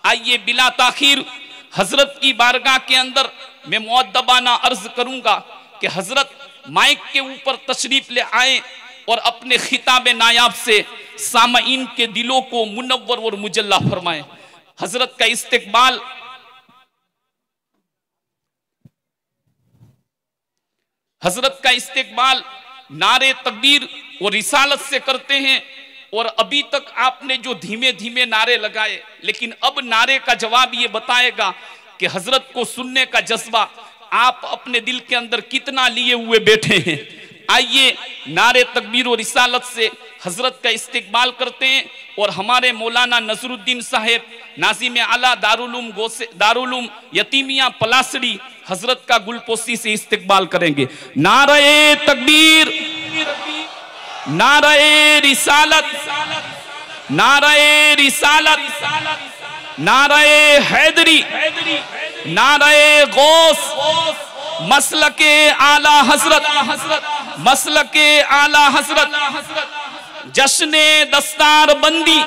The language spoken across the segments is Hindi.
आइए बिला ताखीर हजरत की बारगाह के अंदर मैं मुअद्दबाना अर्ज करूंगा कि हजरत माइक के ऊपर तशरीफ ले आए और अपने खिताब नायाब से सामईन के दिलों को मुनव्वर और मुजल्ला फरमाए। हजरत का इस्तिकबाल नारे तकबीर और रिसालत से करते हैं। और अभी तक आपने जो धीमे धीमे नारे लगाए, लेकिन अब नारे का जवाब ये बताएगा कि हजरत को सुनने का जज्बा आप अपने दिल के अंदर कितना लिए हुए बैठे हैं। आइए नारे तकबीर और रिसालत से हजरत का इस्तिकबाल करते हैं और हमारे मौलाना नजरुद्दीन साहेब नाज़िम आला दारुल यतीमिया पलासड़ी हजरत का गुलपोशी से इस्तिकबाल करेंगे। नारे तकबीर, नारे रिसालत, नारे रिसालत, नारे हैदरी, नारे गौस, मसलके आला हजरत, मसलके आला हजरत, जश्ने दस्तार बंदी।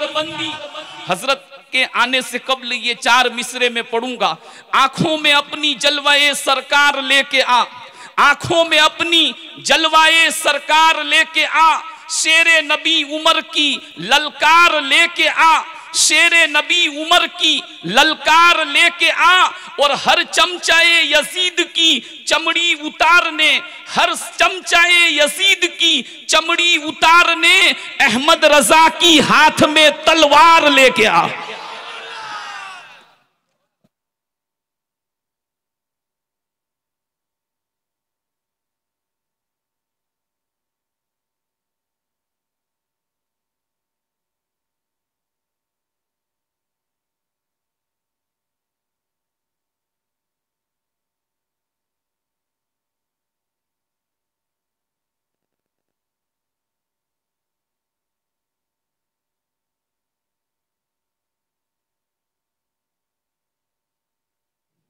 हजरत के आने से कबल ये 4 मिसरे में पढ़ूंगा। आंखों में अपनी जलवाए सरकार लेके आ, आंखों में अपनी जलवाए सरकार लेके आ, शेरे नबी उमर की ललकार लेके आ, शेरे नबी उमर की ललकार लेके आ। और हर चमचाए यजीद की चमड़ी उतारने, हर चमचाए यजीद की चमड़ी उतारने, अहमद रजा की हाथ में तलवार लेके आ।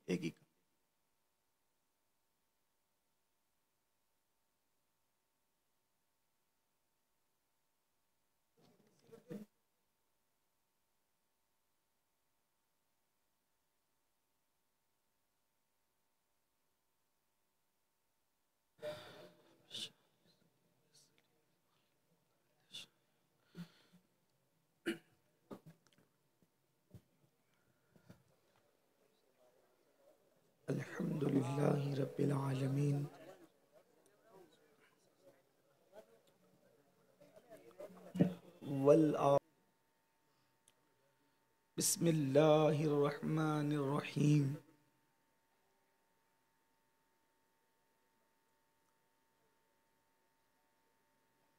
एक ही अल्हम्दुलिल्लाहि रब्बिल आलमीन वल बिस्मिल्लाहिर रहमानिर रहीम।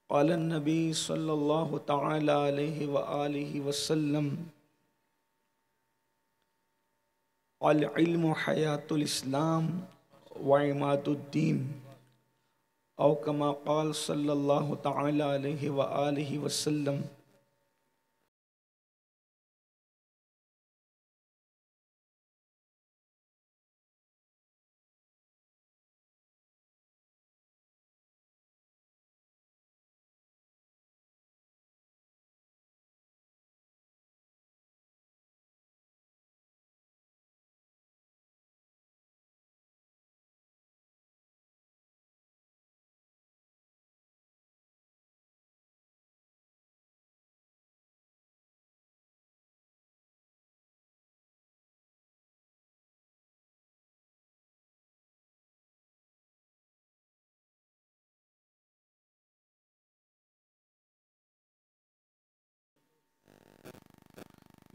क़ाल नबी सल्लल्लाहु तआला अलैहि व आलिहि वसल्लम अल इल्मु हयातुल इस्लाम व इमादुद्दीन औ कमा क़ाल सल्लल्लाहु तआला अलैहि व आलिहि वसल्लम।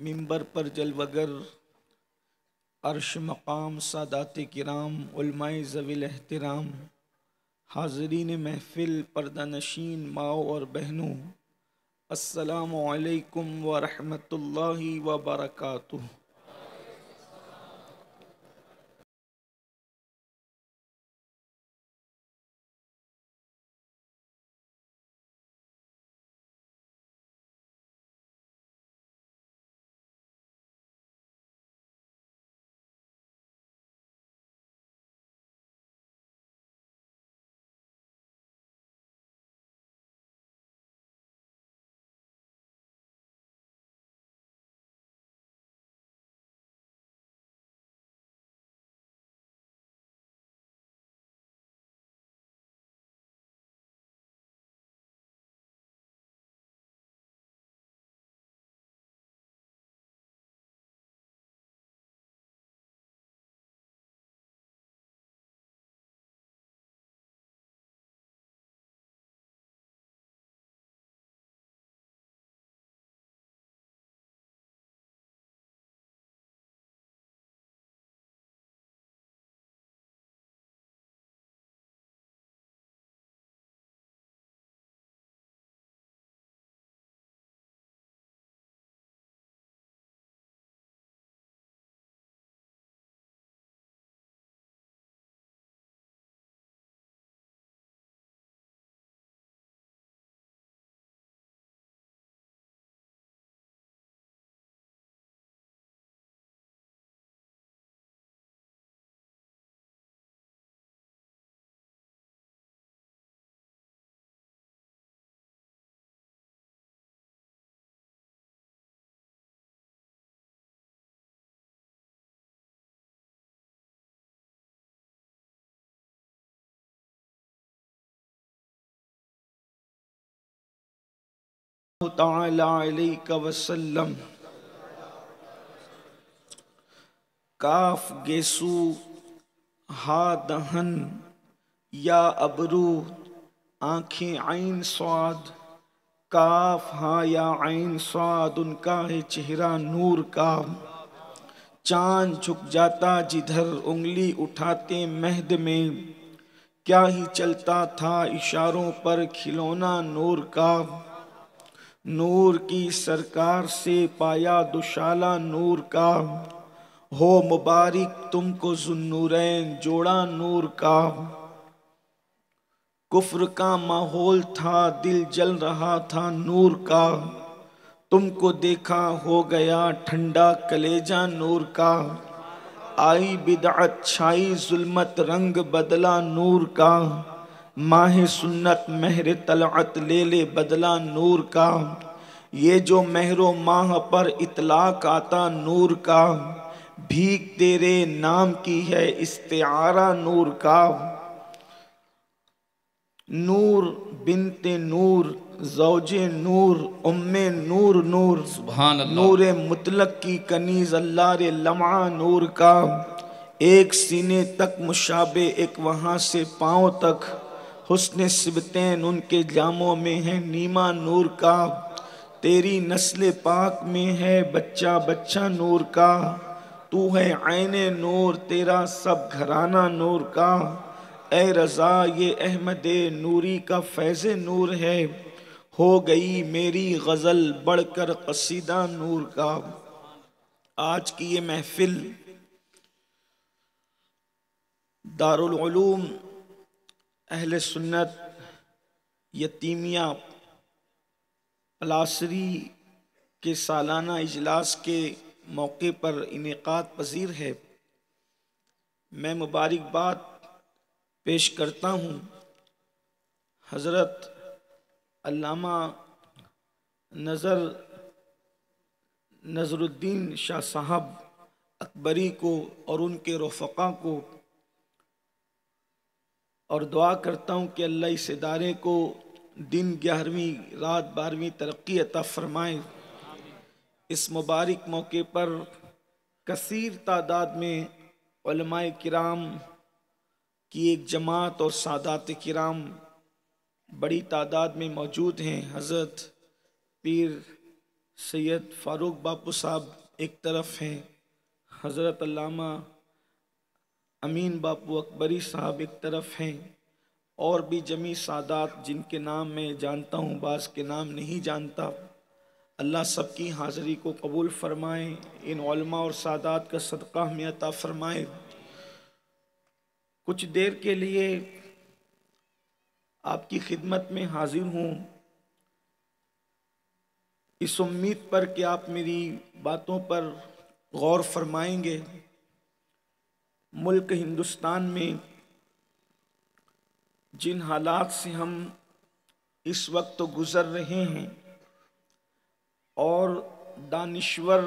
मिंबर पर जलवगर अर्श मकाम सादात किराम उलमाए ज़विल एहतिराम, हाज़रीन महफ़िल पर्दा नशीन माओ और बहनों, अस्सलामु अलैकुम व रहमतुल्लाहि व बरकातुहू। ताला अलैहि वसल्लम। काफ गेसू हा दहन या अबरू आंखें आइन स्वाद, काफ हा या आइन स्वाद उनका है चेहरा नूर का। चांद झुक जाता जिधर उंगली उठाते महद में, क्या ही चलता था इशारों पर खिलौना नूर का। नूर की सरकार से पाया दुशाला नूर का, हो मुबारक तुमको जुन्नूरैन जोड़ा नूर का। कुफ्र का माहौल था दिल जल रहा था नूर का, तुमको देखा हो गया ठंडा कलेजा नूर का। आई बिदअत छाई जुल्मत रंग बदला नूर का, माह सुन्नत महर तलअत ले ले बदला नूर का। ये जो महरो माह पर इतलाक आता नूर का, भीख तेरे नाम की है इस्तिआरा नूर का। नूर बिनते नूर ज़ौजे नूर उम्मे नूर नूर, सुभान अल्लाह। नूरे मुतलक की कनीज अल्लाह रे लम्हा नूर का। एक सीने तक मुशाबे एक वहाँ से पाँव तक, हुस्न सिबतैन उनके जामों में है नीमा नूर का। तेरी नस्ल पाक में है बच्चा बच्चा नूर का, तू है ऐने नूर तेरा सब घराना नूर का। ए रज़ा ये अहमदे नूरी का फैज़ नूर है, हो गई मेरी गज़ल बढ़कर कसीदा नूर का। आज की ये महफिल दारुल उलूम अहले सुन्नत यतीमिया पलासरी के सालाना इजलास के मौके पर इनेकाद पजीर है। मैं मुबारकबाद पेश करता हूँ हज़रत अल्लामा नज़रुद्दीन शाह साहब अकबरी को और उनके रफ़क़ा को, और दुआ करता हूँ कि अल्लाह इस इदारे को दिन 11वीं रात 12वीं तरक्की अता फरमाए। इस मुबारक मौके पर कसीर तादाद में उलमाए किराम की एक जमात और सादात किराम बड़ी तादाद में मौजूद हैं। हज़रत पीर सैयद फ़ारूक बापू साहब एक तरफ हैं, हज़रत अल्लामा अमीन बापू अकबरी साहब एक तरफ हैं, और भी जमी सादात जिनके नाम मैं जानता हूँ बाज़ के नाम नहीं जानता। अल्लाह सबकी हाज़री को कबूल फ़रमाए, इन उलमा और सादात का सदका हमें अता फ़रमाए। कुछ देर के लिए आपकी खिदमत में हाजिर हूँ इस उम्मीद पर कि आप मेरी बातों पर गौर फरमाएंगे। मुल्क हिंदुस्तान में जिन हालात से हम इस वक्त गुज़र रहे हैं, और दानिश्वर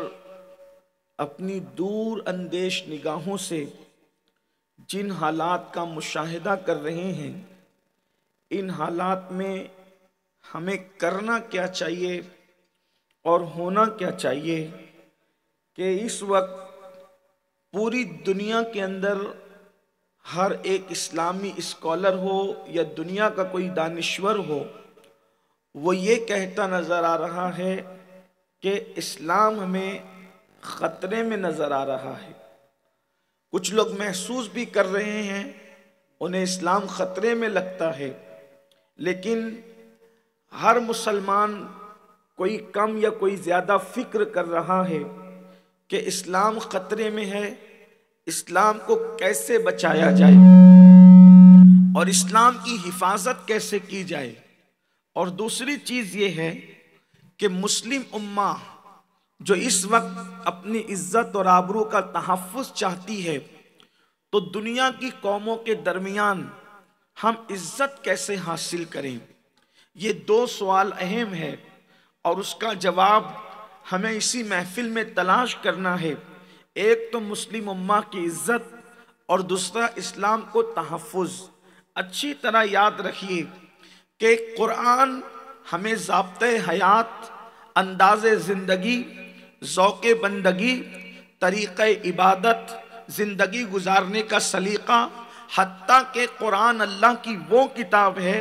अपनी दूर अंदेश निगाहों से जिन हालात का मुशाहिदा कर रहे हैं, इन हालात में हमें करना क्या चाहिए और होना क्या चाहिए कि इस वक्त पूरी दुनिया के अंदर हर एक इस्लामी स्कॉलर हो या दुनिया का कोई दानिश्वर हो, वो ये कहता नज़र आ रहा है कि इस्लाम हमें ख़तरे में नज़र आ रहा है। कुछ लोग महसूस भी कर रहे हैं, उन्हें इस्लाम ख़तरे में लगता है, लेकिन हर मुसलमान कोई कम या कोई ज़्यादा फ़िक्र कर रहा है कि इस्लाम ख़तरे में है, इस्लाम को कैसे बचाया जाए और इस्लाम की हिफाजत कैसे की जाए। और दूसरी चीज़ ये है कि मुस्लिम उम्मा जो इस वक्त अपनी इज्जत और आबरू का तहफ़्फ़ुज़ चाहती है, तो दुनिया की कौमों के दरमियान हम इज्जत कैसे हासिल करें, ये दो सवाल अहम है और उसका जवाब हमें इसी महफिल में तलाश करना है। एक तो मुस्लिम उम्मा की इज्जत और दूसरा इस्लाम को तहफ़्फ़ुज़। अच्छी तरह याद रखिए कि कुरान हमें ज़ाब्ते हयात, अंदाज़े ज़िंदगी, ज़ौक़े बंदगी, तरीक़े इबादत, ज़िंदगी गुजारने का सलीक़ा, हत्ता के कुरान अल्लाह की वो किताब है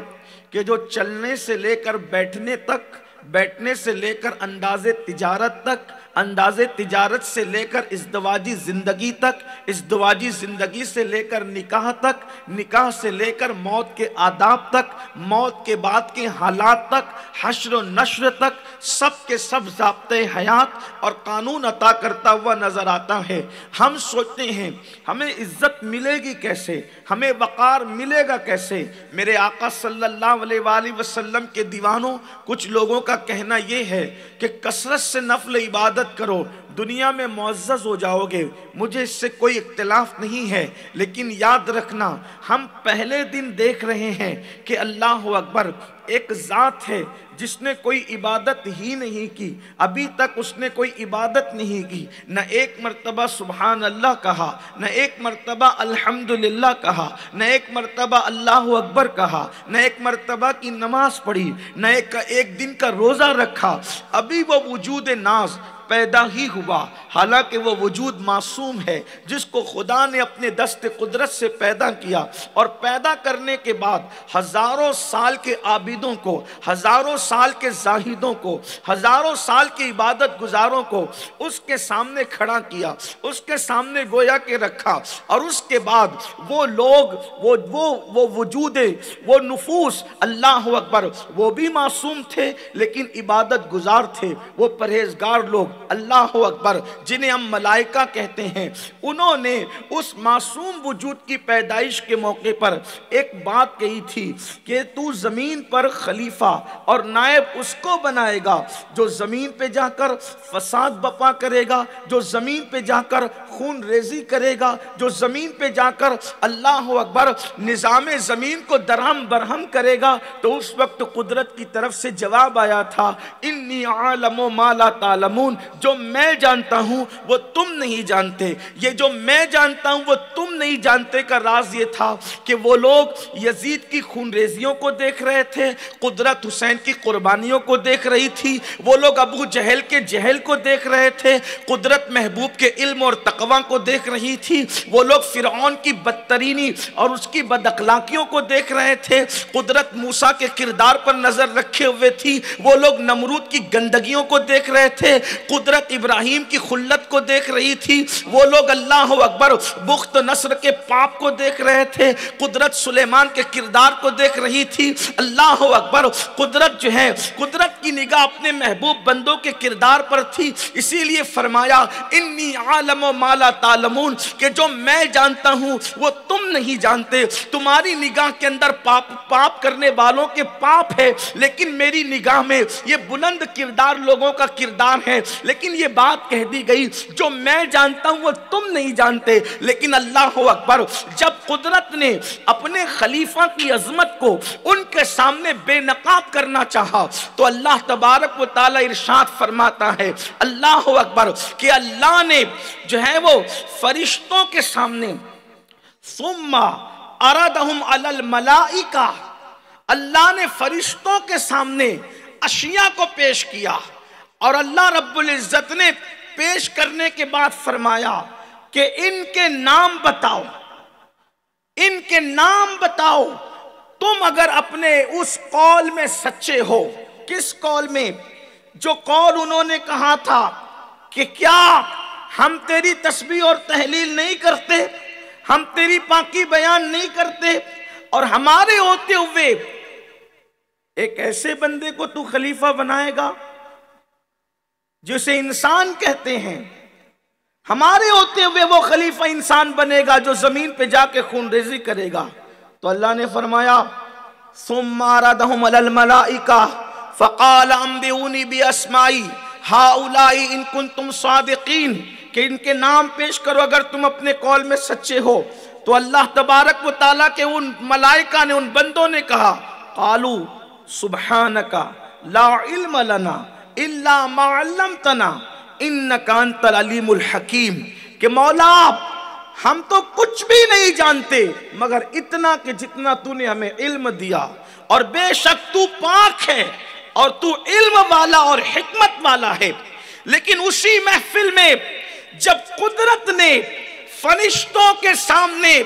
कि जो चलने से लेकर बैठने तक, बैठने से लेकर अंदाज़े तिजारत तक, अंदाज़े तिजारत से लेकर इज़्दवाजी ज़िंदगी तक, इज़्दवाजी ज़िंदगी से लेकर निकाह तक, निकाह से लेकर मौत के आदाब तक, मौत के बाद के हालात तक, हश्र व नश्र तक, सब के सब ज़ाब्ते हयात और कानून अता करता हुआ नज़र आता है। हम सोचते हैं हमें इज़्ज़त मिलेगी कैसे, हमें वक़ार मिलेगा कैसे। मेरे आका सल्लल्लाहु अलैहि वसल्लम के दीवानों, कुछ लोगों का कहना यह है कि कसरत से नफल इबादत करो, दुनिया में मुअज़्ज़ज़ हो जाओगे। मुझे इससे कोई इख्तिलाफ नहीं है, लेकिन याद रखना, हम पहले दिन देख रहे हैं कि अल्लाह अकबर एक ज़ात है जिसने कोई इबादत ही नहीं की, अभी तक उसने कोई इबादत नहीं की, न एक मर्तबा सुबहान अल्लाह कहा, न एक मर्तबा अल्हम्दुलिल्लाह कहा, न एक मर्तबा अल्लाह अकबर कहा, न एक मर्तबा की नमाज पढ़ी, न एक दिन का रोज़ा रखा। अभी वो वजूद नाज पैदा ही हुआ, हालांकि वो वजूद मासूम है जिसको खुदा ने अपने दस्त कुदरत से पैदा किया, और पैदा करने के बाद हज़ारों साल के आबिदों को, हज़ारों साल के जाहिदों को, हज़ारों साल के इबादत गुजारों को उसके सामने खड़ा किया, उसके सामने गोया के रखा, और उसके बाद वो लोग, वो वजूदे, वो नुफूस, अल्लाह अकबर, वो भी मासूम थे लेकिन इबादत गुजार थे, वो परहेजगार लोग, अल्लाह अकबर, जिन्हें हम मलाइका कहते हैं, उन्होंने उस मासूम वजूद की पैदाइश के मौके पर एक बात कही थी कि तू जमीन पर खलीफा और नायब उसको बनाएगा जो जमीन पे जाकर फसाद बपा करेगा, जो जमीन पे जाकर खून रेजी करेगा, जो जमीन पे जाकर अल्लाह अकबर निज़ामे जमीन को दरहम बरहम करेगा। तो उस वक्त कुदरत की तरफ से जवाब आया था, इन्नी आलमो मा ला तालमून, जो मैं जानता हूं वो तुम नहीं जानते, ये जो मैं जानता हूं वो तुम नहीं जानते का राज ये था कि वो लोग यजीद की खूनरेजियों को देख रहे थे, कुदरत हुसैन की कुर्बानियों को देख रही थी, वो लोग अबू जहल के जहल को देख रहे थे, कुदरत महबूब के इल्म और तकवा को देख रही थी, वो लोग फिरौन की बदतरीनी और उसकी बदअखलाकियों को देख रहे थे, कुदरत मूसा के किरदार पर नजर रखे हुए थी, वो लोग नमरूद की गंदगियों को देख रहे थे, कुदरत इब्राहिम की खुल्लत को देख रही थी, वो लोग अल्लाह अकबर बुख्त नस्र के पाप को देख रहे थे, कुदरत सुलेमान के किरदार को देख रही थी। अल्लाह अकबर, कुदरत जो है, कुदरत की निगाह अपने महबूब बंदों के किरदार पर थी, इसीलिए फरमाया इन्नी आलम मा ला तालमून, कि जो मैं जानता हूं वो तुम नहीं जानते। तुम्हारी निगाह के अंदर पाप करने वालों के पाप है, लेकिन मेरी निगाह में ये बुलंद किरदार लोगों का किरदार है। लेकिन ये बात कह दी गई, जो मैं जानता हूं वो तुम नहीं जानते। लेकिन अल्लाह अकबर, जब कुदरत ने अपने खलीफा की अजमत को उनके सामने बेनकाब करना चाहा, तो अल्लाह तबारक व तआला इरशाद फरमाता है, अल्लाह अकबर, कि अल्लाह ने जो है वो फरिश्तों के सामने सुम्मा अरदहुम अलल मलाइका, अल्लाह ने फरिश्तों के सामने अशिया को पेश किया, और अल्लाह रब्बुल इज्जत ने पेश करने के बाद फरमाया कि इनके नाम बताओ, इनके नाम बताओ, तुम अगर अपने उस कौल में सच्चे हो। किस कौल में? जो कौल उन्होंने कहा था कि क्या हम तेरी तस्बीह और तहलील नहीं करते, हम तेरी पाकी बयान नहीं करते, और हमारे होते हुए एक ऐसे बंदे को तू खलीफा बनाएगा जिसे इंसान कहते हैं, हमारे होते हुए वो खलीफा इंसान बनेगा जो जमीन पे जाके खूनरेजी करेगा। तो अल्लाह ने फरमाया सुम्मा रदहुम अलल मलाइका फ़क़ाल अंबिऊनी बिअस्माई हाउलाई इन कुंतुम सादिकीन, कि इनके नाम पेश करो अगर तुम अपने कौल में सच्चे हो। तो अल्लाह तबारक व तआला के उन मलाइका ने, उन बंदों ने कहा, क़ालू सुब्हानका ला इल्म लना इल्ला मा अल्लमतना इन्नका अंतल अलीमुल हकीम, कि मौला हम तो कुछ भी नहीं जानते मगर इतना कि जितना तूने हमें इल्म दिया, और बेशक तू पाक है, और तू इल्म वाला और हिकमत वाला है। लेकिन उसी महफिल में जब कुदरत ने फरिश्तों के सामने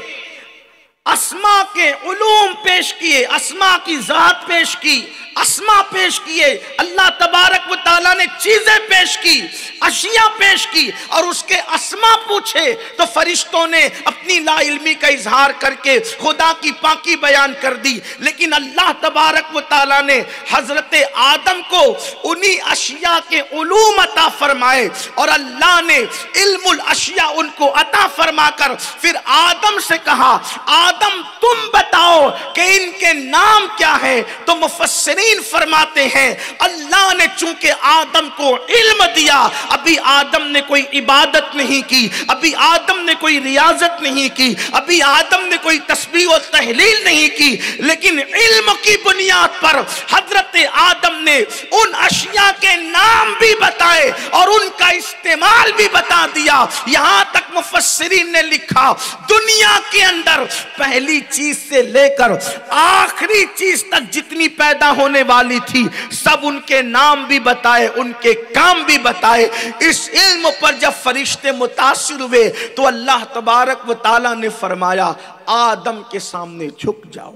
अस्मा के उलूम पेश किए, अस्मा की जात पेश की, अस्मा पेश किए, अल्लाह तबारक व तआला ने चीजें पेश की, अशिया पेश की और उसके अस्मा पूछे, तो फरिश्तों ने अपनी लाइल्मी का इजहार करके खुदा की पाकी बयान कर दी। लेकिन अल्लाह तबारक व तआला ने हजरत आदम को उन्हीं अशिया के उलूम अता फरमाए और अल्लाह ने इल्मुल अशिया उनको अता फरमाकर फिर आदम से कहा, आदम तुम बताओ कि इनके नाम क्या है। तो मुफस्सिरीन फरमाते हैं अल्लाह ने चूंकि आदम को इल्म दिया, अभी आदम ने कोई इबादत नहीं की, अभी आदम ने कोई रियाजत नहीं की, अभी आदम ने कोई तस्बीह और तहलील नहीं की, लेकिन इल्म की बुनियाद पर हजरत आदम ने उन अशिया के नाम भी बताए और उनका इस्तेमाल भी बता दिया। यहां तक मुफस्सिरीन ने लिखा, दुनिया के अंदर पहली चीज से लेकर आखिरी चीज तक जितनी पैदा होने वाली थी सब उनके नाम भी बताए, उनके काम भी बताए। इस इल्म पर जब फरिश्ते मुतासिर हुए तो अल्लाह तबारक व तआला ने फरमाया, आदम के सामने झुक जाओ,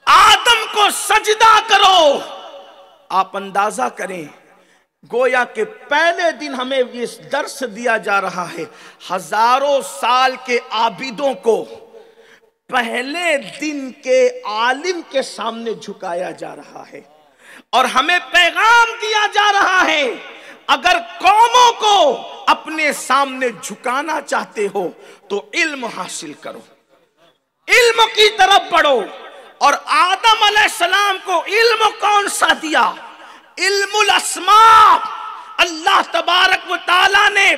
आदम को सजदा करो। आप अंदाजा करें, गोया के पहले दिन हमें ये दर्स दिया जा रहा है, हजारों साल के आबिदों को पहले दिन के आलिम के सामने झुकाया जा रहा है और हमें पैगाम दिया जा रहा है, अगर कौमों को अपने सामने झुकाना चाहते हो तो इल्म हासिल करो, इल्म की तरफ बढ़ो। और आदम अलैहिस्सलाम को इल्म कौन सा दिया? इल्मुल अस्मा। अल्लाह तबारक व तआला ने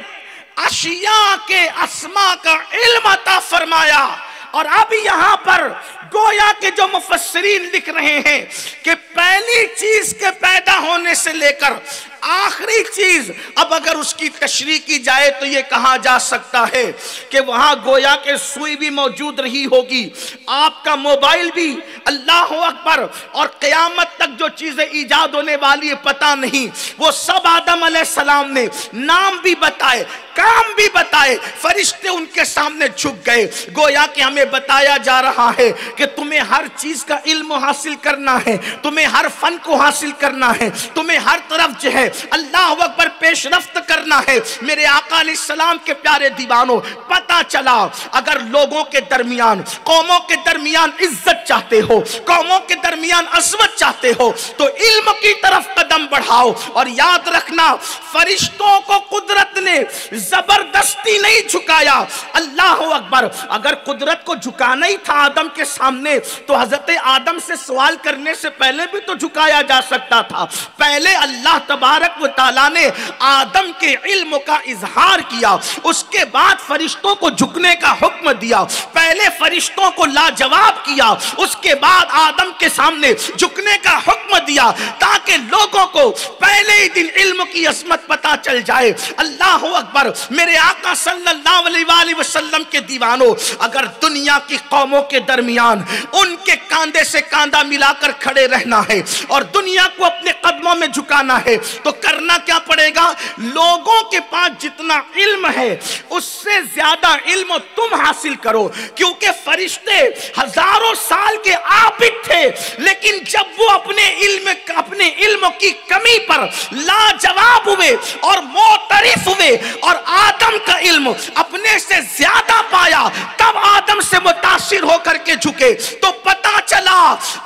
अशिया के अस्मा का इल्म अता फरमाया। और अब यहां पर गोया के जो मुफस्सिरीन लिख रहे हैं कि पहली चीज के पैदा होने से लेकर आखिरी चीज, अब अगर उसकी तशरीह की जाए तो यह कहा जा सकता है कि वहां गोया के सुई भी मौजूद रही होगी, आपका मोबाइल भी, अल्लाह अकबर, और क़यामत तक जो चीजें ईजाद होने वाली है पता नहीं, वो सब आदम अलैहिस्सलाम ने नाम भी बताए, काम भी बताए, फरिश्ते उनके सामने झुक गए। गोया कि हमें बताया जा रहा है कि तुम्हें हर चीज का इल्म हासिल करना है, तुम्हें हर फन को हासिल करना है, तुम्हें हर तरफ जो है अल्लाह अकबर पेशरफ्त करना है। मेरे आका अलैहिस्सलाम के प्यारे दीवानों, पता चला अगर लोगों के दरमियान, कौमों के दरमियान इज्जत चाहते हो, कौमों के दरमियान अज़मत चाहते हो तो इल्म की तरफ कदम बढ़ाओ। और याद रखना, फरिश्तों को कुदरत ने जबरदस्ती नहीं झुकाया। अल्लाह अकबर, अगर कुदरत को झुकाना ही था आदम के सामने तो हजरत आदम से सवाल करने से पहले भी तो झुकाया जा सकता था। पहले अल्लाह तबारक व तआला ने आदम के इल्म का इजहार किया, उसके बाद फरिश्तों को झुकने का हुक्म दिया। पहले फरिश्तों को लाजवाब किया, उसके बाद आदम के सामने झुकने का हुक्म दिया ताकि लोगों को पहले ही दिन इल्म की असमत पता चल जाए। अल्लाह अकबर। मेरे आका सल्लल्लाहु अलैहि वसल्लम के दीवानों, अगर दुनिया की कौमों के दरमियान उनके कांधे से कांधा मिलाकर खड़े रहना है और दुनिया को अपने कदमों में झुकाना है तो करना क्या पड़ेगा? लोगों के पास जितना इल्म है उससे ज्यादा इल्म तुम हासिल करो, क्योंकि फरिश्ते हजारों साल के आबिद थे, लेकिन जब वो अपने इल्म की कमी पर लाजवाब हुए और मोतरिफ हुए और आदम का इल्म अपने से ज्यादा पाया, तब आदम से मुतासिर होकर के झुके। तो पता चला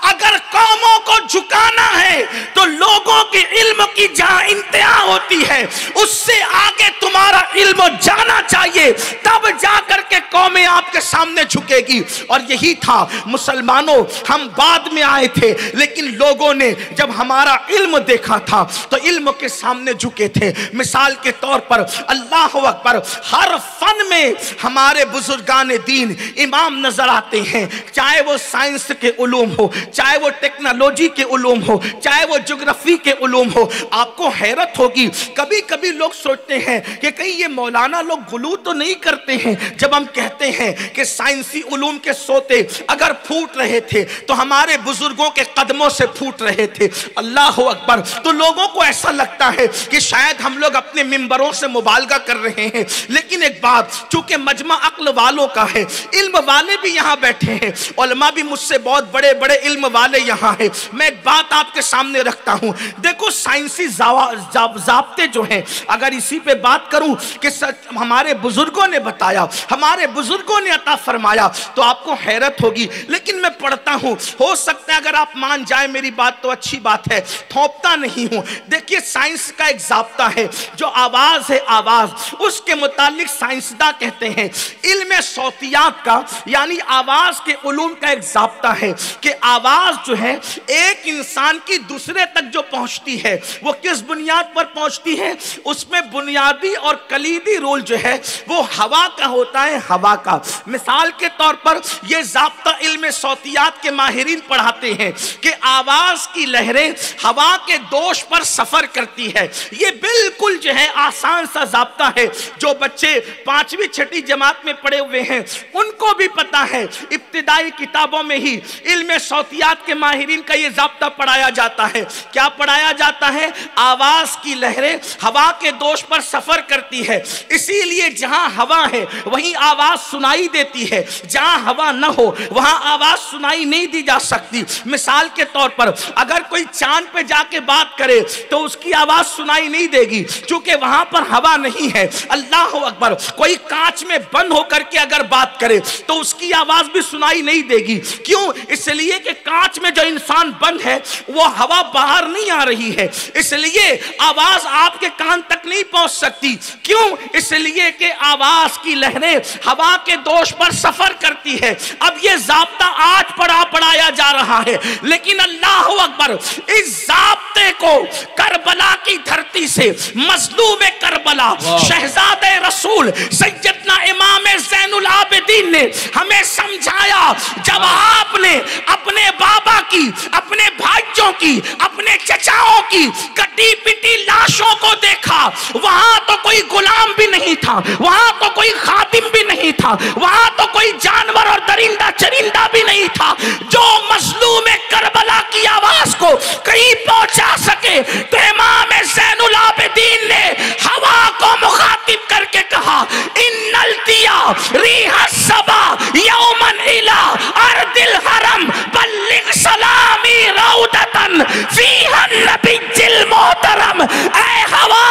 अगर कौमों को झुकाना है तो लोगों के इल्म की जहां इंतहा होती है उससे आगे तुम्हारा इल्म जाना चाहिए, तब जाकर के कौमें आपके सामने झुकेगी। और यही था मुसलमानों, हम बाद में आए थे लेकिन लोगों ने जब हमारा इल्म देखा था तो इल्म के सामने झुके थे। मिसाल के तौर पर अल्लाह अकबर, हर फन में हमारे बुजुर्गान दीन इमाम नजर आते हैं, चाहे वो साइंस के उलूम हो, चाहे वो टेक्नोलॉजी के उलूम हो, चाहे वो ज्योग्राफी के उलूम हो। आपको हैरत होगी, कभी कभी लोग सोचते हैं कि कहीं ये मौलाना लोग गुलू तो नहीं करते हैं जब हम कहते हैं कि साइंसी उलूम के सोते अगर फूट रहे थे तो हमारे बुजुर्गों के कदमों से फूट रहे थे। अल्लाह अकबर। तो लोगों को ऐसा लगता है कि शायद हम लोग अपने मिंबरों से मुबालगा कर रहे हैं, लेकिन एक बात, चूंकि मजमा अक्ल वालों का है, इल्म वाले भी यहाँ बैठे हैं, उलमा भी मुझसे बहुत बड़े बड़े इल्म वाले यहाँ हैं, मैं एक बात आपके सामने रखता हूँ। देखो साइंसी ज़ाब्ते जो हैं, अगर इसी पे बात करूँ कि हमारे बुजुर्गों ने बताया, हमारे बुजुर्गों ने अता फरमाया, तो आपको हैरत होगी। लेकिन मैं पढ़ता हूँ, हो सकता है अगर आप मान जाए मेरी बात तो अच्छी बात है, थोपता नहीं हूँ। देखिए साइंस का एक ज़ाब्ता है, जो आवाज़ है आवाज़, उसके मुतालिक साइंसदा कहते हैं इल्म सौतियात का यानी आवाज़ के उलूम का एक ज़ाब्ता है कि आवाज़ जो है एक इंसान की दूसरे तक जो पहुँचती है वो किस बुनियाद पर पहुँचती है, उसमें बुनियादी और कलीदी रोल जो है वो हवा का होता है, हवा का। मिसाल के तौर पर यह ज़ाब्ता इल्म सौतियात के माहिरीन पढ़ाते हैं कि आवाज़ की लहरें हवा के दोष पर सफ़र करती है। ये बिल्कुल जो है आसान सा ज़ाब्ता है, जो बच्चे 5वीं 6ठी जमात में पढ़े हुए हैं उनको भी पता है। इब्तिदाई किताबों में ही इल्म सौतियात के माहिरीन का ये ज़ाब्ता पढ़ाया जाता है। क्या पढ़ाया जाता है? आवाज़ की लहरें हवा के दोष पर सफ़र करती है, इसीलिए जहाँ हवा है वहीं आवाज़ सुनाई देती है, जहाँ हवा न हो वहाँ आवाज़ सुनाई नहीं दी जा सकती। मिसाल के तौर पर अगर कोई चांद पे जाके बात करे तो उसकी आवाज़ सुनाई नहीं देगी, क्योंकि वहाँ पर हवा नहीं है। अल्लाह अकबर। कोई कांच में बंद होकर के अगर बात करे तो उसकी आवाज़ भी सुनाई नहीं देगी। क्यों? इसलिए कि कांच में जो इंसान बंद है वो हवा बाहर नहीं आ रही है, इसलिए आवाज़ आपके कान तक नहीं पहुंच सकती। क्यों? इसलिए कि आवाज़ की लहरें हवा के दोष पर सफ़र करती है। अब ये ज़ाब्ता आज पढ़ाया जा रहा है, लेकिन अल्लाह अकबर, इस ज़ाब्ते को करबला की धरती से मज़लूम करबला शहज़ादे रसूल सैयदना इमाम ज़ैनुल आबिदीन ने हमें समझाया। जब आपने अपने बाबा की, अपने भाइयों की, अपने चचाओं की कटी पिटी लाशों को देखा, वहां तो कोई गुलाम भी नहीं था, वहां तो कोई खादिम भी नहीं था, वहां तो कोई जानवर और दरिंदा चरिंदा भी नहीं था जो मजलूम करबला की आवाज को कहीं पहुंचा सके। तो इमाम ज़ैनुल आबिदीन ने हवा को मुखातिब करके कहा, इन्नल दिया रिहा सबा यौमन इला अर्दिल हरम बल्लिग सलामी रौदतन फीहा नबिय्युल मोहतरम। ऐ हवा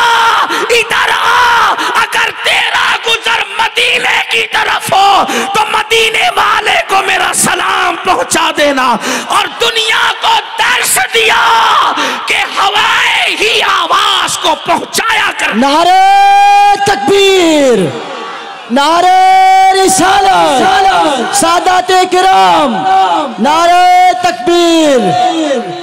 इधर आ, अगर तेरा गुजर मदीने की तरफ हो तो मदीने वाले को मेरा सलाम पहुंचा देना। और दुनिया को दर्श दिया कि हवाएं ही आवाज को पहुंचाया कर। नारे तकबीर, नारे रिसालत, सादाते किराम, नारे तकबीर।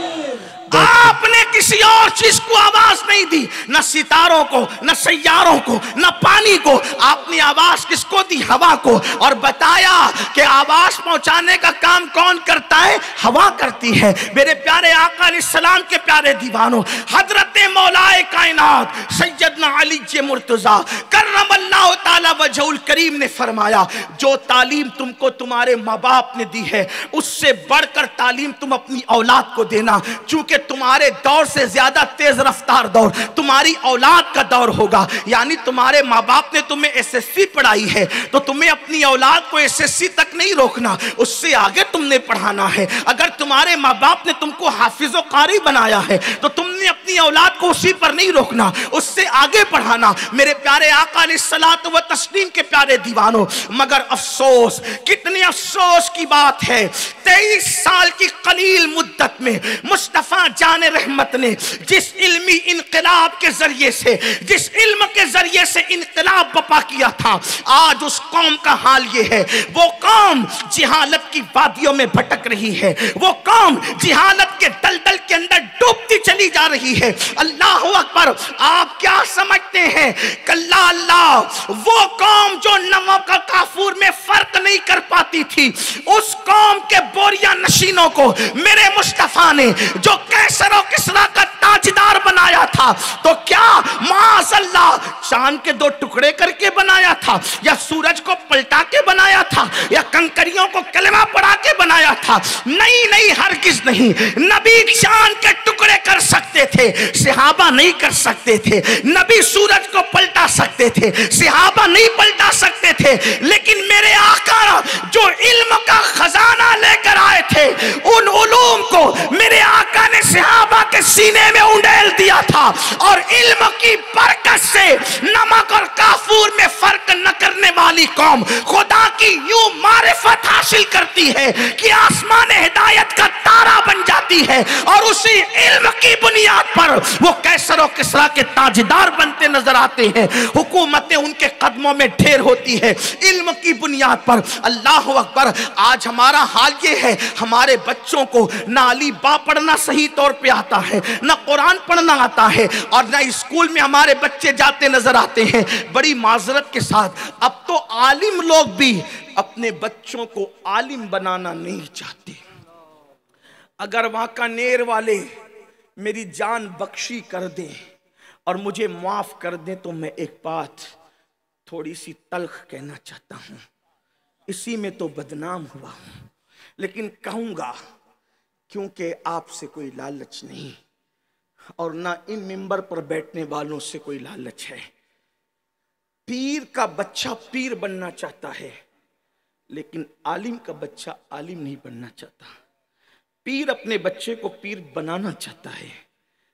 आपने किसी और चीज को आवाज नहीं दी, न सितारों को, न सैयारों को, न पानी को। आपने आवाज किसको दी? हवा को। और बताया कि आवाज पहुंचाने का काम कौन करता है? हवा करती है। मेरे प्यारे आका अलैहिस्सलाम के प्यारे दीवानों, हजरत मौलाए कायनात सैयदना अली मुर्तजा कर्रमल्लाहु ताला वजहुल करीम ने फरमाया, जो तालीम तुमको तुम्हारे माँ बाप ने दी है उससे बढ़कर तालीम तुम अपनी औलाद को देना, क्योंकि तुम्हारे दौर से ज्यादा तेज रफ्तार दौर तुम्हारी औलाद का दौर होगा। यानी तुम्हारे माँ बाप ने तुम्हें एसएससी पढ़ाई है तो तुम्हें अपनी औलाद को एसएससी तक नहीं रोकना, उससे आगे तुमने पढ़ाना है। अगर तुम्हारे माँ बाप ने तुमको हाफिज़ व कारी बनाया है तो तुमने अपनी औलाद को उसी पर नहीं रोकना, उससे आगे पढ़ाना। मेरे प्यारे आका अलैहिस्सलातु व तस्लीम के प्यारे दीवानों, मगर अफसोस, कितने अफसोस की बात है, 23 साल की कलील मुद्दत में मुस्तफ़ा जान रहमत ने जिस इल्मी इनकलाब के जरिए से, जिस इल्म के जरिए से इनकलाब बपा किया था, आज उस कौम का हाल ये है। वो कौम जिहालत की वादियों में भटक रही है, वो कौम जिहालत के दलदल के अंदर डूबती चली जा रही है। अल्लाह अकबर। आप क्या समझते हैं? कल्ला अल्लाह, वो कौम जो नमक और काफूर में फर्क नहीं कर पाती थी, उस कौम के बोरिया नशीनों को मेरे मुस्तफा ने जो कैसर और किसरा का ताजदार बनाया था, तो क्या माअज़ल्लाह चांद के दो टुकड़े करके बनाया था, या सूरज को पलटा के बनाया था, या कंकरियों को कलमा पढ़ा के बनाया था? नहीं नहीं, हरगिज नहीं। नबी चांद के टुकड़े कर सकते थे, सहाबा नहीं कर सकते थे। नबी सूरज को पलटा सकते थे, सहाबा नहीं पलटा सकते थे। लेकिन मेरे आका जो इल्म का खजाना लेकर आए थे, उन उलूम को मेरे आका ने सहाबा के सीने में उंडेल दिया था। और इल्म की बरकत से नमक और काफूर में फर्क न करने वाली कौम खुदा की यूं मारिफत हासिल करती है कि आसमान हिदायत का तारा बन जाती है, और उसी इल्म की बुनियाद पर वो कैसर और किसरा के ताजदार बनते नजर आते हैं। हुकूमतें उनके कदमों में ढेर होती है इल्म की बुनियाद पर। अल्लाह अकबर। आज हमारा हाल ये है, हमारे बच्चों को ना अली बा पढ़ना सही तौर पे आता है, ना कुरान पढ़ना आता है, और ना स्कूल में हमारे बच्चे जाते नजर आते हैं। बड़ी माजरत के साथ अब तो आलिम लोग भी अपने बच्चों को आलिम बनाना नहीं चाहते। अगर वाकानेर वाले मेरी जान बख्शी कर दें और मुझे माफ कर दें, तो मैं एक बात थोड़ी सी तल्ख कहना चाहता हूं। इसी में तो बदनाम हुआ हूं, लेकिन कहूंगा क्योंकि आपसे कोई लालच नहीं, और ना इन मिंबर पर बैठने वालों से कोई लालच है। पीर का बच्चा पीर बनना चाहता है, लेकिन आलिम का बच्चा आलिम नहीं बनना चाहता। पीर अपने बच्चे को पीर बनाना चाहता है,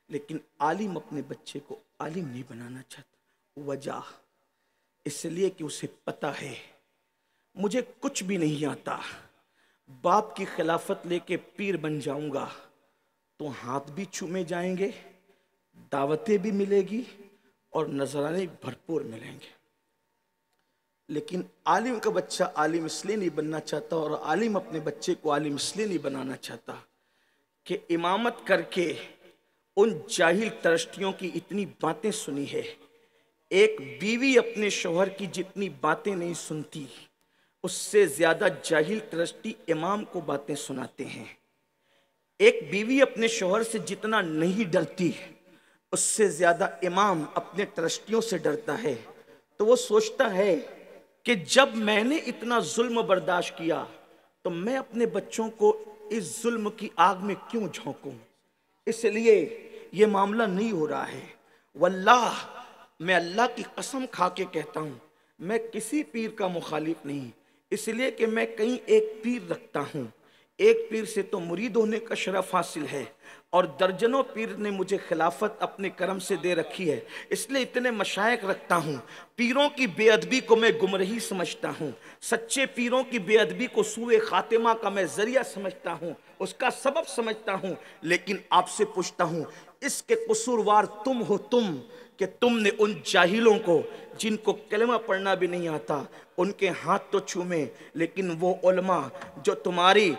लेकिन आलिम अपने बच्चे को आलिम नहीं बनाना चाहता। वजह इसलिए कि उसे पता है मुझे कुछ भी नहीं आता, बाप की खिलाफत लेके पीर बन जाऊंगा तो हाथ भी चूमे जाएंगे, दावतें भी मिलेगी और नजराने भरपूर मिलेंगे। लेकिन आलिम का बच्चा आलिम इसलिए नहीं बनना चाहता, और आलिम अपने बच्चे को आलिम इसलिए नहीं बनाना चाहता कि इमामत करके उन जाहिल तरश्तियों की इतनी बातें सुनी है। एक बीवी अपने शौहर की जितनी बातें नहीं सुनती, उससे ज्यादा जाहिल तरश्ती इमाम को बातें सुनाते हैं। एक बीवी अपने शौहर से जितना नहीं डरती, उससे ज्यादा इमाम अपने ट्रस्टियों से डरता है। तो वो सोचता है कि जब मैंने इतना जुल्म बर्दाश्त किया, तो मैं अपने बच्चों को इस जुल्म की आग में क्यों झोंकूं। इसलिए ये मामला नहीं हो रहा है। वल्लाह, मैं अल्लाह की कसम खा के कहता हूं, मैं किसी पीर का मुखालिफ नहीं, इसलिए कि मैं कहीं एक पीर रखता हूं। एक पीर से तो मुरीद होने का शरफ हासिल है, और दर्जनों पीर ने मुझे खिलाफत अपने करम से दे रखी है, इसलिए इतने मशाइख रखता हूँ। पीरों की बेअदबी को मैं गुमराही समझता हूँ, सच्चे पीरों की बेअदबी को सूए खातिमा का मैं जरिया समझता हूँ, उसका सबब समझता हूँ। लेकिन आपसे पूछता हूँ, इसके कसूरवार तुम हो, तुम कि तुमने उन जाहिलों को जिनको कलमा पढ़ना भी नहीं आता उनके हाथ तो चूमे, लेकिन वो उलमा जो तुम्हारी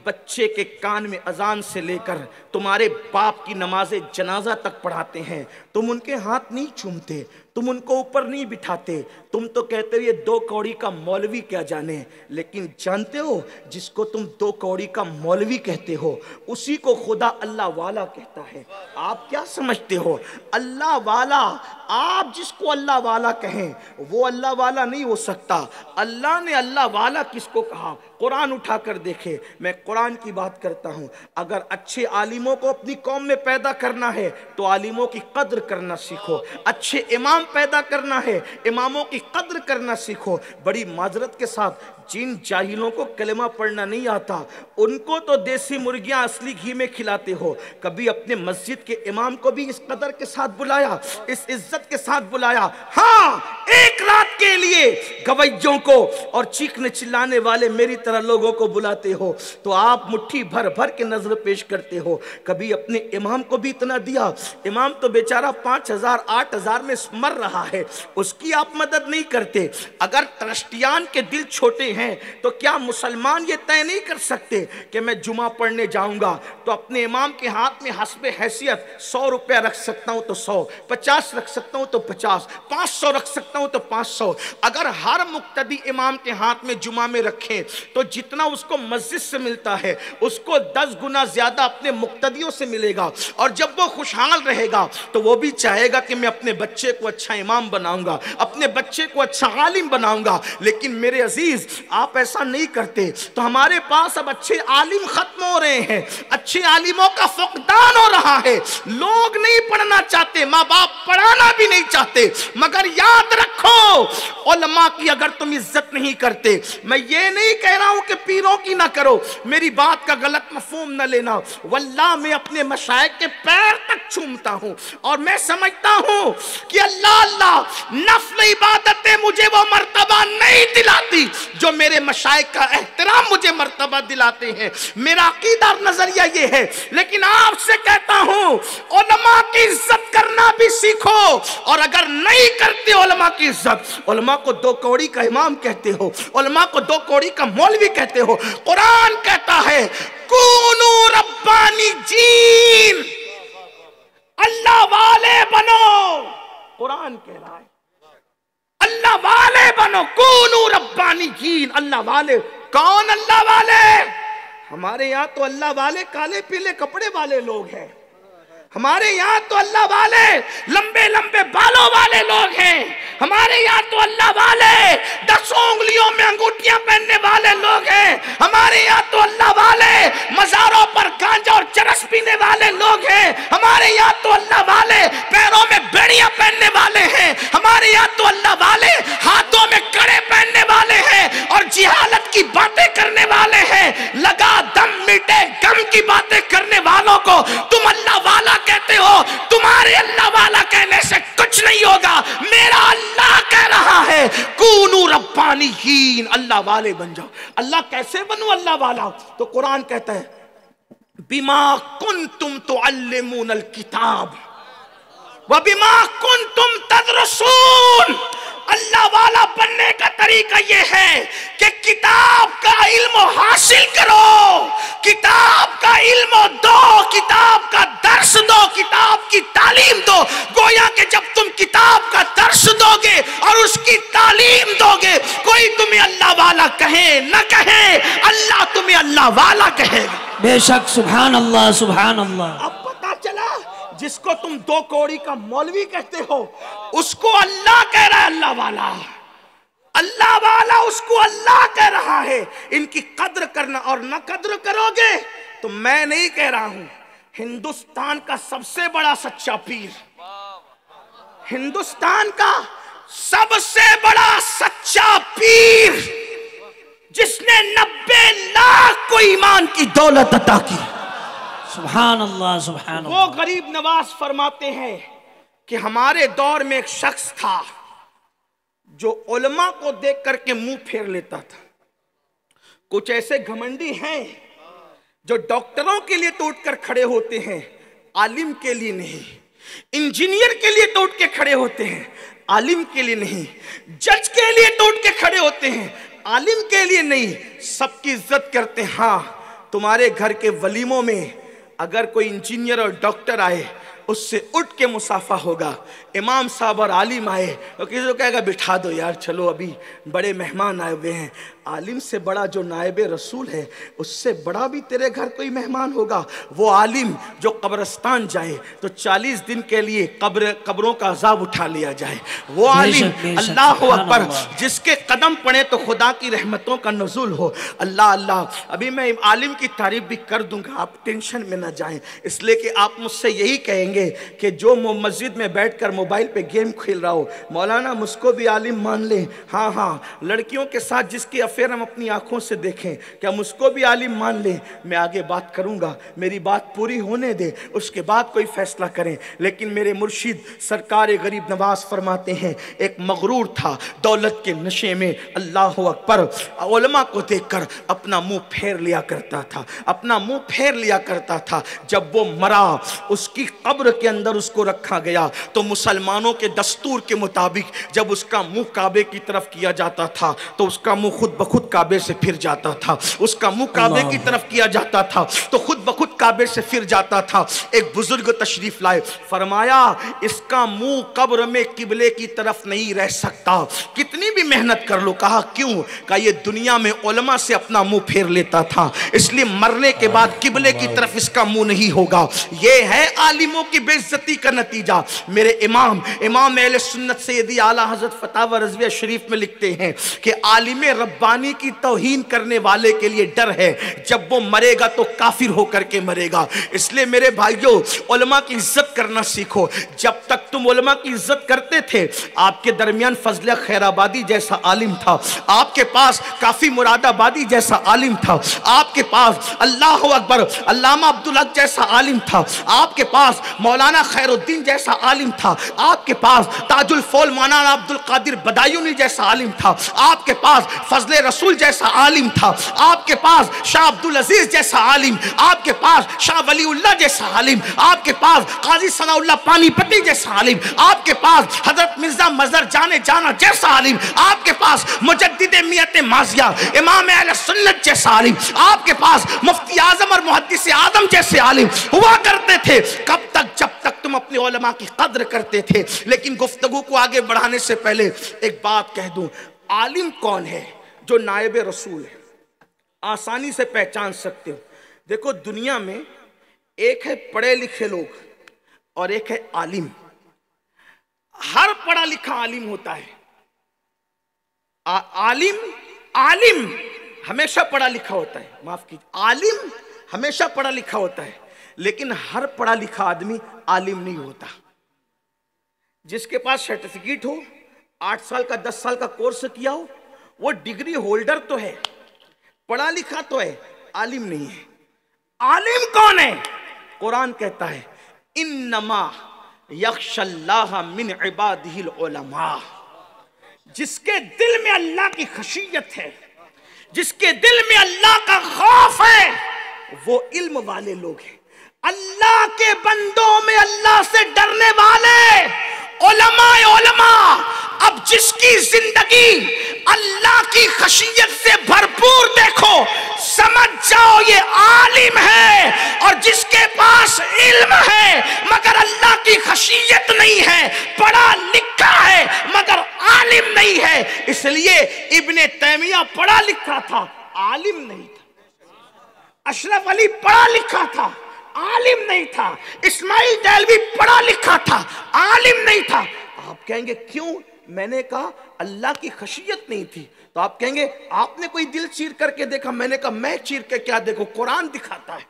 बच्चे के कान में अजान से लेकर तुम्हारे बाप की नमाज़े जनाजा तक पढ़ाते हैं, तुम उनके हाथ नहीं चूमते, तुम उनको ऊपर नहीं बिठाते। तुम तो कहते हो ये 2 कौड़ी का मौलवी क्या जाने, लेकिन जानते हो जिसको तुम 2 कौड़ी का मौलवी कहते हो उसी को खुदा अल्लाह वाला कहता है। आप क्या समझते हो, अल्लाह वाला, आप जिसको अल्लाह वाला कहें वो अल्लाह वाला नहीं हो सकता। अल्लाह ने अल्लाह वाला किसको कहा, कुरान उठा कर देखे। मैं कुरान की बात करता हूँ। अगर अच्छे आलिमों को अपनी कौम में पैदा करना है तो आलिमों की कद्र करना सीखो, अच्छे इमाम पैदा करना है इमामों की कद्र करना सीखो। बड़ी माजरत के साथ जिन जाहिलों को कलमा पढ़ना नहीं आता उनको तो देसी मुर्गियां असली घी में खिलाते हो। कभी अपने मस्जिद के इमाम को भी इस कदर के साथ बुलाया, इस इज्जत के साथ बुलाया। हाँ, एक रात के लिए गवैयों को और चीखने चिल्लाने वाले मेरी तरह लोगों को बुलाते हो तो आप मुट्ठी भर भर के नजर पेश करते हो। कभी अपने इमाम को भी इतना दिया, इमाम तो बेचारा 5000 8000 में मर रहा है, उसकी आप मदद नहीं करते। अगर ट्रस्टियान के दिल छोटे हैं तो क्या मुसलमान ये तय नहीं कर सकते कि मैं जुमा पढ़ने जाऊंगा तो अपने इमाम के हाथ में हस्बे हैसियत 100 रुपया रख सकता हूं तो 100, 50 रख सकता हूं तो 50, 500 रख सकता हूं तो 500। अगर हाथ हर मुक्तदी इमाम के हाथ में जुमा में रखें तो जितना उसको मस्जिद से मिलता है उसको 10 गुना ज्यादा अपने मुक्तदियों से मिलेगा। और जब वो खुशहाल रहेगा तो वो भी चाहेगा कि मैं अपने बच्चे को अच्छा इमाम बनाऊंगा, अपने बच्चे को अच्छा आलिम बनाऊंगा। लेकिन मेरे अजीज, आप ऐसा नहीं करते तो हमारे पास अब अच्छे आलिम खत्म हो रहे हैं, अच्छे आलिमों का फुकदान हो रहा है। लोग नहीं पढ़ना चाहते, माँ बाप पढ़ाना भी नहीं चाहते। मगर याद रखो, उलमा की अगर तुम इज्जत नहीं करते, मैं ये नहीं कह रहा हूं कि पीरों की ना करो, मेरी बात का गलत मफहूम न लेना। वल्लाह मैं अपने मशाइख के पैर तक चूमता हूं और मैं समझता हूं कि अल्लाह अल्लाह नफ्ल इबादतें मुझे वो मर्तबा नहीं दिलाती जो मेरे मशाइख का एहतराम मुझे मर्तबा दिलाते हैं। मेरा अकीदा और नजरिया ये है। लेकिन आपसे कहता हूं, उलमा की इज्जत करना भी सीखो। और अगर नहीं करते उलमा की इज्जत, उलमा को 2 कौड़ी का इमाम कहते हो, उलमा को 2 कौड़ी का मौलवी कहते हो। कुरान कहता है कूनू रब्बानी जीन, अल्लाह वाले बनो। कुरान कह रहा है अल्लाह वाले बनो, कूनू रब्बानी जीन, अल्लाह वाले। कौन अल्लाह वाले? हमारे यहाँ तो अल्लाह वाले काले पीले कपड़े वाले लोग हैं। हमारे यहाँ तो अल्लाह वाले लंबे लंबे बालों वाले लोग हैं। हमारे यहाँ तो अल्लाह वाले 10 उंगलियों में अंगूठियां पहनने वाले लोग हैं। हमारे यहाँ तो अल्लाह वाले मज़ारों पर गांजा और चरस पीने वाले लोग हैं। हमारे यहाँ तो अल्लाह वाले पैरों में बेड़ियां पहनने वाले हैं। हमारे यहाँ तो अल्लाह वाले हाथों में कड़े पहनने वाले हैं और जिहालत की बातें करने वाले हैं। लगा दम मिटे गम की बातें करने वालों को तुम अल्लाह वाला कहते हो। तुम्हारे अल्लाह वाला कहने से कुछ नहीं होगा। मेरा अल्लाह कह रहा है कूनू रब्बानीयीन, अल्लाह वाले बन जाओ। अल्लाह कैसे बनूं अल्लाह वाला? तो कुरान कहता है बिमा कुंतुम तुअल्लिमूनल किताब व बिमा कुंतुम तदरुसून। अल्लाह वाला बनने का तरीका यह है कि किताब का इल्म हासिल करो, किताब का इल्म दो, किताब का दर्स दो, किताब की तालीम दो। गोया कि जब तुम किताब का दर्स दोगे और उसकी तालीम दोगे, कोई तुम्हें अल्लाह वाला कहे न कहे, अल्लाह तुम्हें अल्लाह वाला कहेगा। बेशक, सुभान अल्लाह, सुभान अल्लाह। अब पता चला जिसको तुम 2 कौड़ी का मौलवी कहते हो उसको अल्लाह कह रहा है अल्लाह वाला। अल्लाह वाला उसको अल्लाह कह रहा है। इनकी कद्र करना, और न कद्र करोगे तो मैं नहीं कह रहा हूं, हिंदुस्तान का सबसे बड़ा सच्चा पीर, हिंदुस्तान का सबसे बड़ा सच्चा पीर, जिसने 90 लाख को ईमान की दौलत अता की, सुभान अल्लाह, सुभान अल्लाह। वो गरीब नवाज फरमाते हैं कि हमारे दौर में एक शख्स था जो उलमा को देख करके मुंह फेर लेता था। कुछ ऐसे घमंडी हैं जो डॉक्टरों के लिए तो उठकर खड़े होते हैं, आलिम के लिए नहीं। इंजीनियर के लिए तो उठ के खड़े होते हैं, आलिम के लिए नहीं। जज के लिए तो उठ के खड़े होते हैं, आलिम के लिए नहीं। सबकी इज्जत करते हैं। हाँ, तुम्हारे घर के वलीमों में अगर कोई इंजीनियर और डॉक्टर आए उससे उठ के मुसाफा होगा। इमाम साहब और आलिम आए तो किसी को कहेगा बिठा दो यार, चलो अभी बड़े मेहमान आए हुए हैं। आलिम से बड़ा जो नायब रसूल है, उससे बड़ा भी तेरे घर कोई मेहमान होगा। वो आलिम जो कब्रिस्तान जाए तो 40 दिन के लिए कब्रों का अजाब उठा लिया जाए। वो आलिम, अल्लाह अकबर, जिसके कदम पड़े तो खुदा की रहमतों का नुज़ूल हो। अल्लाह अल्लाह। अभी मैं आलिम की तारीफ भी कर दूंगा, आप टेंशन में ना जाएं, इसलिए कि आप मुझसे यही कहेंगे कि जो मस्जिद में बैठकर मोबाइल पे गेम खेल रहा हो, मौलाना मुझको भी आलिम मान ले। हाँ हाँ, लड़कियों के साथ जिसकी अफेयर हम अपनी आंखों से देखें, क्या मुझको भी आलिम मान ले? मैं आगे बात करूंगा, मेरी बात पूरी होने दे, उसके बाद कोई फैसला करें। लेकिन मेरे मुर्शिद सरकार गरीब नवाज फरमाते हैं, एक मगरूर था दौलत के नशे में, अल्लाह अकबर, उलमा को देखकर अपना मुंह फेर लिया करता था, अपना मुंह फेर लिया करता था। जब वो मरा, उसकी कब्र कब्र के अंदर उसको रखा गया तो मुसलमानों के दस्तूर के मुताबिक जब उसका मुंह काबे की तरफ किया जाता था तो उसका मुंह खुद ब खुद काबे से फिर जाता था, उसका मुंह काबे की तरफ किया जाता था तो खुद ब खुद काबे से फिर जाता था। एक बुजुर्ग तशरीफ लाए, फरमाया इसका मुंह कब्र में किबले की तरफ नहीं रह सकता, कितनी भी मेहनत कर लो। कहा क्यों? कहा ये दुनिया में उलमा से अपना मुंह फेर लेता था, इसलिए मरने के बाद किबले की तरफ इसका मुंह नहीं होगा। ये है आलिमों की बेइज्जती का नतीजा। मेरे इमाम अहले सुन्नत सैयदी आला हजरत फतावा रज़विया शरीफ में लिखते हैं कि आलिम रब्बानी की तौहीन करने वाले के लिए डर है, जब वो मरेगा तो काफिर होकर के मरेगा। इसलिए मेरे भाइयों उलमा की इज्जत करना सीखो। जब तक तुम उलमा की इज्जत करते थे, आपके दरमियान फजल खैराबादी जैसा आलिम था, आपके पास काफी मुरादाबादी जैसा आलिम था, आपके पास अल्लाह अकबर अल्लामा अब्दुल हक जैसा आलिम था, आपके पास मौलाना खैरुद्दीन जैसा आलिम था, आपके पास ताजुल फौल मौलाना अब्दुल कादिर बदायूनी जैसा आलिम था, आपके पास फजले रसूल जैसा आलिम था, आपके पास शाह अब्दुल अजीज जैसा आलिम, आपके पास शाह वलीउल्लाह जैसा आलिम, आपके पास काजी सनाउल्लाह पानीपती जैसा आलिम, आपके पास हजरत मिर्जा मजहर जाने जाना जैसा आलिम, आपके पास मुजद्दिद मियत माजिया इमाम अहले सुन्नत जैसा आलिम, आपके पास मुफ्ती आजम और मुहद्दिस आदम जैसे आलिम हुआ करते थे। कब तक? जब तक तुम अपने उलमा की कद्र करते थे। लेकिन गुफ्तगू को आगे बढ़ाने से पहले एक बात कह दूं, आलिम कौन है? जो नायब रसूल है, आसानी से पहचान सकते हो। देखो दुनिया में एक है पढ़े लिखे लोग और एक है आलिम। हर पढ़ा लिखा आलिम होता है। आलिम हमेशा पढ़ा लिखा होता है, माफ कीजिए, आलिम हमेशा पढ़ा लिखा होता है, लेकिन हर पढ़ा लिखा आदमी आलिम नहीं होता। जिसके पास सर्टिफिकेट हो, 8 साल का 10 साल का कोर्स किया हो, वो डिग्री होल्डर तो है, पढ़ा लिखा तो है, आलिम नहीं है। आलिम कौन है? कुरान कहता है इन्नमा यख्शल्लाह मिन इबादिहिल उलमा। जिसके दिल में अल्लाह की खशियत है, जिसके दिल में अल्लाह का खौफ है, वो इल्म वाले लोग हैं। अल्लाह के बंदों में अल्लाह से डरने वाले उलमा। अब जिसकी जिंदगी अल्लाह की खशियत से भरपूर देखो, समझ जाओ ये आलिम है। और जिसके पास इल्म है मगर अल्लाह की खशियत नहीं है, पढ़ा लिखा है मगर आलिम नहीं है। इसलिए इब्ने तैमिया पढ़ा लिखा था, आलिम नहीं था। अशरफ अली पढ़ा लिखा था, आलिम नहीं था। इस्माइल देलवी पढ़ा लिखा था, आलिम नहीं था। आप कहेंगे क्यों? मैंने कहा अल्लाह की खशियत नहीं थी। तो आप कहेंगे आपने कोई दिल चीर करके देखा? मैंने कहा मैं चीर के क्या देखो, कुरान दिखाता है।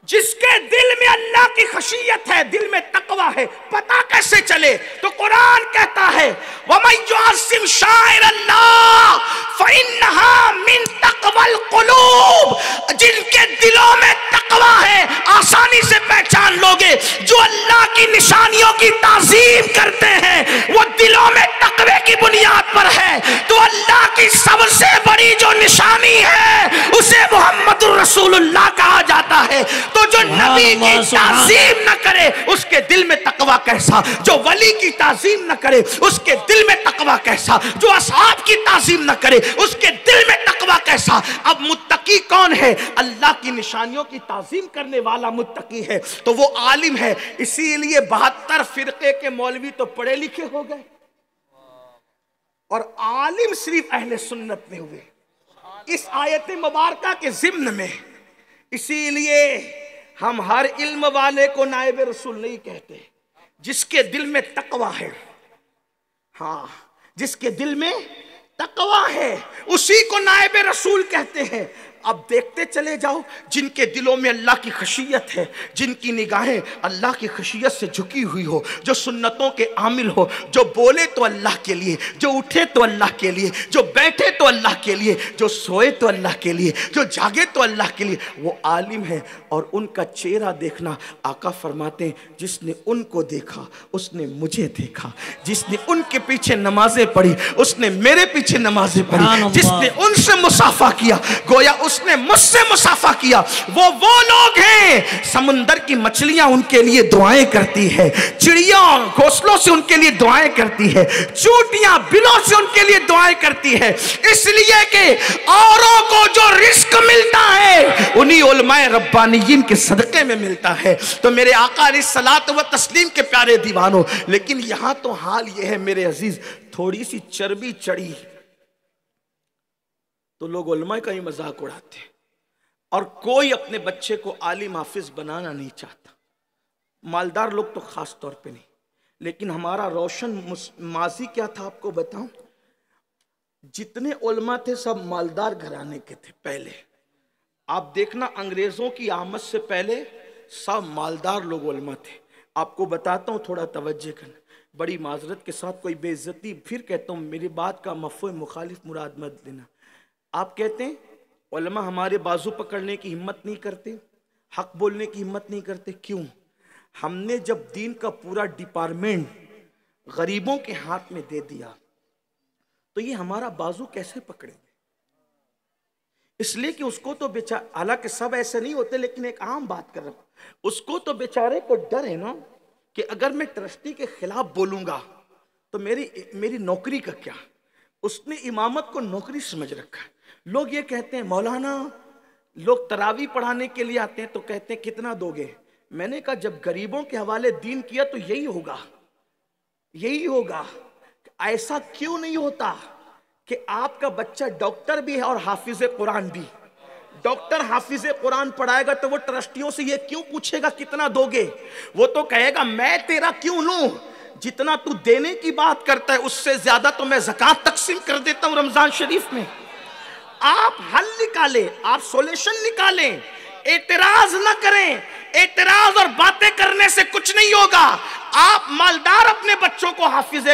जिसके दिल में अल्लाह की खशियत है, दिल में तकवा है, पता कैसे चले? तो कुरान कहता है वमन युअज़्ज़िम शाइरल्लाह फइन्नहा मिन तक़वल क़ुलूब। जिनके दिलों में तकवा है, आसानी से पहचान लोगे। जो अल्लाह की निशानियों की ताज़ीम करते हैं वो दिलों में तकवे की बुनियाद पर है। तो अल्लाह की सबसे बड़ी जो निशानी है उसे मुहम्मदुर रसूलुल्लाह कहा जाता है। तो जो नबी की ताज़ीम न करे उसके दिल में तकवा कैसा, जो वली की ताज़ीम न करे उसके दिल में तकवा कैसा, जो असहाब की ताज़ीम न करे उसके दिल में तकवा कैसा। अब मुत्तकी कौन है? अल्लाह की निशानियों की ताज़ीम करने वाला मुत्तकी है, तो वो आलिम है। इसीलिए 72 फिरके के मौलवी तो पढ़े लिखे हो गए और आलिम सिर्फ अहले सुन्नत में हुए इस आयत मुबारका के ज़िम्न में। इसीलिए हम हर इल्म वाले को नायब रसूल नहीं कहते। जिसके दिल में तकवा है, हाँ, जिसके दिल में तकवा है उसी को नायब रसूल कहते हैं। अब देखते चले जाओ, जिनके दिलों में अल्लाह की खशियत है, जिनकी निगाहें अल्लाह की खशियत से झुकी हुई हो, जो सुन्नतों के आमिल हो, जो बोले तो अल्लाह के लिए, जो उठे तो अल्लाह के लिए, जो बैठे तो अल्लाह के लिए, जो सोए तो अल्लाह के लिए, जो जागे तो अल्लाह के लिए, वो आलिम है। और उनका चेहरा देखना, आका फरमाते हैं जिसने उनको देखा उसने मुझे देखा, जिसने उनके पीछे नमाजें पढ़ी उसने मेरे पीछे नमाजें पढ़ी, जिसने उनसे मुसाफा किया गोया जिसने मुझसे मुसाफा किया वो लोग हैं। समुंदर की मछलियां उनके लिए दुआएं करती है, चिड़िया घोंसलों से उनके लिए दुआएं करती है, चूटियां बिलों से उनके लिए दुआएं करती है, इसलिए कि औरों को जो रिस्क मिलता है उन्हीं उलमाए रब्बानियीन के सदक़े में मिलता है। तो मेरे आका अलैहिस्सलात व तस्लीम के प्यारे दीवानों, लेकिन यहां तो हाल यह है मेरे अजीज, थोड़ी सी चर्बी चढ़ी तो लोग उलमा का ही मजाक उड़ाते हैं, और कोई अपने बच्चे को आलिम हाफिज बनाना नहीं चाहता। मालदार लोग तो खास तौर पे नहीं, लेकिन हमारा रोशन माजी क्या था आपको बताऊं, जितने उलमा थे सब मालदार घराने के थे। पहले आप देखना अंग्रेजों की आमद से पहले सब मालदार लोग उलमा थे। आपको बताता हूं, थोड़ा तवज्जो करना, बड़ी माजरत के साथ कोई बेइज्जती, फिर कहता हूं मेरी बात का मफ़हूम मुखालिफ मुराद मत लेना। आप कहते हैं उलमा हमारे बाजू पकड़ने की हिम्मत नहीं करते, हक बोलने की हिम्मत नहीं करते, क्यों? हमने जब दीन का पूरा डिपार्टमेंट गरीबों के हाथ में दे दिया तो ये हमारा बाजू कैसे पकड़ेंगे? इसलिए कि उसको तो बेचारा, हालांकि सब ऐसे नहीं होते, लेकिन एक आम बात कर रहा हूं, उसको तो बेचारे को डर है ना कि अगर मैं ट्रस्टी के खिलाफ बोलूंगा तो मेरी नौकरी का क्या? उसने इमामत को नौकरी समझ रखा है। लोग ये कहते हैं मौलाना, लोग तरावी पढ़ाने के लिए आते हैं तो कहते हैं कितना दोगे? मैंने कहा जब गरीबों के हवाले दीन किया तो यही होगा, यही होगा। ऐसा क्यों नहीं होता कि आपका बच्चा डॉक्टर भी है और हाफिज कुरान भी? डॉक्टर हाफिज कुरान पढ़ाएगा तो वो ट्रस्टियों से ये क्यों पूछेगा कितना दोगे? वो तो कहेगा मैं तेरा क्यों लूं, जितना तू देने की बात करता है उससे ज्यादा तो मैं ज़कात तकसीम कर देता हूं रमजान शरीफ में। आप हल निकालें, आप सॉल्यूशन निकालें, एतराज न करें। एतराज और बातें करने से कुछ नहीं होगा। आप मालदार अपने बच्चों को हाफिज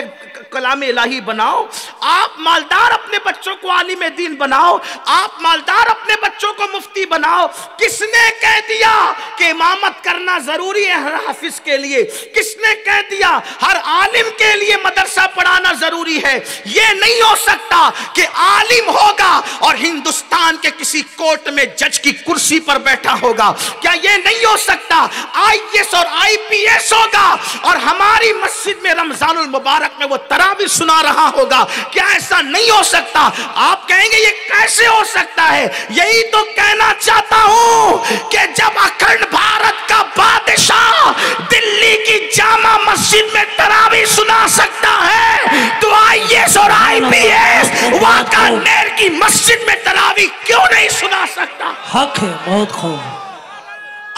कलाम इलाही बनाओ, आप मालदार अपने बच्चों को आलिम दीन बनाओ, आप मालदार अपने बच्चों को मुफ्ती बनाओ। किसने कह दिया कि इमामत करना जरूरी है हर हाफिज के लिए? किसने कह दिया हर आलिम के लिए मदरसा पढ़ाना जरूरी है? यह नहीं हो सकता कि आलिम होगा और हिंदुस्तान के किसी कोर्ट में जज की कुर्सी पर बैठा होगा। क्या यह नहीं हो सकता IAS और IPS होगा और हमारी मस्जिद में रमजानुल मुबारक में वो तरावी सुना रहा होगा? क्या ऐसा नहीं हो सकता? आप कहेंगे ये कैसे हो सकता है? यही तो कहना चाहता हूं कि जब अखंड भारत का बादशाह दिल्ली की जामा मस्जिद में तरावी सुना सकता है तो IAS और IPS वाकानेर की मस्जिद में तरावी क्यों नहीं सुना सकता? हक है, बहुत खूब।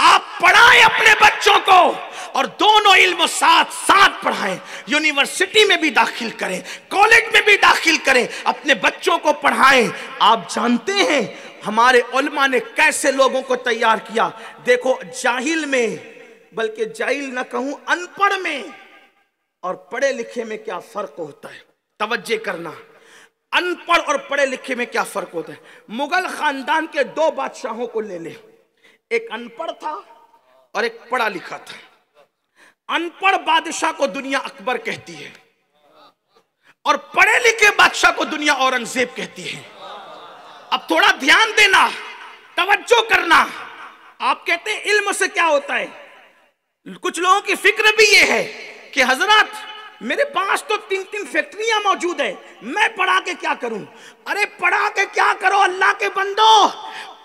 आप पढ़ाएं अपने बच्चों को और दोनों इल्म साथ साथ पढ़ाएं। यूनिवर्सिटी में भी दाखिल करें, कॉलेज में भी दाखिल करें, अपने बच्चों को पढ़ाएं। आप जानते हैं हमारे उलमा ने कैसे लोगों को तैयार किया? देखो जाहिल में, बल्कि जाहिल ना कहूं अनपढ़ में और पढ़े लिखे में क्या फर्क होता है? तवज्जो करना, अनपढ़ और पढ़े लिखे में क्या फर्क होता है? मुगल खानदान के 2 बादशाहों को ले ले, एक अनपढ़ था और एक पढ़ा लिखा था। अनपढ़ बादशाह को दुनिया अकबर कहती है और पढ़े लिखे बादशाह को दुनिया औरंगजेब कहती है। अब थोड़ा ध्यान देना, तवज्जो करना। आप कहते हैं इल्म से क्या होता है? कुछ लोगों की फिक्र भी ये है कि हजरत मेरे पास तो 3-3 फैक्ट्रियां मौजूद है, मैं पढ़ा के क्या करूं? अरे पढ़ा के क्या करो अल्लाह के बंदो?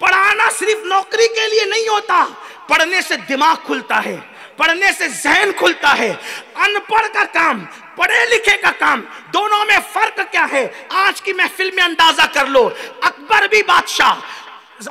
पढ़ाना सिर्फ नौकरी के लिए नहीं होता, पढ़ने से दिमाग खुलता है, पढ़ने से जहन खुलता है। अनपढ़ का काम, पढ़े लिखे का काम, दोनों में फर्क क्या है? आज की महफिल में अंदाजा कर लो। अकबर भी बादशाह,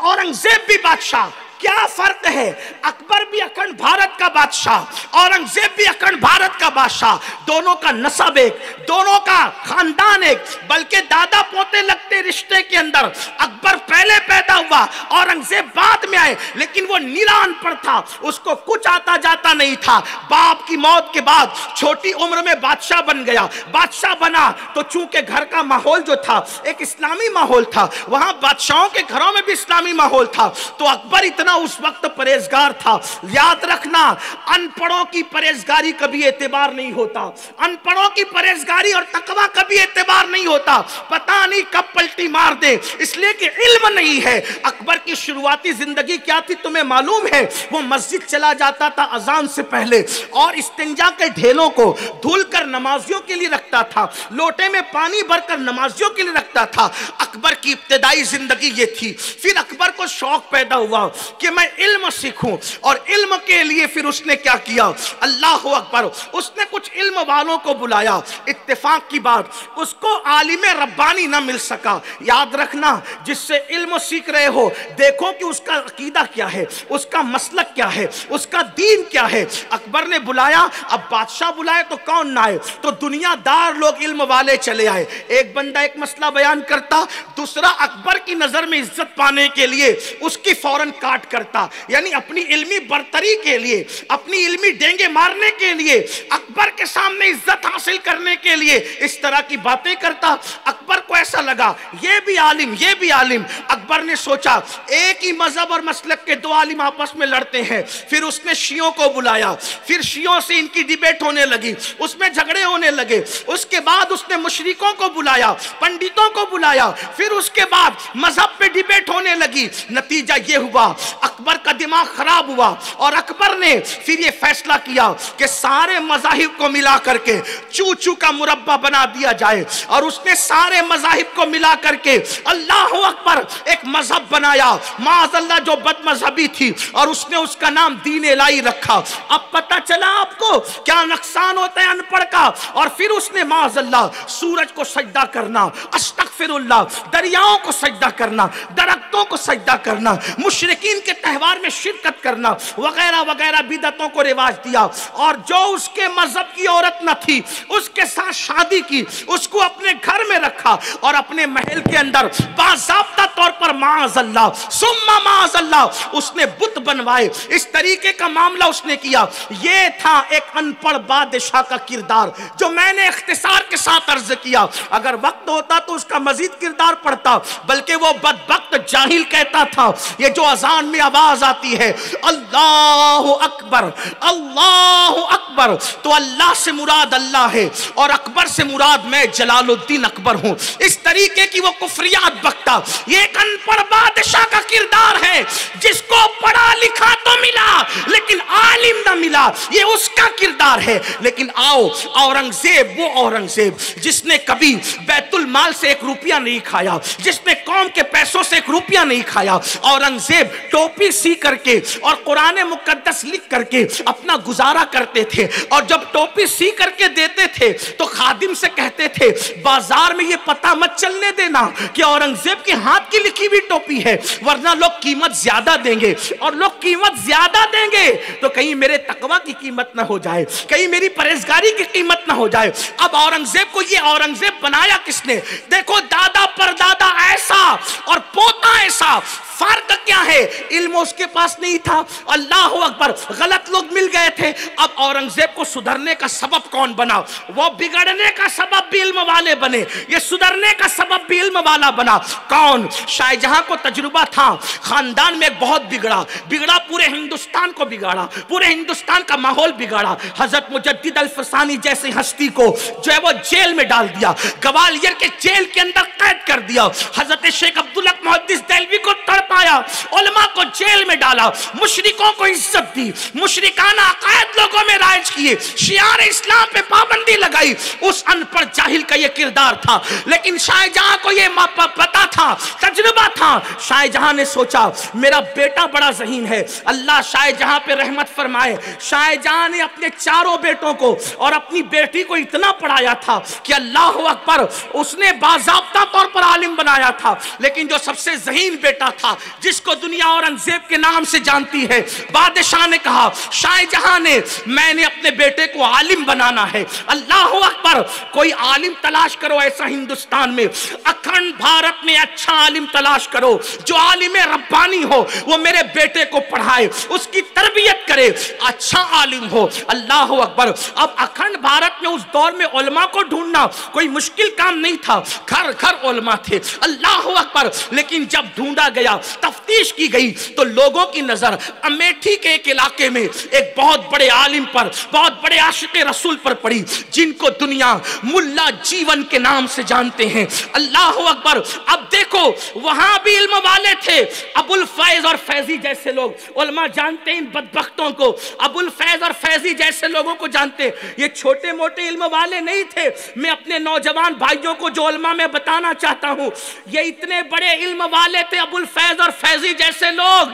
औरंगजेब भी बादशाह, क्या फर्क है? अकबर भी अखंड भारत का बादशाह, औरंगजेब भी अखंड भारत का बादशाह। दोनों का नस्ब एक, दोनों का खानदान एक, बल्कि दादा पोते लगते रिश्ते के अंदर। अकबर पहले पैदा हुआ, औरंगजेब बाद में आए, लेकिन वो नीरा अनपढ़ था, उसको कुछ आता जाता नहीं था। बाप की मौत के बाद छोटी उम्र में बादशाह बन गया। बादशाह बना तो चूंकि घर का माहौल जो था एक इस्लामी माहौल था, वहां बादशाहों के घरों में भी इस्लामी माहौल था, तो अकबर उस वक्त परहेजगार था। याद रखना, अनपढ़ों की परहेजगारी कभी एतबार नहीं होता, अनपढ़ों की परहेजगारी और तकवा कभी एतबार तैयार नहीं होता, पता नहीं कब पलटी मार दे, इसलिए कि इल्म नहीं है। अकबर की शुरुआती जिंदगी क्या थी तुम्हें मालूम है? वो मस्जिद चला जाता था अजान से पहले और इस्तिंजा के ढेलों को धुल कर नमाजियों के लिए रखता था, लोटे में पानी भरकर नमाजियों के लिए रखता था। अकबर की इब्तिदाई जिंदगी ये थी। फिर अकबर को शौक पैदा हुआ कि मैं इल्म सीखूं, और इल्म के लिए फिर उसने क्या किया, अल्लाह अकबर, उसने कुछ इल्म वालों को बुलाया। इत्तेफाक की बात, उसको आलिम रब्बानी ना मिल सका। याद रखना, जिससे इल्म सीख रहे हो देखो कि उसका अकीदा क्या है, उसका मसलक क्या है, उसका दीन क्या है। अकबर ने बुलाया, अब बादशाह बुलाए तो कौन ना आए, तो दुनियादार लोग इल्म वाले चले आए। एक बंदा एक मसला बयान करता, दूसरा अकबर की नजर में इज्जत पाने के लिए उसकी फौरन काट करता, यानी अपनी इल्मी बरतरी के लिए, अपनी इल्मी डेंगे मारने के लिए, अकबर के सामने इज्जत हासिल करने के लिए इस तरह की बातें करता। अकबर को ऐसा लगा ये भी आलिम, ये भी आलिम। अकबर ने सोचा एक ही मजहब और मसलक के दो आलिम आपस में लड़ते हैं। फिर उसने शियों को बुलाया, फिर शियों से इनकी डिबेट होने लगी, उसमें झगड़े होने लगे। उसके बाद उसने मुशरिकों को बुलाया, पंडितों को बुलाया, फिर उसके बाद मजहब पे डिबेट होने लगी। नतीजा ये हुआ, अकबर का दिमाग खराब हुआ और अकबर ने फिर ये फैसला किया कि सारे मजाहिब को मिला करके चू-चू का मुरब्बा बना दिया जाए। और उसने सारे मजाहिब को मिला करके अल्लाह अकबर एक मजहब बनाया, माज़अल्लाह जो बदमजहबी थी, और उसने उसका नाम दीन इलाही रखा। अब पता चला आपको क्या नुकसान होता है अनपढ़ का। और फिर उसने माज़अल्लाह सूरज को सजदा करना, अस्तगफिरुल्लाह, दरियाओं को सजदा करना, दरख्तों को सजदा करना, मुशरिकीन के त्यौहार में शिरकत करना, वगैरह वगैरह बिदअतों को रिवाज दिया। और जो उसके मजहब की औरत न थी उसके साथ शादी की, उसको अपने घर में रखा और अपने महल के अंदर बाज़ाब्ता तौर पर माज़अल्लाह सुम्मा माज़अल्लाह उसने बुत बनवाए। इस तरीके का मामला उसने किया। ये था एक अनपढ़ बादशाह का किरदार जो मैंने इख्तिसार के साथ अर्ज किया। अगर वक्त होता तो उसका मजीद किरदार पढ़ता, बल्कि वो बदबख्त जाहिल कहता था ये जो अजान में आवाज आती है अल्लाह अकबर, अल्लाह अकबर, तो अल्लाह से मुराद अल्लाह है और अकबर से मुराद मैं जलालुद्दीन अकबर हूं। इस तरीके की वो कुफरियात बकता। ये एक अनपढ़ बादशाह का किरदार है जिसको पढ़ा लिखा तो मिला लेकिन आलिम ना मिला, ये उसका किरदार है। लेकिन आओ, औरंगजेब, वो औरंगजेब जिसने कभी बैतुल माल से एक रुपया नहीं खाया, जिसने कौम के पैसों से एक रुपया नहीं खाया, औरंगजेब टोपी सी करके और कुरान मुकद्दस लिख करके अपना गुजारा करते थे। और जब टोपी सी करके देते थे तो खादिम से कहते थे बाजार में ये पता मत चलने देना कि औरंगजेब के हाथ की लिखी हुई टोपी है, वरना लोग कीमत ज्यादा देंगे, और लोग कीमत ज्यादा देंगे तो कहीं मेरे तकवा की कीमत ना हो जाए, कहीं मेरी परहेजगारी की कीमत ना हो जाए। अब औरंगजेब को ये औरंगजेब बनाया किसने? देखो, दादा परदादा ऐसा और पोता ऐसा, फर्क क्या है? इल्म उसके पास नहीं था, अल्लाह अकबर, गलत लोग मिल गए थे। अब औरंगजेब को सुधरने का सबब कौन बना? वो बिगड़ने का सबब भी इल्म वाले बने, ये सुधरने का सबब भी इल्म वाला बना। कौन? शाहजहां को तजुर्बा था, खानदान में बहुत बिगड़ा, पूरे हिंदुस्तान को बिगाड़ा, पूरे हिंदुस्तान का माहौल बिगाड़ा। हजरत मुजद्दिद अल फसानी जैसी हस्ती को जो है वो जेल में डाल दिया, ग्वालियर के जेल के अंदर कैद कर दिया। हजरत शेख अब्दुल हक मुहद्दिस देहलवी को तड़पाया, उलमा को जेल में डाला, मुशरिकों को इज्जत दी, मुशरिकाना अकायद लोगों में राइज किए, शियार इस्लाम पे पाबंदी लगाई। उस अनपढ़ जाहिल का ये किरदार था। लेकिन शाहजहां को ये पता था, तजुर्बा था। शाहजहां ने सोचा मेरा बेटा बड़ा ज़हीन है, अल्लाह शाहजहां पे रहमत फरमाए। शाहजहां ने अपने चारों बेटों को और अपनी बेटी को इतना पढ़ाया था कि अल्लाह अकबर, उसने बाज़ाब्ता तौर पर आलिम बनाया था। लेकिन जो सबसे ज़हीन बेटा था, जिसको दुनिया औरंगजेब के नाम से जानती है, बादशाह ने कहा, शाहजहां ने, मैंने अपने बेटे को आलिम बनाना है। अल्लाह अकबर, कोई आलिम तलाश करो ऐसा हिंदुस्तान में, अखंड भारत में अच्छा आलिम तलाश करो जो आलिम रब्बानी हो, वो मेरे बेटे को पढ़ाए, उसकी तरबियत करे, अच्छा आलिम हो। अल्लाह अकबर। अब अखंड भारत में उस दौर में उलमा को ढूंढना कोई मुश्किल काम नहीं था। घर घर उलमा थे, अल्लाह अकबर। लेकिन जब ढूंढा गया, तफ्तीश की गई, तो लोगों की नजर अमेठी के एक इलाके में एक बहुत बड़े आलिम पर, बहुत बड़े आशिक रसूल पर पड़ी, जिनको दुनिया मुल्ला जीवन के नाम से जानते हैं। अल्लाह अकबर। अब देखो वहां भी इल्म वाले थे, अबुल फैज और फैजी जैसे लोग। उलमा जानते हैं इन बदबख्तों को, अबुल फैज और फैजी जैसे लोगों को जानते। ये छोटे मोटे इल्म वाले नहीं थे। मैं अपने नौजवान भाइयों को जो उलमा में बताना चाहता हूं, ये इतने बड़े इल्म वाले थे अबुल फैज और फैजी जैसे लोग,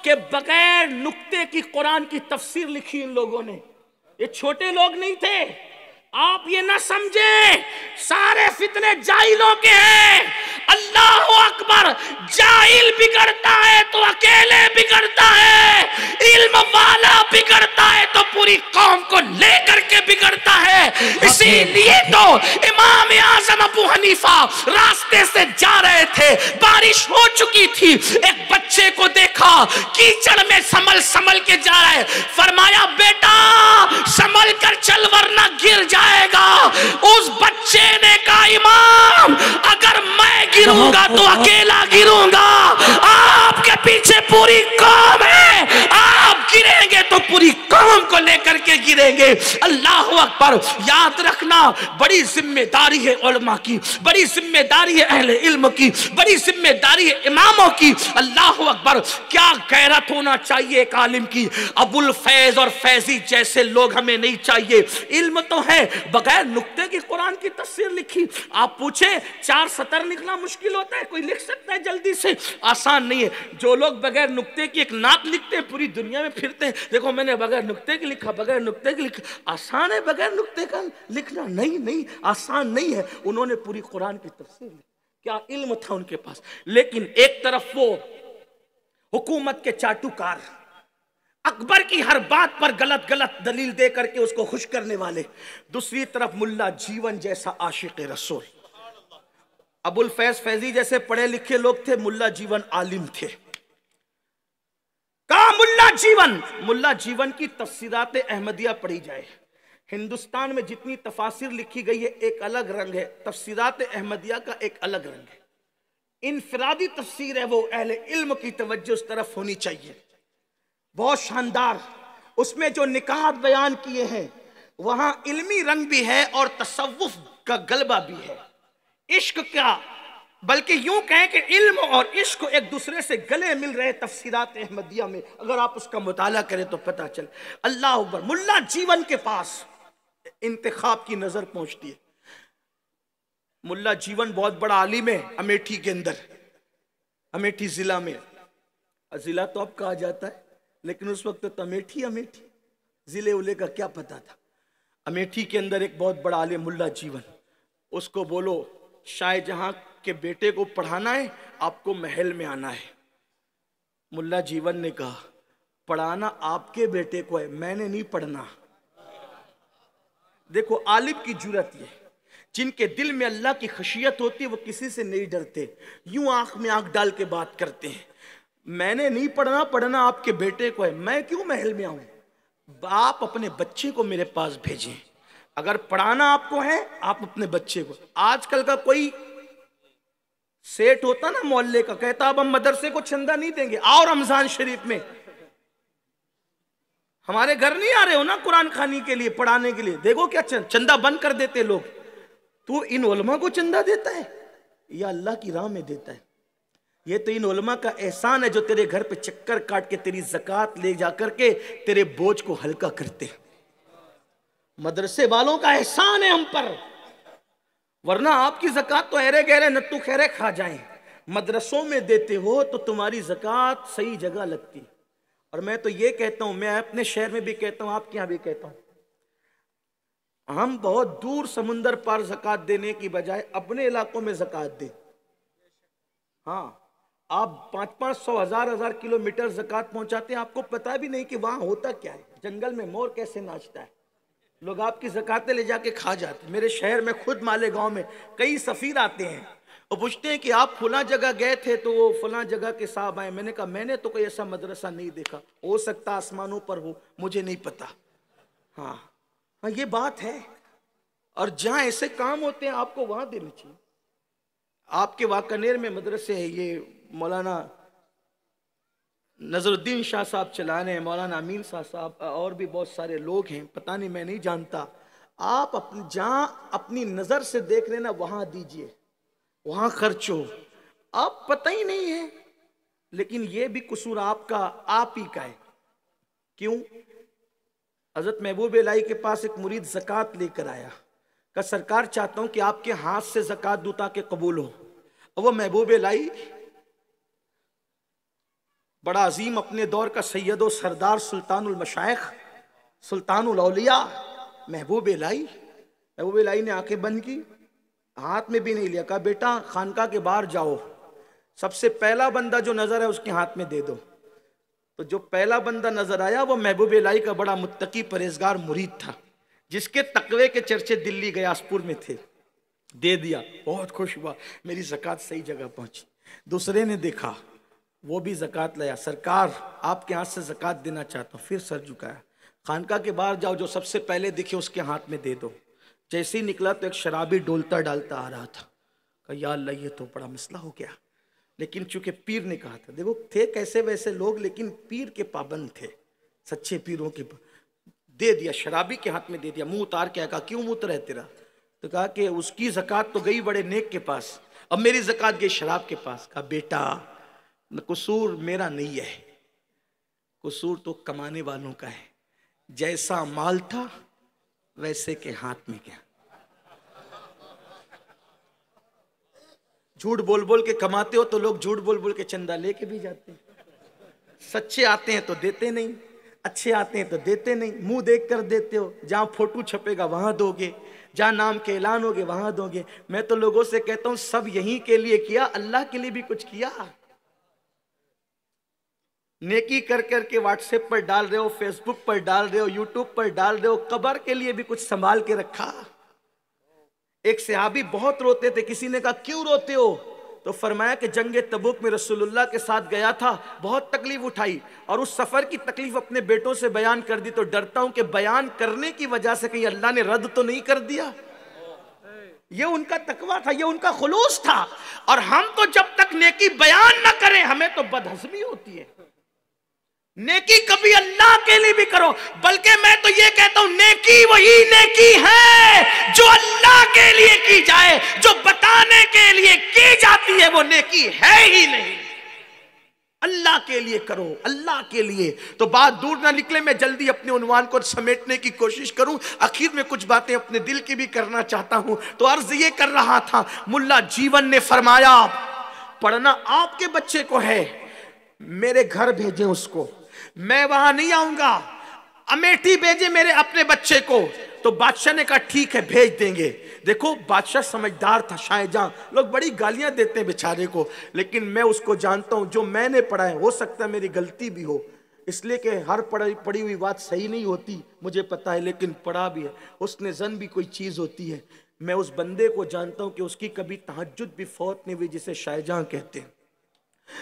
कि बगैर नुक्ते की कुरान की तफसीर लिखी इन लोगों ने। ये छोटे लोग नहीं थे। आप ये ना समझे सारे फितने जाहिलों के हैं। अल्लाह अकबर। जाहिल बिगड़ता है तो अकेले बिगड़ता है, इल्म वाला बिगड़ता है तो पूरी कौम को लेकर के बिगड़ता है। इसीलिए तो इमाम आजम अबू हनीफा रास्ते से जा रहे थे, बारिश हो चुकी थी, एक बच्चे को देखा कीचड़ में संभल संभल के जा रहा है। फरमाया बेटा संभल कर चल वरना गिर जाएगा। उस बच्चे ने कहा इमाम अगर मैं गिरूंगा तो अकेला गिरूंगा, आपके पीछे पूरी कौम है, आप गिरेंगे तो पूरी कौम को लेकर के गिरेंगे। अल्लाह अकबर। याद रखना बड़ी जिम्मेदारी है उलमा की, बड़ी जिम्मेदारी है अहले इल्म की, बड़ी जिम्मेदारी है इमामों की। अल्लाह अकबर। क्या गैरत होना चाहिए एक आलिम की। अबुल फैज और फैजी जैसे लोग हमें नहीं चाहिए। इल्म तो है, बगैर नुक्ते की कुरान की तफसीर लिखी। आप पूछे 4 सतर लिखना मुश्किल होता है, कोई लिख सकता है जल्दी से? आसान नहीं है। जो लोग बगैर नुक्ते की एक नात लिखते हैं पूरी दुनिया में फिरते हैं, देखो मैंने बगैर नुक्ते की लिखा, बगैर नुक्ते की लिखा। आसान है बगैर नुक्ते का लिखना? नहीं नहीं, आसान नहीं है। उन्होंने पूरी कुरान की तफसीर लिखी। क्या इल्म था उनके पास। लेकिन एक तरफ वो हुकूमत के चाटुकार, अकबर की हर बात पर गलत गलत दलील दे करके उसको खुश करने वाले, दूसरी तरफ मुल्ला जीवन जैसा आशिक रसूल। अबुल फैज फैजी जैसे पढ़े लिखे लोग थे, मुल्ला जीवन आलिम थे। कहा मुल्ला जीवन की तफसीरात अहमदिया पढ़ी जाए। हिंदुस्तान में जितनी तफासिर लिखी गई है एक अलग रंग है, तफसीरात अहमदिया का एक अलग रंग है। इनफरादी तफसीर है वो, अहले इल्म की तवज्जो उस तरफ होनी चाहिए। बहुत शानदार उसमें जो निकात बयान किए हैं वहां इल्मी रंग भी है और तसव्वुफ का गलबा भी है। इश्क का, बल्कि यूं कहें कि इल्म और इश्क एक दूसरे से गले मिल रहे तफसीरात अहमदिया में। अगर आप उसका मुताला करें तो पता चले। अल्लाह अकबर। मुल्ला जीवन के पास इंतखाब की नजर पहुंचती है। मुल्ला जीवन बहुत बड़ा आलिम है अमेठी के अंदर, अमेठी जिला में। जिला तो अब कहा जाता है, लेकिन उस वक्त तो अमेठी जिले उले का क्या पता था। अमेठी के अंदर एक बहुत बड़ा आलिम मुल्ला जीवन, उसको बोलो शाहजहां के बेटे को पढ़ाना है, आपको महल में आना है। मुल्ला जीवन ने कहा पढ़ाना आपके बेटे को है, मैंने नहीं पढ़ना। देखो आलिम की जुर्रत ये, जिनके दिल में अल्लाह की खशियत होती है वो किसी से नहीं डरते, यूं आंख में आंख डाल के बात करते हैं। मैंने नहीं पढ़ना, पढ़ना आपके बेटे को है, मैं क्यों महल में आऊं? आप अपने बच्चे को मेरे पास भेजें। अगर पढ़ाना आपको है आप अपने बच्चे को। आजकल का कोई सेठ होता ना मोहल्ले का, कहता अब हम मदरसे को चंदा नहीं देंगे, आओ रमजान शरीफ में हमारे घर नहीं आ रहे हो ना कुरान खानी के लिए, पढ़ाने के लिए, देखो क्या चंदा बंद कर देते लोग। तू इन उलमा को चंदा देता है या अल्लाह की राह में देता है? ये तो इन उलमा का एहसान है जो तेरे घर पे चक्कर काट के तेरी ज़कात ले जाकर के तेरे बोझ को हल्का करते। मदरसे वालों का एहसान है हम पर, वरना आपकी ज़कात तो अहरे गहरे नत्तू खैरे खा जाएं। मदरसों में देते हो तो तुम्हारी ज़कात सही जगह लगती। और मैं तो ये कहता हूं, मैं अपने शहर में भी कहता हूं, आपके यहां भी कहता हूं, हम बहुत दूर समुंदर पार ज़कात देने की बजाय अपने इलाकों में ज़कात दें। हाँ, आप 500-500 1000 किलोमीटर ज़कात पहुंचाते हैं, आपको पता भी नहीं कि वहां होता क्या है, जंगल में मोर कैसे नाचता है, लोग आपकी ज़कातें ले जाके खा जाते हैं। मेरे शहर में खुद मालेगांव में कई सफ़ीर आते हैं और पूछते हैं कि आप फलां जगह गए थे तो वो फलां जगह के साहब आए। मैंने कहा मैंने तो कोई ऐसा मदरसा नहीं देखा, हो सकता आसमानों पर हो, मुझे नहीं पता। हाँ हाँ, ये बात है। और जहाँ ऐसे काम होते हैं आपको वहाँ देनी चाहिए। आपके वाकनेर में मदरसे है, ये मौलाना नजरुद्दीन शाह साहब चला रहे हैं, मौलाना अमीन साहब और भी बहुत सारे लोग हैं, पता नहीं मैं नहीं जानता। आप अपनी जहां अपनी नजर से देख रहे ना वहां दीजिए, वहां खर्च हो। आप पता ही नहीं है, लेकिन ये भी कसूर आपका, आप ही का है। क्यों? हजरत महबूब इलाही के पास एक मुरीद ज़कात लेकर आया, का सरकार चाहता हूं कि आपके हाथ से ज़कात दूं ताकि कबूल हो। और वो महबूब इलाही बड़ा अजीम अपने दौर का सैयद सरदार सुल्तानुल मशाइख सुल्तानुल औलिया महबूब इलाही ने आंखें बंद की, हाथ में भी नहीं लिया, कहा बेटा खानका के बाहर जाओ, सबसे पहला बंदा जो नजर है उसके हाथ में दे दो। तो जो पहला बंदा नजर आया वो महबूब इलाही का बड़ा मुत्तकी परहेजगार मुरीद था, जिसके तकवे के चर्चे दिल्ली गयासपुर में थे। दे दिया, बहुत खुश हुआ, मेरी ज़कात सही जगह पहुंची। दूसरे ने देखा, वो भी ज़कात लाया, सरकार आपके हाथ से ज़कात देना चाहता हूँ। फिर सर झुकाया, खानका के बाहर जाओ, जो सबसे पहले दिखे उसके हाथ में दे दो। जैसे ही निकला तो एक शराबी डोलता डालता आ रहा था। कहा या अल्लाह, ये तो बड़ा मसला हो गया। लेकिन चूंकि पीर ने कहा था, देखो थे कैसे वैसे लोग, लेकिन पीर के पाबंद थे, सच्चे पीरों के। दे दिया, शराबी के हाथ में दे दिया। मुंह उतार के कहा क्यों मुंह उतर है तेरा? तो कहा कि उसकी ज़कात तो गई बड़े नेक के पास, अब मेरी ज़कात गई शराब के पास। कहा बेटा कसूर मेरा नहीं है, कसूर तो कमाने वालों का है। जैसा माल था वैसे के हाथ में क्या। झूठ बोल बोल के कमाते हो तो लोग झूठ बोल बोल के चंदा लेके भी जाते हैं। सच्चे आते हैं तो देते नहीं, अच्छे आते हैं तो देते नहीं, मुंह देख कर देते हो। जहां फोटो छपेगा वहां दोगे, जहां नाम के ऐलान होगे वहां दोगे। मैं तो लोगों से कहता हूं सब यहीं के लिए किया, अल्लाह के लिए भी कुछ किया। नेकी कर कर के व्हाट्सएप पर डाल रहे हो, फेसबुक पर डाल रहे हो, यूट्यूब पर डाल रहे हो, कब्र के लिए भी कुछ संभाल के रखा। एक सहाबी बहुत रोते थे, किसी ने कहा क्यों रोते हो? तो फरमाया कि जंगे तबूक में रसूलुल्लाह के साथ गया था, बहुत तकलीफ उठाई और उस सफर की तकलीफ अपने बेटों से बयान कर दी, तो डरता हूं कि बयान करने की वजह से कहीं अल्लाह ने रद्द तो नहीं कर दिया। ये उनका तकवा था, ये उनका खुलूस था। और हम तो जब तक नेकी बयान ना करें हमें तो बदहज़मी होती है। नेकी कभी अल्लाह के लिए भी करो, बल्कि मैं तो ये कहता हूं नेकी वही नेकी है जो अल्लाह के लिए की जाए, जो बताने के लिए की जाती है वो नेकी है ही नहीं। अल्लाह के लिए करो, अल्लाह के लिए। तो बात दूर ना निकले, मैं जल्दी अपने उन्वान को समेटने की कोशिश करूं। आखिर में कुछ बातें अपने दिल की भी करना चाहता हूं। तो अर्ज ये कर रहा था, मुल्ला जीवन ने फरमाया पढ़ना आपके बच्चे को है, मेरे घर भेजे उसको, मैं वहां नहीं आऊंगा, अमेठी भेजे मेरे अपने बच्चे को। तो बादशाह ने कहा ठीक है भेज देंगे। देखो बादशाह समझदार था शाहजहां, लोग बड़ी गालियां देते हैं बेचारे को, लेकिन मैं उसको जानता हूं, जो मैंने पढ़ा है, हो सकता है मेरी गलती भी हो, इसलिए कि हर पढ़ी हुई बात सही नहीं होती मुझे पता है, लेकिन पढ़ा भी है। उसने जन भी कोई चीज होती है। मैं उस बंदे को जानता हूं कि उसकी कभी तहज्जुद भी फौत नहीं हुई, जिसे शाहजहां कहते हैं।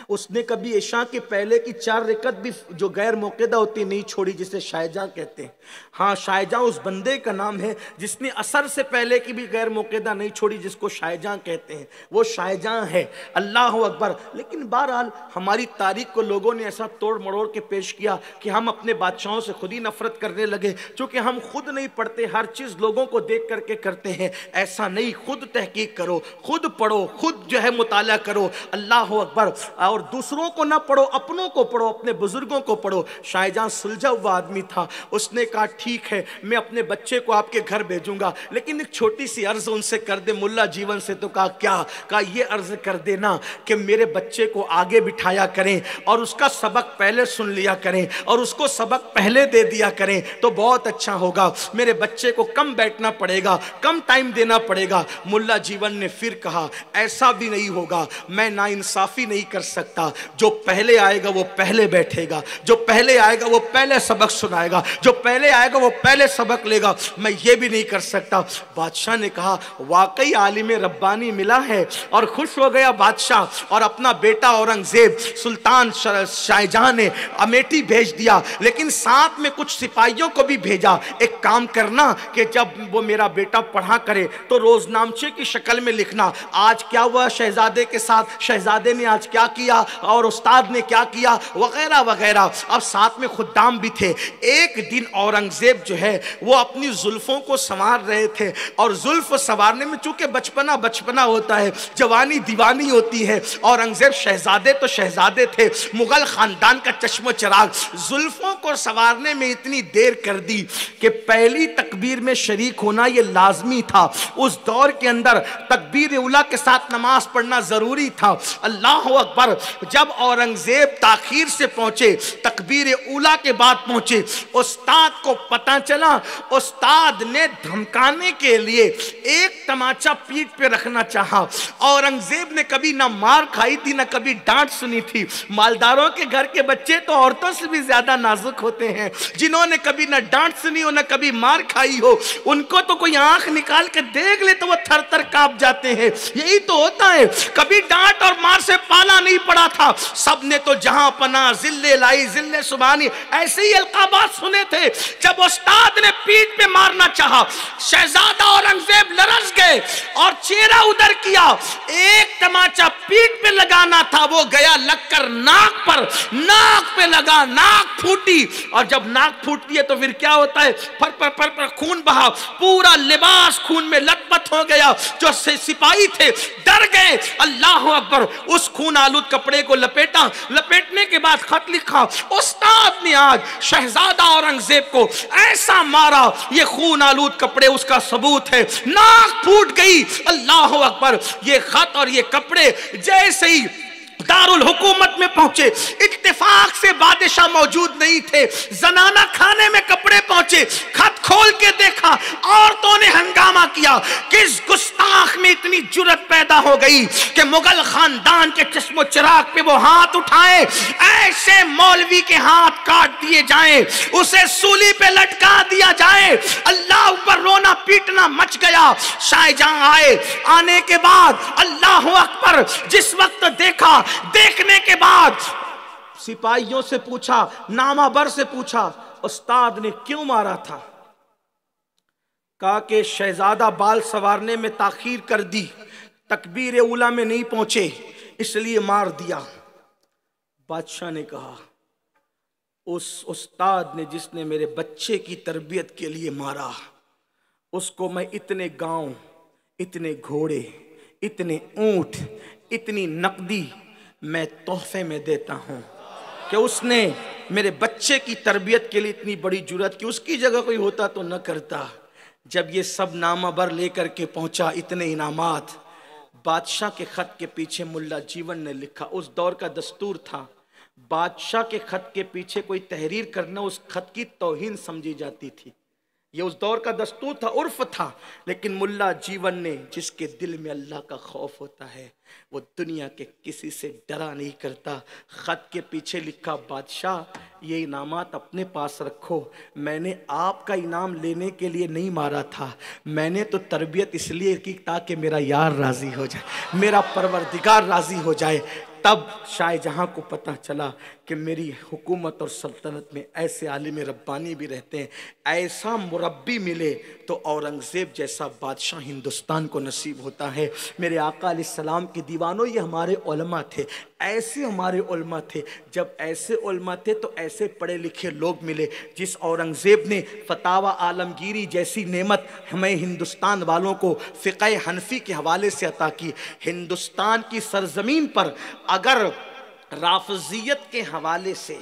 उसने कभी इशा के पहले की 4 रकत भी जो गैर मौक़िदा होती नहीं छोड़ी, जिसे शाहजहां कहते हैं। हाँ, शाहजहां उस बंदे का नाम है जिसने असर से पहले की भी गैर मौक़िदा नहीं छोड़ी, जिसको शाहजहां कहते हैं। वो शाहजहां है, अल्लाह अकबर। लेकिन बहरहाल हमारी तारीख को लोगों ने ऐसा तोड़ मरोड़ के पेश किया कि हम अपने बादशाहों से खुद ही नफरत करने लगे, क्योंकि हम खुद नहीं पढ़ते, हर चीज़ लोगों को देख करके करते हैं। ऐसा नहीं, खुद तहकीक करो, खुद पढ़ो, खुद जो है मुताला करो। अल्लाह अकबर। और दूसरों को ना पढ़ो, अपनों को पढ़ो, अपने बुजुर्गों को पढ़ो। शाहजहां सुलझा हुआ आदमी था, उसने कहा ठीक है मैं अपने बच्चे को आपके घर भेजूंगा, लेकिन एक छोटी सी अर्ज उनसे कर दे मुल्ला जीवन से। तो कहा क्या? कहा ये अर्ज कर देना कि मेरे बच्चे को आगे बिठाया करें और उसका सबक पहले सुन लिया करें और उसको सबक पहले दे दिया करें, तो बहुत अच्छा होगा। मेरे बच्चे को कम बैठना पड़ेगा, कम टाइम देना पड़ेगा। मुल्ला जीवन ने फिर कहा ऐसा भी नहीं होगा, मैं नाइंसाफी नहीं कर कर सकता। जो पहले आएगा वो पहले बैठेगा, जो पहले आएगा वो पहले सबक सुनाएगा, जो पहले आएगा वो पहले सबक लेगा, मैं ये भी नहीं कर सकता। बादशाह ने कहा वाकई आलिम रब्बानी मिला है, और खुश हो गया बादशाह और अपना बेटा औरंगजेब सुल्तान शाहजहां ने अमेठी भेज दिया, लेकिन साथ में कुछ सिपाहियों को भी भेजा। एक काम करना कि जब वो मेरा बेटा पढ़ा करे तो रोजनामचे की शक्ल में लिखना, आज क्या हुआ शहजादे के साथ, शहजादे ने आज क्या किया और उस्ताद ने क्या किया, वगैरह वगैरह। अब साथ में खुद्दाम भी थे। एक दिन औरंगजेब जो है वो अपनी जुल्फों को संवार रहे थे, और जुल्फ संवारने में चूंकि बचपना बचपना होता है, जवानी दीवानी होती है। औरंगजेब शहजादे तो शहजादे थे, मुगल खानदान का चश्मो चिराग, जुल्फों को संवारने में इतनी देर कर दी कि पहली तकबीर में शरीक होना यह लाजमी था। उस दौर के अंदर तकबीर उला के साथ नमाज पढ़ना जरूरी था। अल्लाह अकबर। जब औरंगजेब ताखीर से पहुंचे, तकबीर उला के बाद पहुंचे, उस्ताद को पता चला, उस्ताद ने धमकाने के लिए एक तमाचा पीठ पे रखना चाहा। औरंगजेब ने कभी ना मार खाई थी ना कभी डांट सुनी थी। मालदारों के घर के बच्चे तो औरतों से भी ज्यादा नाजुक होते हैं। जिन्होंने कभी ना डांट सुनी हो ना कभी मार खाई हो, उनको तो कोई आंख निकाल के देख ले तो वो थर थर कांप जाते हैं। यही तो होता है, कभी डांट और मार से पाला नहीं पड़ा था। सबने तो जहां पना जिल्ले लाई जिल्ले सुबानी ऐसे ही अलकाबात सुने थे। जब उस्ताद ने पीठ पे मारना चाहा, शहजादा औरंगजेब लरस गए और चेहरा उधर किया। एक तमाचा पीठ पे लगाना था, वो गया लगकर नाक पर, नाक पे लगा, नाक फूटी। और जब नाक फूटती है तो फिर क्या होता है, फर पर पर पर खून बहा, पूरा लिबास खून में लथपथ हो गया। जो सिपाही थे डर गए। अल्लाह अकबर। उस खून आलूद कपड़े को लपेटा, लपेटने के बाद खत लिखा, उस्ताद ने आज शहजादा औरंगजेब को ऐसा मारा, ये खून आलूद कपड़े उसका सबूत है। नाक फूट गई। अल्लाह अकबर। ये खत और ये कपड़े जैसे ही दारुल हुकूमत में पहुंचे, इत्तेफाक से बादशाह मौजूद नहीं थे, जनाना खाने में कपड़े पहुंचे, खत खोल के देखा, औरतों ने हंगामा किया। किस गुस्ताख में इतनी जुर्रत पैदा हो गई कि मुगल खानदान के चश्मो चिराग पे वो हाथ उठाए, ऐसे मौलवी के हाथ काट दिए जाएं, उसे सूली पे लटका दिया जाए। अल्लाह ऊपर रोना पीटना मच गया। शाहजहां आए, आने के बाद अल्लाह अकबर, जिस वक्त देखा, देखने के बाद सिपाहियों से पूछा, नामाबर से पूछा, उस्ताद ने क्यों मारा था? कहा कि शहजादा बाल सवारने में ताखीर कर दी, तकबीर उला में नहीं पहुंचे, इसलिए मार दिया। बादशाह ने कहा उस उस्ताद ने जिसने मेरे बच्चे की तरबियत के लिए मारा, उसको मैं इतने गांव, इतने घोड़े, इतने ऊंट, इतनी नकदी मैं तोहफे में देता हूं कि उसने मेरे बच्चे की तरबियत के लिए इतनी बड़ी जुर्रत की। उसकी जगह कोई होता तो न करता। जब ये सब नामाबर लेकर के पहुंचा, इतने इनामात, बादशाह के खत के पीछे मुल्ला जीवन ने लिखा। उस दौर का दस्तूर था, बादशाह के खत के पीछे कोई तहरीर करना उस खत की तौहीन समझी जाती थी। ये उस दौर का दस्तूर था, उर्फ था। लेकिन मुल्ला जीवन ने, जिसके दिल में अल्लाह का खौफ होता है, वो दुनिया के किसी से डरा नहीं करता, खत के पीछे लिखा, बादशाह ये इनामात अपने पास रखो, मैंने आपका इनाम लेने के लिए नहीं मारा था, मैंने तो तरबियत इसलिए की ताकि मेरा यार राजी हो जाए, मेरा परवरदिगार राजी हो जाए। तब शाहजहां को पता चला कि मेरी हुकूमत और सल्तनत में ऐसे आलिम रब्बानी भी रहते हैं, ऐसा मुरब्बी मिले तो औरंगज़ेब जैसा बादशाह हिंदुस्तान को नसीब होता है। मेरे आका अलैहिस्सलाम के दीवानों, ये हमारे उलमा थे, ऐसे हमारे उलमा थे। जब ऐसे उलमा थे तो ऐसे पढ़े लिखे लोग मिले। जिस औरंगज़ेब ने फतावा आलमगीरी जैसी नेमत हमें हिंदुस्तान वालों को फ़िक़्ह हनफी के हवाले से अता की, हिंदुस्तान की सरजमीन पर अगर राफ़ज़ियत के हवाले से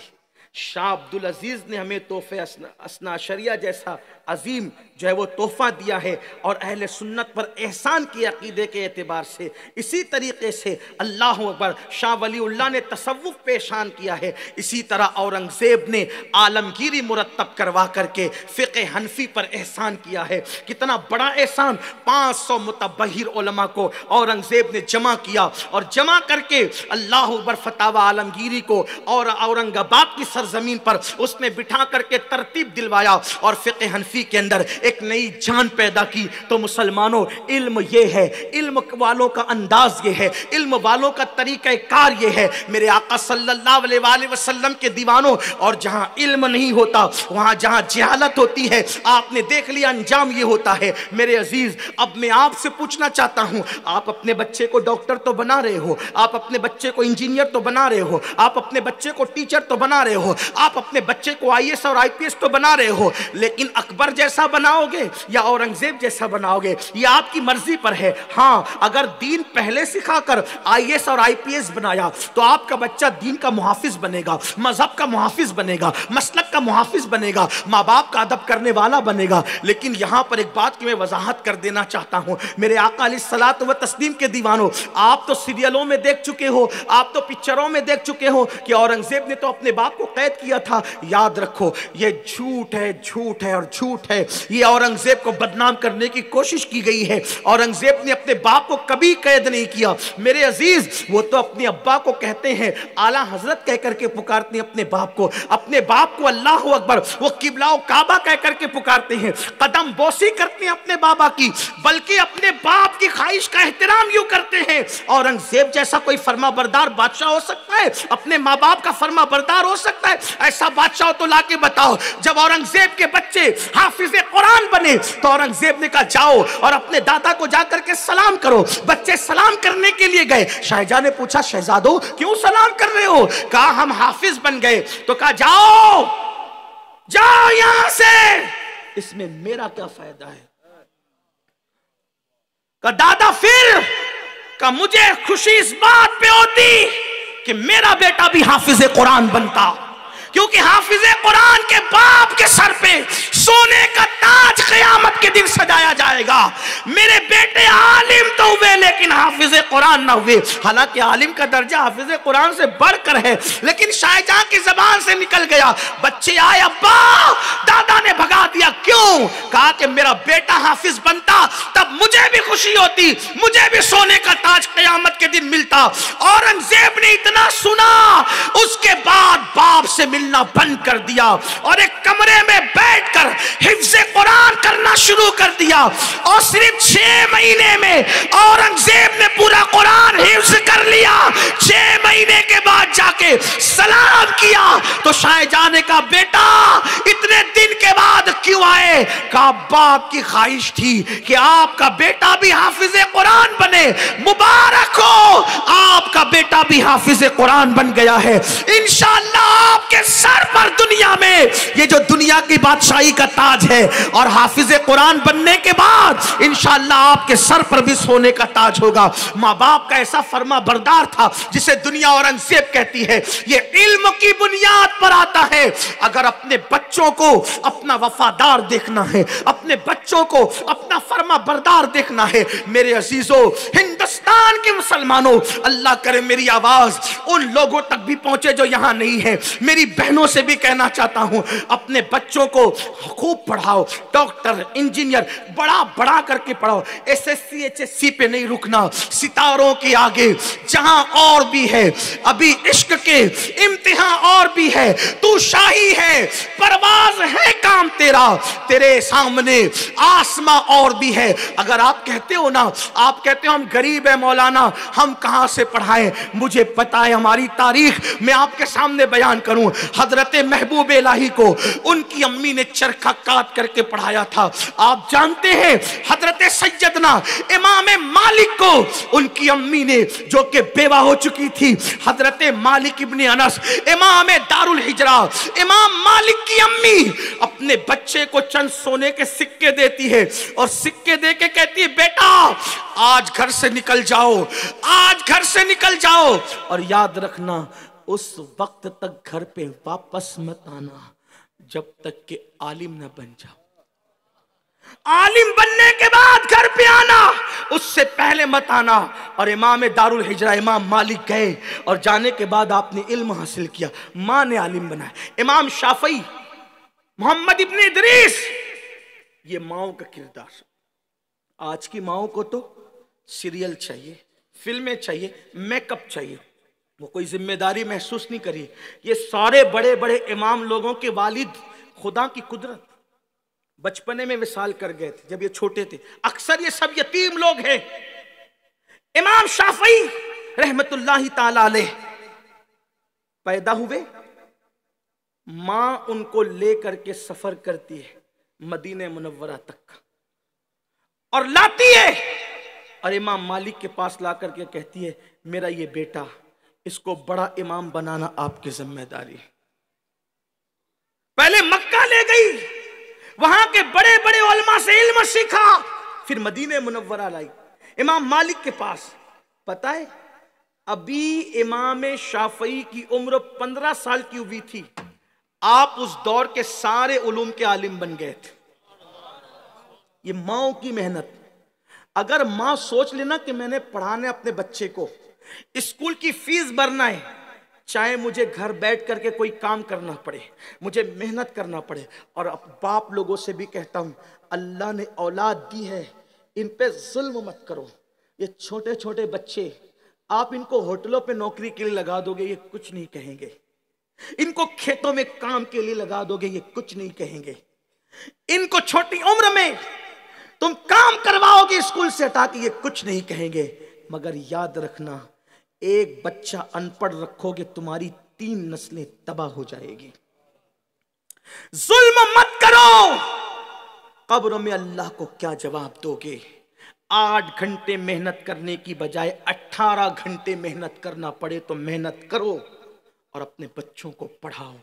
शाह अब्दुल अजीज़ ने हमें तोहफ़े असना शरिया जैसा अजीम जो है वो तोहफा दिया है और अहले सुन्नत पर एहसान की अकीदे के एतबार से। इसी तरीके से अल्लाह अकबर, शाह वलीउल्लाह ने तसव्वुफ पे एहसान किया है। इसी तरह औरंगजेब ने आलमगीरी मुरत्तब करवा करके फ़िक़्ह हनफी पर एहसान किया है। कितना बड़ा एहसान, 500 मुतबहिर उलमा को औरंगजेब ने जमा किया और जमा करके अल्लाह अकबर फतावा आलमगीरी को और औरंगाबाद की सरजमीन पर उसने बिठा करके तरतीब दिलवाया और फ़िक़्ह हनफी के अंदर एक नई जान पैदा की। तो मुसलमानों, इल्म ये है, इल्म वालों का अंदाज ये है, इल्म वालों का तरीक़ा कार ये है मेरे आका सल्लल्लाहु अलैहि वसल्लम के दीवानों। और जहां इल्म नहीं होता, वहां जहां जहालत होती है, आपने देख लिया अंजाम ये होता है। मेरे अजीज, अब मैं आपसे पूछना चाहता हूं, आप अपने बच्चे को डॉक्टर तो बना रहे हो, आप अपने बच्चे को इंजीनियर तो बना रहे हो, आप अपने बच्चे को टीचर तो बना रहे हो, आप अपने बच्चे को IAS और IPS तो बना रहे हो, लेकिन अकबर जैसा बनाओगे या औरंगजेब जैसा बनाओगे, ये आपकी मर्जी पर है। हाँ, अगर दीन पहले सिखाकर IAS और IPS बनाया तो आपका बच्चा दीन का मुहाफिज बनेगा, मजहब का मुहाफिज बनेगा, मसलक का मुहाफिज बनेगा, माँ बाप का अदब करने वाला बनेगा। लेकिन यहां पर एक बात की मैं वजाहत कर देना चाहता हूं मेरे आका अलैहिस्सलातु व तस्लीम के दीवानों, आप तो सीरियलों में देख चुके हो, आप तो पिक्चरों में देख चुके हो कि औरंगजेब ने तो अपने बाप को कैद किया था। याद रखो, ये झूठ है, झूठ है और झूठ है। ये औरंगजेब को बदनाम करने की कोशिश की गई है। औरंगजेब ने अपने बाप को कभी कैद नहीं किया। मेरे अजीज, वो तो अपने अब्बा को कहते हैं आला हजरत कह करके पुकारते हैं अपने बाप को, अपने बाप को अल्लाह अकबर, वो किबला काबा कह करके पुकारते हैं, कदम बोसी करते हैं अपने बाबा की, बल्कि अपने बाप की ख्वाहिश का एहतराम यूं करते हैं। औरंगजेब जैसा कोई फर्मा बरदार बादशाह हो सकता है? अपने माँ बाप का फर्मा बरदार हो सकता है? ऐसा बादशाह तो लाके बताओ। जब औरंगजेब के बच्चे हाफिज कुरान बने तो औरंगजेब ने कहा जाओ और अपने दादा को जाकर के सलाम करो। बच्चे सलाम करने के लिए गए। शाहजहां ने पूछा, शहजादो क्यों सलाम कर रहे हो? कहा हम हाफिज बन गए। तो कहा जाओ जाओ यहां से, इसमें मेरा क्या फायदा है? कहा दादा फिर? कहा मुझे खुशी इस बात पे होती कि मेरा बेटा भी हाफिज कुरान बनता, क्योंकि हाफिज कुरान के बाप के सर पे सोने का ताज क़यामत के दिन सजाया जाएगा। मेरे बेटे आलिम तो हुए लेकिन हाफिज कुरान ना हुए। हालांकि आलिम का दर्जा हाफिज कुरान से बढ़कर है, लेकिन शाहजहां की जबान से निकल गया। बच्चे आए, अब्बा, दादा ने भगा दिया। क्यों? कहा कि मेरा बेटा हाफिज बनता तब मुझे भी खुशी होती, मुझे भी सोने का ताज क़यामत के दिन मिलता। औरंगजेब ने इतना सुना, उसके बाद बाप से मिलना बंद कर दिया और एक कमरे में बैठकर हिफ्ज़े कुरान करना शुरू कर दिया। और सिर्फ 6 महीने में औरंगजेब ने पूरा कुरान हिफ्ज़ कर लिया। 6 महीने के बाद जाके सलाम किया तो शाहजहां ने कहा, बेटा इतने दिन के बाद क्यों आए? कहा बाप की ख्वाहिश थी कि आपका बेटा भी हाफिज कुरान बने। मुबारक हो, आपका बेटा भी हाफिज कुरान बन गया है। इंशाअल्लाह आपके सर पर दुनिया में ये जो दुनिया की बादशाही का ताज है, और हाफिज कुरान बनने के बाद इंशाअल्लाह आपके सर पर भी सोने का ताज होगा। माँ बाप का ऐसा फर्मा बरदार था जिसे दुनिया औरंगजेब कहती है। ये इल्म की बुनियाद पर आता है। अगर अपने बच्चों को अपना वफादार देखना है, अपने बच्चों को अपना फर्मा बरदार देखना है, मेरे अजीजों, हिंदुस्तान के मुसलमानों, अल्लाह करे मेरी आवाज उन लोगों तक भी पहुंचे जो यहां नहीं है। मेरी बहनों से भी कहना चाहता हूं, अपने बच्चों को खूब पढ़ाओ, डॉक्टर, इंजीनियर, बड़ा बड़ा करके पढ़ाओ। SSC HSC पे नहीं रुकना, सितारों के आगे जहां और भी है, अभी इश्क के इम्तिहान और भी है। तू शाही है, परवाज है काम तेरा, तेरे सामने आसमां और भी है। अगर आप कहते हो ना, आप कहते हो हम गरीब है मौलाना, हम कहां से पढ़ाएं? मुझे पता है हमारी तारीख मैं आपके सामने बयान करूं। हजरत महबूब इलाही को उनकी अम्मी ने चरखा काट करके पढ़ाया था। आप जानते हैं हजरत सैयदना इमाम मालिक को उनकी अम्मी ने, जो कि बेवा हो चुकी थी, हजरत मालिक इब्ने अनस, इमाम दारुल हिजरा, इमाम मालिक की अम्मी अपने बच्चे को चंद सोने के सिक्के देती है और सिक्के दे के कहती है, बेटा आज घर से निकल जाओ, आज घर से निकल जाओ, और याद रखना उस वक्त तक घर पे वापस मत आना जब तक कि आलिम न बन जाओ। आलिम बनने के बाद घर पे आना, उससे पहले मत आना। और इमाम दारुल हिजरा इमाम मालिक गए और जाने के बाद आपने इल्म हासिल किया, माँ ने आलिम बनाया। इमाम शाफई, मोहम्मद इब्न इदरीस, ये माओ का किरदार। आज की माओ को तो सीरियल चाहिए, फिल्में चाहिए, मेकअप चाहिए, वो कोई जिम्मेदारी महसूस नहीं करी। ये सारे बड़े बड़े इमाम लोगों के वालिद खुदा की कुदरत बचपने में विसाल कर गए थे जब ये छोटे थे। अक्सर ये सब यतीम लोग हैं। इमाम शाफई रहमतुल्लाहि ताला अलैह पैदा हुए, मां उनको लेकर के सफर करती है मदीने मुनव्वरा तक और लाती है और इमाम मालिक के पास ला करके कहती है, मेरा ये बेटा, इसको बड़ा इमाम बनाना आपकी जिम्मेदारी है। पहले मक्का ले गई, वहां के बड़े बड़े उलमा से इल्म सीखा, फिर मदीने मुनव्वरा लाई इमाम मालिक के पास। पता है अभी इमाम शाफई की उम्र 15 साल की हुई थी, आप उस दौर के सारे उलूम के आलिम बन गए थे। ये माओ की मेहनत। अगर मां सोच लेना कि मैंने पढ़ाने अपने बच्चे को, स्कूल की फीस भरना है, चाहे मुझे घर बैठ करके कोई काम करना पड़े, मुझे मेहनत करना पड़े। और अब बाप लोगों से भी कहता हूं, अल्लाह ने औलाद दी है, इन पे जुल्म मत करो। ये छोटे छोटे बच्चे, आप इनको होटलों पे नौकरी के लिए लगा दोगे, ये कुछ नहीं कहेंगे। इनको खेतों में काम के लिए लगा दोगे, ये कुछ नहीं कहेंगे। इनको छोटी उम्र में तुम काम करवाओगे स्कूल से हटा के, ये कुछ नहीं कहेंगे। मगर याद रखना, एक बच्चा अनपढ़ रखोगे, तुम्हारी 3 नस्लें तबाह हो जाएगी। जुल्म मत करो। कब्र में अल्लाह को क्या जवाब दोगे? 8 घंटे मेहनत करने की बजाय 18 घंटे मेहनत करना पड़े तो मेहनत करो और अपने बच्चों को पढ़ाओ।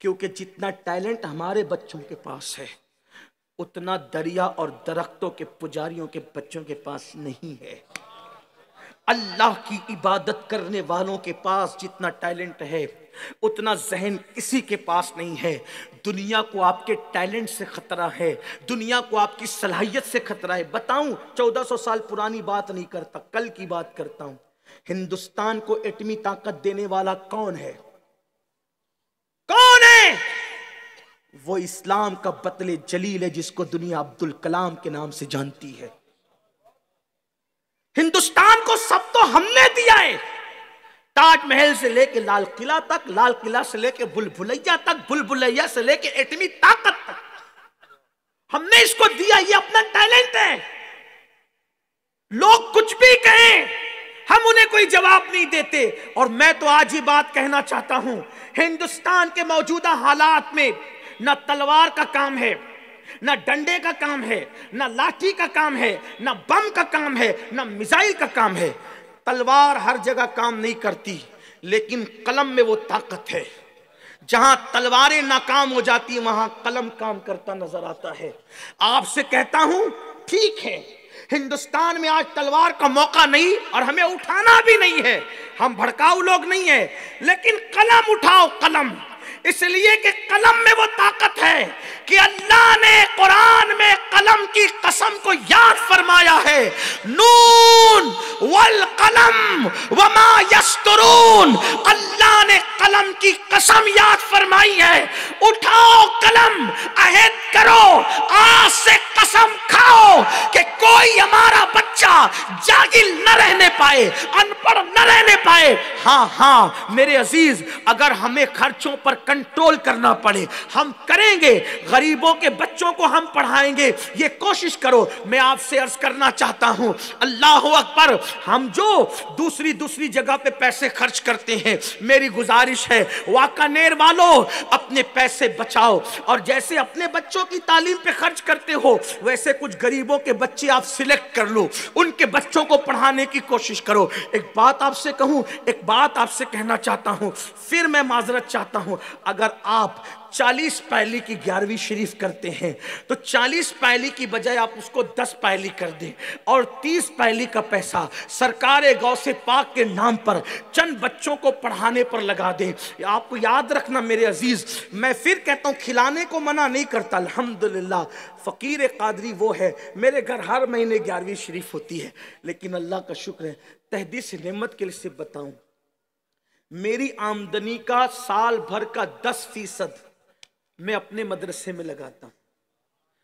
क्योंकि जितना टैलेंट हमारे बच्चों के पास है, उतना दरिया और दरख्तों के पुजारियों के बच्चों के पास नहीं है। अल्लाह की इबादत करने वालों के पास जितना टैलेंट है, उतना जहन किसी के पास नहीं है। दुनिया को आपके टैलेंट से खतरा है, दुनिया को आपकी सलाहियत से खतरा है। बताऊं, 1400 साल पुरानी बात नहीं करता, कल की बात करता हूं। हिंदुस्तान को एटमी ताकत देने वाला कौन है? कौन है? वो इस्लाम का बतले जलील है, जिसको दुनिया अब्दुल कलाम के नाम से जानती है। हिंदुस्तान को सब तो हमने दिया है, ताजमहल से लेके लाल किला तक, लाल किला से लेके भूल-भुलैया तक, भूल-भुलैया से लेके एटमी ताकत तक हमने इसको दिया। ये अपना टैलेंट है। लोग कुछ भी कहें, हम उन्हें कोई जवाब नहीं देते। और मैं तो आज ही बात कहना चाहता हूं, हिंदुस्तान के मौजूदा हालात में ना तलवार का काम है, ना डंडे का काम है, ना लाठी का काम है, ना बम का काम है, ना मिसाइल का काम है। तलवार हर जगह काम नहीं करती, लेकिन कलम में वो ताकत है। जहां तलवारें नाकाम हो जाती, वहां कलम काम करता नजर आता है। आपसे कहता हूं, ठीक है, हिंदुस्तान में आज तलवार का मौका नहीं और हमें उठाना भी नहीं है, हम भड़काऊ लोग नहीं है, लेकिन कलम उठाओ, कलम। इसलिए कि कलम में वो ताकत है कि अल्लाह ने कुरान में कलम की कसम को याद फरमाया है, नून वल कलम वमा यस्तरून। अल्लाह ने कलम की कसम याद फरमाई है। उठाओ कलम, अहद करो, आज से कसम खाओ कि कोई हमारा बच्चा जाहिल न रहने पाए, अनपढ़ न रहने पाए। हाँ मेरे अजीज, अगर हमें खर्चों पर कंट्रोल करना पड़े, हम करेंगे। गरीबों के बच्चों को हम पढ़ाएंगे, ये कोशिश करो। मैं आपसे अर्ज करना चाहता हूं, अल्लाह अकबर, हम जो दूसरी जगह पे पैसे खर्च करते हैं, मेरी गुजारिश है वाकानेर वालों, अपने पैसे बचाओ। और जैसे अपने बच्चों की तालीम पे खर्च करते हो, वैसे कुछ गरीबों के बच्चे आप सिलेक्ट कर लो, उनके बच्चों को पढ़ाने की कोशिश करो। एक बात आपसे कहूं, एक बात आपसे कहना चाहता हूं, फिर मैं माजरत चाहता हूं, अगर आप 40 पायली की 11वीं शरीफ करते हैं तो 40 पायली की बजाय आप उसको 10 पायली कर दें और 30 पायली का पैसा सरकार गौसे पाक के नाम पर चंद बच्चों को पढ़ाने पर लगा दें। आपको याद रखना मेरे अजीज, मैं फिर कहता हूं खिलाने को मना नहीं करता, अल्हम्दुलिल्लाह फकीर कादरी वो है, मेरे घर हर महीने 11वीं शरीफ होती है, लेकिन अल्लाह का शुक्र है तहदीस नेमत के लिए बताऊं, मेरी आमदनी का साल भर का 10% मैं अपने मदरसे में लगाता हूं,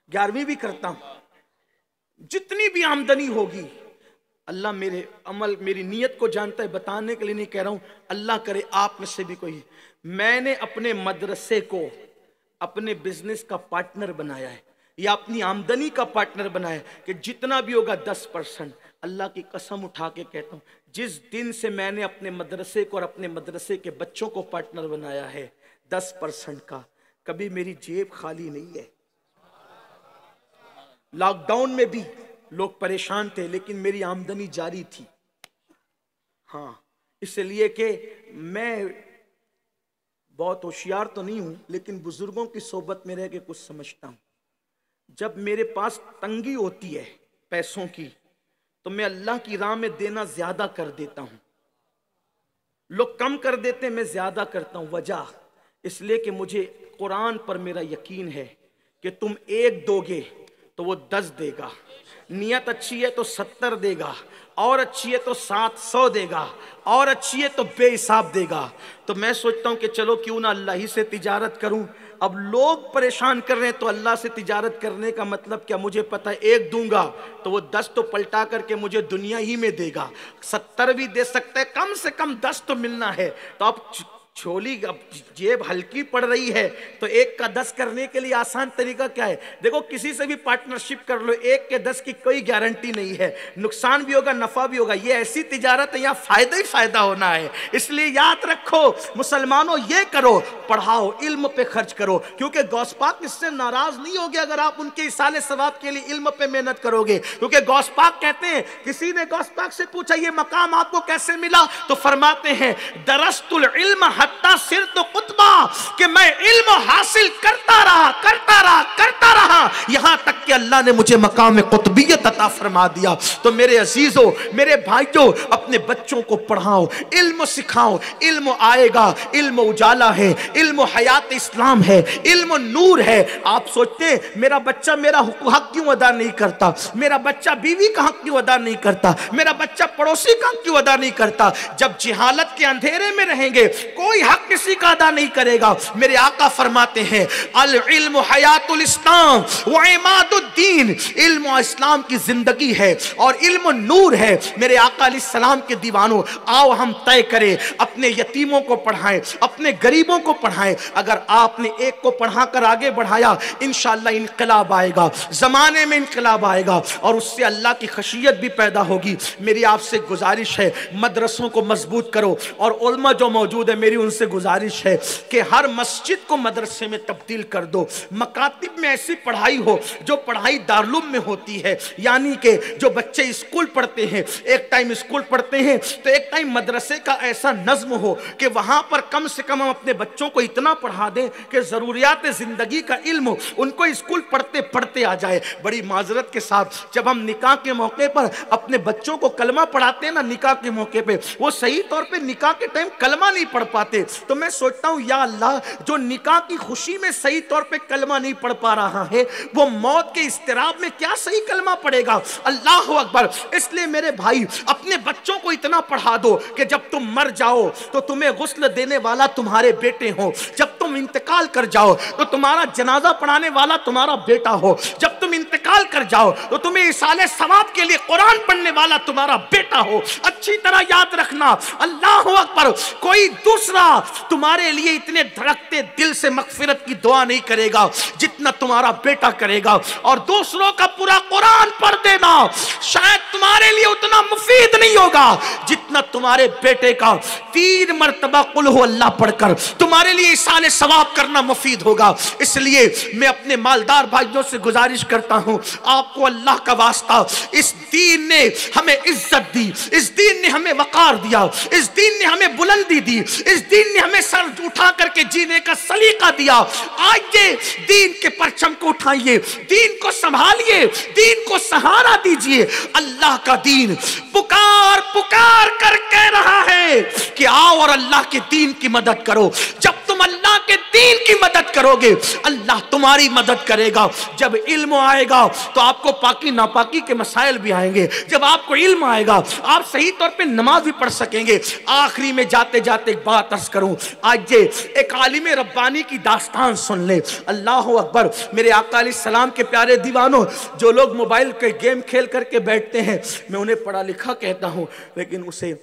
11वीं भी करता हूं। जितनी भी आमदनी होगी, अल्लाह मेरे अमल मेरी नीयत को जानता है, बताने के लिए नहीं कह रहा हूं, अल्लाह करे आप में से भी कोई, मैंने अपने मदरसे को अपने बिजनेस का पार्टनर बनाया है या अपनी आमदनी का पार्टनर बनाया है कि जितना भी होगा 10%। अल्लाह की कसम उठा के कहता हूं, जिस दिन से मैंने अपने मदरसे को और अपने मदरसे के बच्चों को पार्टनर बनाया है 10% का, कभी मेरी जेब खाली नहीं है। लॉकडाउन में भी लोग परेशान थे लेकिन मेरी आमदनी जारी थी। हाँ, इसलिए कि मैं बहुत होशियार तो नहीं हूं लेकिन बुजुर्गों की सोबत में रह के कुछ समझता हूं। जब मेरे पास तंगी होती है पैसों की तो मैं अल्लाह की राह में देना ज्यादा कर देता हूं। लोग कम कर देते हैं, मैं ज्यादा करता हूं। वजह इसलिए कि मुझे कुरान पर मेरा यकीन है कि तुम 1 दोगे तो वो 10 देगा, नियत अच्छी है तो 70 देगा, और अच्छी है तो 700 देगा, और अच्छी है तो बेहिसाब देगा। तो मैं सोचता हूं कि चलो क्यों ना अल्लाह ही से तिजारत करूं। अब लोग परेशान कर रहे हैं तो अल्लाह से तिजारत करने का मतलब क्या, मुझे पता है 1 दूंगा तो वो 10 तो पलटा करके मुझे दुनिया ही में देगा, 70 भी दे सकता है, कम से कम 10 तो मिलना है। तो अब छोली अब जेब हल्की पड़ रही है तो 1 का 10 करने के लिए आसान तरीका क्या है? देखो किसी से भी पार्टनरशिप कर लो, 1 के 10 की कोई गारंटी नहीं है, नुकसान भी होगा नफा भी होगा। ये ऐसी तिजारत है यहाँ फायदा ही फायदा होना है। इसलिए याद रखो मुसलमानों, ये करो, पढ़ाओ, इल्म पे खर्च करो, क्योंकि गौस पाक इससे नाराज नहीं होगे अगर आप उनके इसाले सवाब के लिए इल्म पे मेहनत करोगे। क्योंकि गौस पाक कहते हैं, किसी ने गौस पाक से पूछा ये मकाम आपको कैसे मिला, तो फरमाते हैं दरस्तुल इल्म हत्ता सिर तो कुतबा, कि मैं इल्म हासिल करता रहा यहां तक कि अल्लाह ने मुझे मकाम कुतबियत अता फरमा दिया। तो मेरे अजीजों, मेरे भाइयों, अपने बच्चों को पढ़ाओ, इल्म सिखाओ। इल्म आएगा, इल्म उजाला है, इल्म हयात इस्लाम है, इल्म नूर है। आप सोचते हैं मेरा बच्चा मेरा हक क्यों अदा नहीं करता, मेरा बच्चा बीवी का हक क्यों अदा नहीं करता, मेरा बच्चा पड़ोसी का हक क्यों अदा नहीं करता? जब जिहालत के अंधेरे में रहेंगे कोई हक किसी का अदा नहीं करेगा। मेरे आका फरमाते हैं अल इल्म हयातुल इस्लाम व इमादुद्दीन, इल्म इस्लाम की जिंदगी है और इल्म नूर है। मेरे आका अलैहिस्सलाम के दीवानों, आओ हम तय करें, अपने यतीमों को पढ़ाएं, अपने गरीबों को पढ़ाएं। अगर आपने एक को पढ़ाकर आगे बढ़ाया, इंशाअल्लाह इनकलाब आएगा, जमाने में इनकलाब आएगा और उससे अल्लाह की खशियत भी पैदा होगी। मेरी आपसे गुजारिश है मदरसों को मजबूत करो, और उलमा जो मौजूद है मेरी उनसे गुजारिश है कि हर मस्जिद को मदरसे में तब्दील कर दो। मकातिब में ऐसी पढ़ाई हो जो पढ़ाई दारुल में होती है, यानी कि जो बच्चे स्कूल पढ़ते हैं, एक टाइम स्कूल पढ़ते हैं तो एक टाइम मदरसे का ऐसा नज्म हो कि वहां पर कम से कम हम अपने बच्चों को इतना पढ़ा दें कि जरूरियात जिंदगी का इल्म उनको स्कूल पढ़ते पढ़ते आ जाए। बड़ी माजरत के साथ जब हम निकाह के मौके पर अपने बच्चों को कलमा पढ़ाते हैं ना, निकाह के मौके पे वो सही तौर पे निकाह के टाइम कलमा नहीं पढ़ पाते, तो मैं सोचता हूं या अल्लाह, जो निकाह की खुशी में सही तौर पे कलमा नहीं पढ़ पा रहा है वो मौत के इस्तिराब में क्या सही कलमा पढ़ेगा? अल्लाह अकबर। इसलिए मेरे भाई अपने बच्चों को इतना पढ़ा दो कि जब तुम मर जाओ तो तुम्हें गुस्ल देने वाला तुम्हारे बेटे हो, जब तुम इंतकाल कर जाओ तो तुम्हारा जनाजा पढ़ाने वाला तुम्हारा बेटा हो, जब तुम इंतकाल कर जाओ तो तुम्हें इसाले सवाब के लिए कुरान पढ़ने वाला तुम्हारा बेटा हो। अच्छी तरह याद रखना, अल्लाह अकबर, कोई दूसरा तुम्हारे लिए इतने धड़कते दिल से मगफिरत की दुआ नहीं करेगा जितना तुम्हारा बेटा करेगा। और दूसरों का पूरा कुरान पढ़ देना शायद तुम्हारे लिए उतना मुफीद नहीं होगा जितना तुम्हारे बेटे का 3 मरतबा कुल हो अल्लाह पढ़कर तुम्हारे लिए इसाले सवाब करना मुफीद होगा। इसलिए मैं अपने मालदार भाइयों से गुजारिश करता हूं, आपको अल्लाह का वास्ता, इस दीन ने हमें इज्जत दी, इस दीन ने हमें वकार दिया, इस दीन ने हमें बुलंदी दी, इस दीन ने हमें सर उठा करके जीने का सलीका दिया। आइए दीन के परचम को उठाइए, दीन को संभालिए, दीन को सहारा दीजिए। अल्लाह का दीन पुकार पुकार कर कह रहा है कि आओ और अल्लाह के दीन की मदद करो। जब तुम अल्लाह के दीन की मदद करोगे, अल्लाह तुम्हारी मदद करेगा। जब इल्म आएगा तो आपको पाकी नापाकी के मसाइल भी आएंगे। जब आपको इल्म आएगा, आप सही तौर पे नमाज भी पढ़ सकेंगे। आखिरी में जाते जाते एक बात अर्ज करूं, आज एक आलिम रब्बानी की दास्तान सुन ले। अल्लाह अकबर। मेरे आका अलैहिस्सलाम के प्यारे दीवानों, जो लोग मोबाइल के गेम खेल करके बैठते हैं, मैं उन्हें पढ़ा लिखा कहता हूं, लेकिन उसे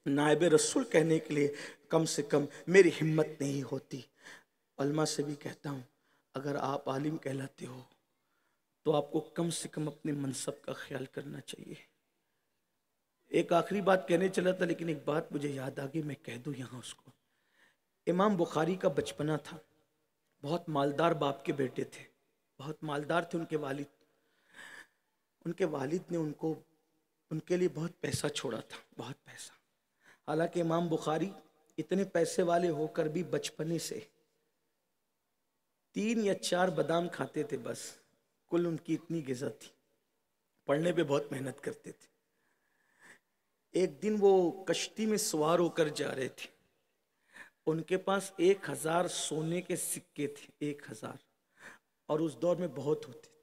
नायब रसूल कहने के लिए कम से कम मेरी हिम्मत नहीं होती। उलमा से भी कहता हूं, अगर आप आलिम कहलाते हो तो आपको कम से कम अपने मनसब का ख्याल करना चाहिए। एक आखिरी बात कहने चला था, लेकिन एक बात मुझे याद आ गई, मैं कह दूं यहाँ उसको। इमाम बुखारी का बचपना था। बहुत मालदार बाप के बेटे थे, बहुत मालदार थे उनके वालिद। उनके वालिद ने उनके लिए बहुत पैसा छोड़ा था, बहुत पैसा। हालांकि इमाम बुखारी इतने पैसे वाले होकर भी बचपने से 3 या 4 बादाम खाते थे बस। कुल उनकी इतनी गिज़ा थी, पढ़ने पे बहुत मेहनत करते थे। एक दिन वो कश्ती में सवार होकर जा रहे थे, उनके पास 1000 सोने के सिक्के थे, 1000, और उस दौर में बहुत होते थे।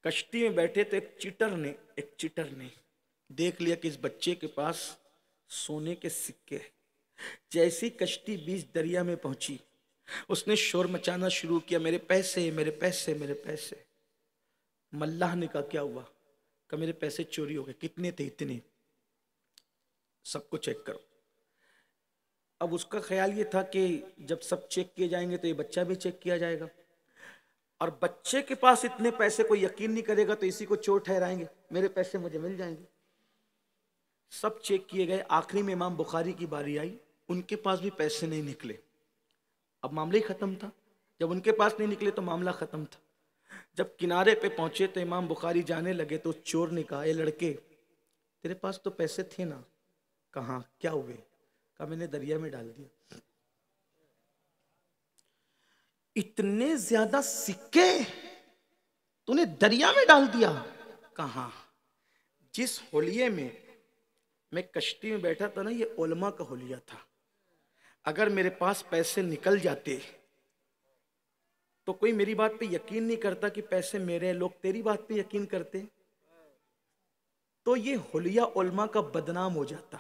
कश्ती में बैठे तो एक चिटर ने देख लिया कि इस बच्चे के पास सोने के सिक्के हैं। जैसी कश्ती बीच दरिया में पहुंची, उसने शोर मचाना शुरू किया, मेरे पैसे, मेरे पैसे, मेरे पैसे। मल्लाह ने कहा क्या हुआ? कहा मेरे पैसे चोरी हो गए। कितने थे? इतने। सबको चेक करो। अब उसका ख्याल ये था कि जब सब चेक किए जाएंगे तो ये बच्चा भी चेक किया जाएगा, और बच्चे के पास इतने पैसे कोई यकीन नहीं करेगा तो इसी को चोर ठहराएंगे, मेरे पैसे मुझे मिल जाएंगे। सब चेक किए गए। आखिरी में इमाम बुखारी की बारी आई, उनके पास भी पैसे नहीं निकले। अब मामला ही खत्म था। जब उनके पास नहीं निकले तो मामला खत्म था। जब किनारे पे पहुंचे तो इमाम बुखारी जाने लगे तो चोर ने कहा, ए लड़के, तेरे पास तो पैसे थे ना? कहाँ? क्या हुए? कहा मैंने दरिया में डाल दिया। इतने ज्यादा सिक्के तूने दरिया में डाल दिया? कहाँ? जिस होलिये में मैं कश्ती में बैठा था ना, ये उलमा का होलिया था। अगर मेरे पास पैसे निकल जाते तो कोई मेरी बात पे यकीन नहीं करता कि पैसे मेरे, लोग तेरी बात पे यकीन करते, तो ये होलिया उलमा का बदनाम हो जाता।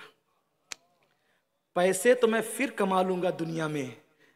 पैसे तो मैं फिर कमा लूंगा दुनिया में,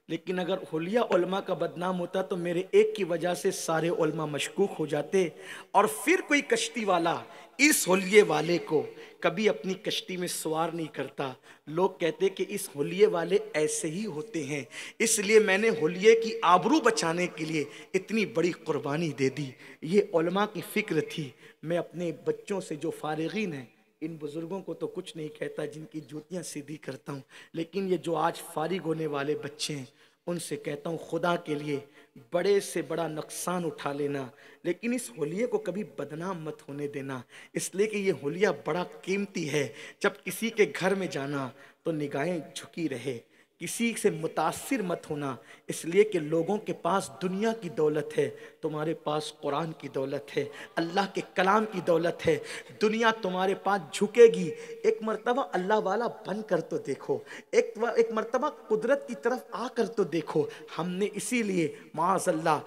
लेकिन अगर होलिया उलमा का बदनाम होता तो मेरे एक की वजह से सारे उलमा मशकूक हो जाते, और फिर कोई कश्ती वाला इस होलिये वाले को कभी अपनी कश्ती में सवार नहीं करता। लोग कहते कि इस होलिये वाले ऐसे ही होते हैं, इसलिए मैंने होलिये की आबरू बचाने के लिए इतनी बड़ी कुर्बानी दे दी। ये उलमा की फिक्र थी। मैं अपने बच्चों से जो फारिगीन हैं, इन बुजुर्गों को तो कुछ नहीं कहता जिनकी जूतियां सीधी करता हूँ, लेकिन ये जो आज फारिग होने वाले बच्चे हैं उनसे कहता हूँ, खुदा के लिए बड़े से बड़ा नुकसान उठा लेना, लेकिन इस होलिये को कभी बदनाम मत होने देना, इसलिए कि ये होलिया बड़ा कीमती है। जब किसी के घर में जाना तो निगाहें झुकी रहे, किसी से मुतासिर मत होना, इसलिए कि लोगों के पास दुनिया की दौलत है, तुम्हारे पास कुरान की दौलत है, अल्लाह के कलाम की दौलत है। दुनिया तुम्हारे पास झुकेगी। एक मर्तबा अल्लाह वाला बन कर तो देखो, एक मर्तबा कुदरत की तरफ आकर तो देखो। हमने इसीलिए माज़अल्लाह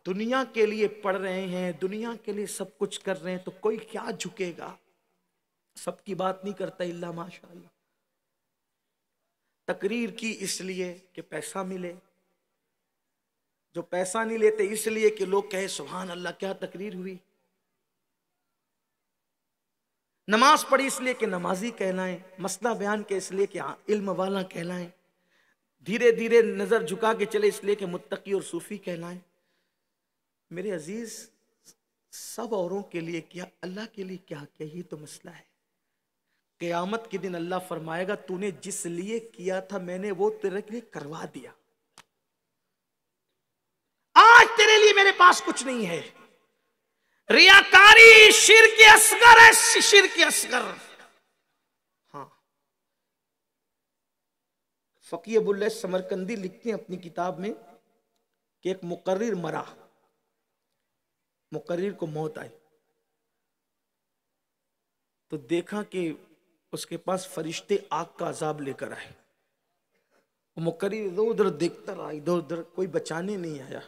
दुनिया के लिए पढ़ रहे हैं, दुनिया के लिए सब कुछ कर रहे हैं, तो कोई क्या झुकेगा? सबकी बात नहीं करता इल्ला माशाअल्लाह। तकरीर की इसलिए कि पैसा मिले, जो पैसा नहीं लेते इसलिए कि लोग कहे सुभान अल्लाह क्या तकरीर हुई। नमाज पढ़ी इसलिए कि नमाजी कहलाएं, मसला बयान के इसलिए कि इल्म वाला कहलाएं, धीरे धीरे नजर झुका के चले इसलिए कि मुत्तकी और सूफी कहलाएं। मेरे अजीज, सब औरों के लिए किया, अल्लाह के लिए क्या किया, ये तो मसला है। क़यामत के दिन अल्लाह फरमाएगा तूने जिस लिए किया था मैंने वो तेरे लिए करवा दिया। आज तेरे लिए मेरे पास कुछ नहीं है, रियाकारी शिर्क असगर है, शिर्क असगर। हाँ, फकीह अबुल समरकंदी लिखते हैं अपनी किताब में कि एक मुकर्रिर मरा, मुकर्रिर को मौत आई तो देखा कि उसके पास फरिश्ते आग का अजाब लेकर आए। मुकर्रिर इधर उधर देखता रहा, इधर उधर, कोई बचाने नहीं आया।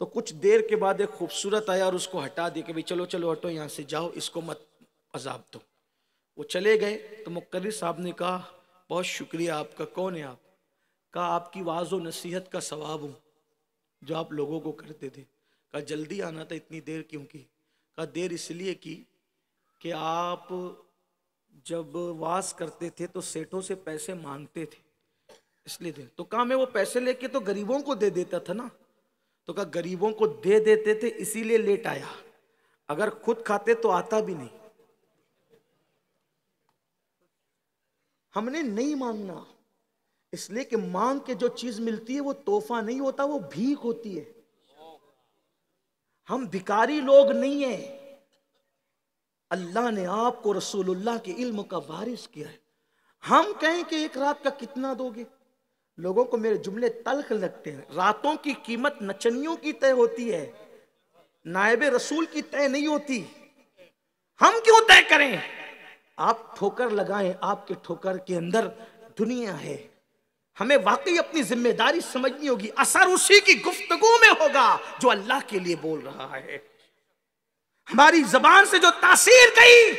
तो कुछ देर के बाद एक खूबसूरत आया और उसको हटा दिया कि भाई चलो चलो हटो यहाँ से, जाओ, इसको मत अजाब दो। वो चले गए तो मुकर्रिर साहब ने कहा बहुत शुक्रिया आपका, कौन है आप? कहा आपकी वाज़ व नसीहत का सवाब हूँ जो आप लोगों को करते थे। कहा जल्दी आना था, इतनी देर क्यों की? कहा देर इसलिए की कि आप जब वास करते थे तो सेठों से पैसे मांगते थे, इसलिए थे। तो कहा मैं वो पैसे लेके तो गरीबों को दे देता था ना। तो कहा गरीबों को दे देते थे इसीलिए लेट आया, अगर खुद खाते तो आता भी नहीं। हमने नहीं मांगना, इसलिए कि मांग के जो चीज मिलती है वो तोहफा नहीं होता, वो भीख होती है। हम भिखारी लोग नहीं है। अल्लाह ने आपको रसूलुल्लाह के इल्म का वारिस किया है। हम कहें कि एक रात का कितना दोगे? लोगों को मेरे जुमले तल्ख लगते हैं। रातों की कीमत नचनियों की तय होती है, नायबे रसूल की तय नहीं होती। हम क्यों तय करें? आप ठोकर लगाएं, आपके ठोकर के अंदर दुनिया है। हमें वाकई अपनी जिम्मेदारी समझनी होगी। असर उसी की गुफ्तगू में होगा जो अल्लाह के लिए बोल रहा है। हमारी जबान से जो तासीर गई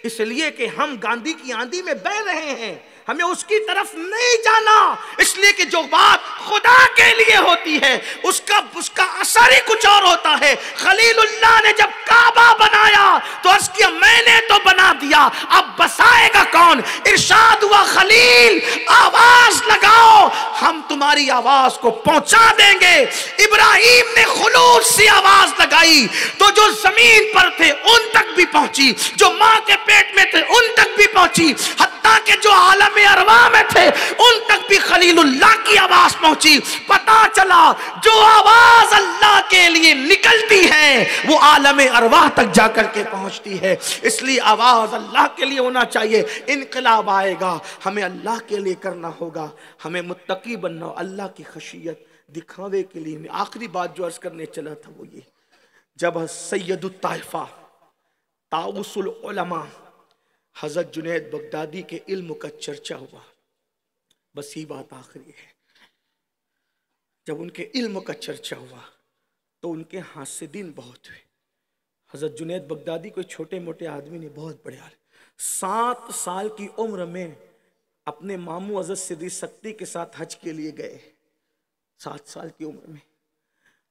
इसलिए कि हम गांधी की आंधी में बह रहे हैं, हमें उसकी तरफ नहीं जाना। इसलिए कि जो बात खुदा के लिए होती है उसका असर ही कुछ और होता है। खलीलुल्लाह ने जब काबा बनाया तो अर्ज किया मैंने तो बना दिया, अब बसाएगा कौन? इरशाद हुआ खलील आवाज लगाओ, हम तुम्हारी आवाज को पहुंचा देंगे। इब्राहिम ने खुलूस से आवाज लगाई तो जो जमीन पर थे उन तक भी पहुंची, जो मां के पेट में थे उन तक भी पहुंची, हत्ता के जो आलम अरवा में थे उन तक भी खलीलुल्लाह की आवाज पहुंची। पता चला जो आवाज अल्लाह के लिए निकलती है वो आलम अरवा तक जाकर के पहुंचती है। इसलिए आवाज अल्लाह के लिए होना चाहिए। इनकलाब आएगा, हमें अल्लाह के लिए करना होगा, हमें मुत्तकी बनना, अल्लाह की खशियत दिखावे के लिए। आखिरी बात जो अर्ज करने चला था वो ये, जब सैयदुत ताइफा ताउसुल उलमा हजरत जुनैद बगदादी के इल्म का चर्चा हुआ, बस ये बात आखिरी है, जब उनके इल्म का चर्चा हुआ तो उनके हासिदीन बहुत हुए। हजरत जुनैद बगदादी कोई छोटे मोटे आदमी नहीं, बहुत बड़े आदमी। 7 साल की उम्र में अपने मामू हजरत सिद्दी सक्ती के साथ हज के लिए गए। 7 साल की उम्र में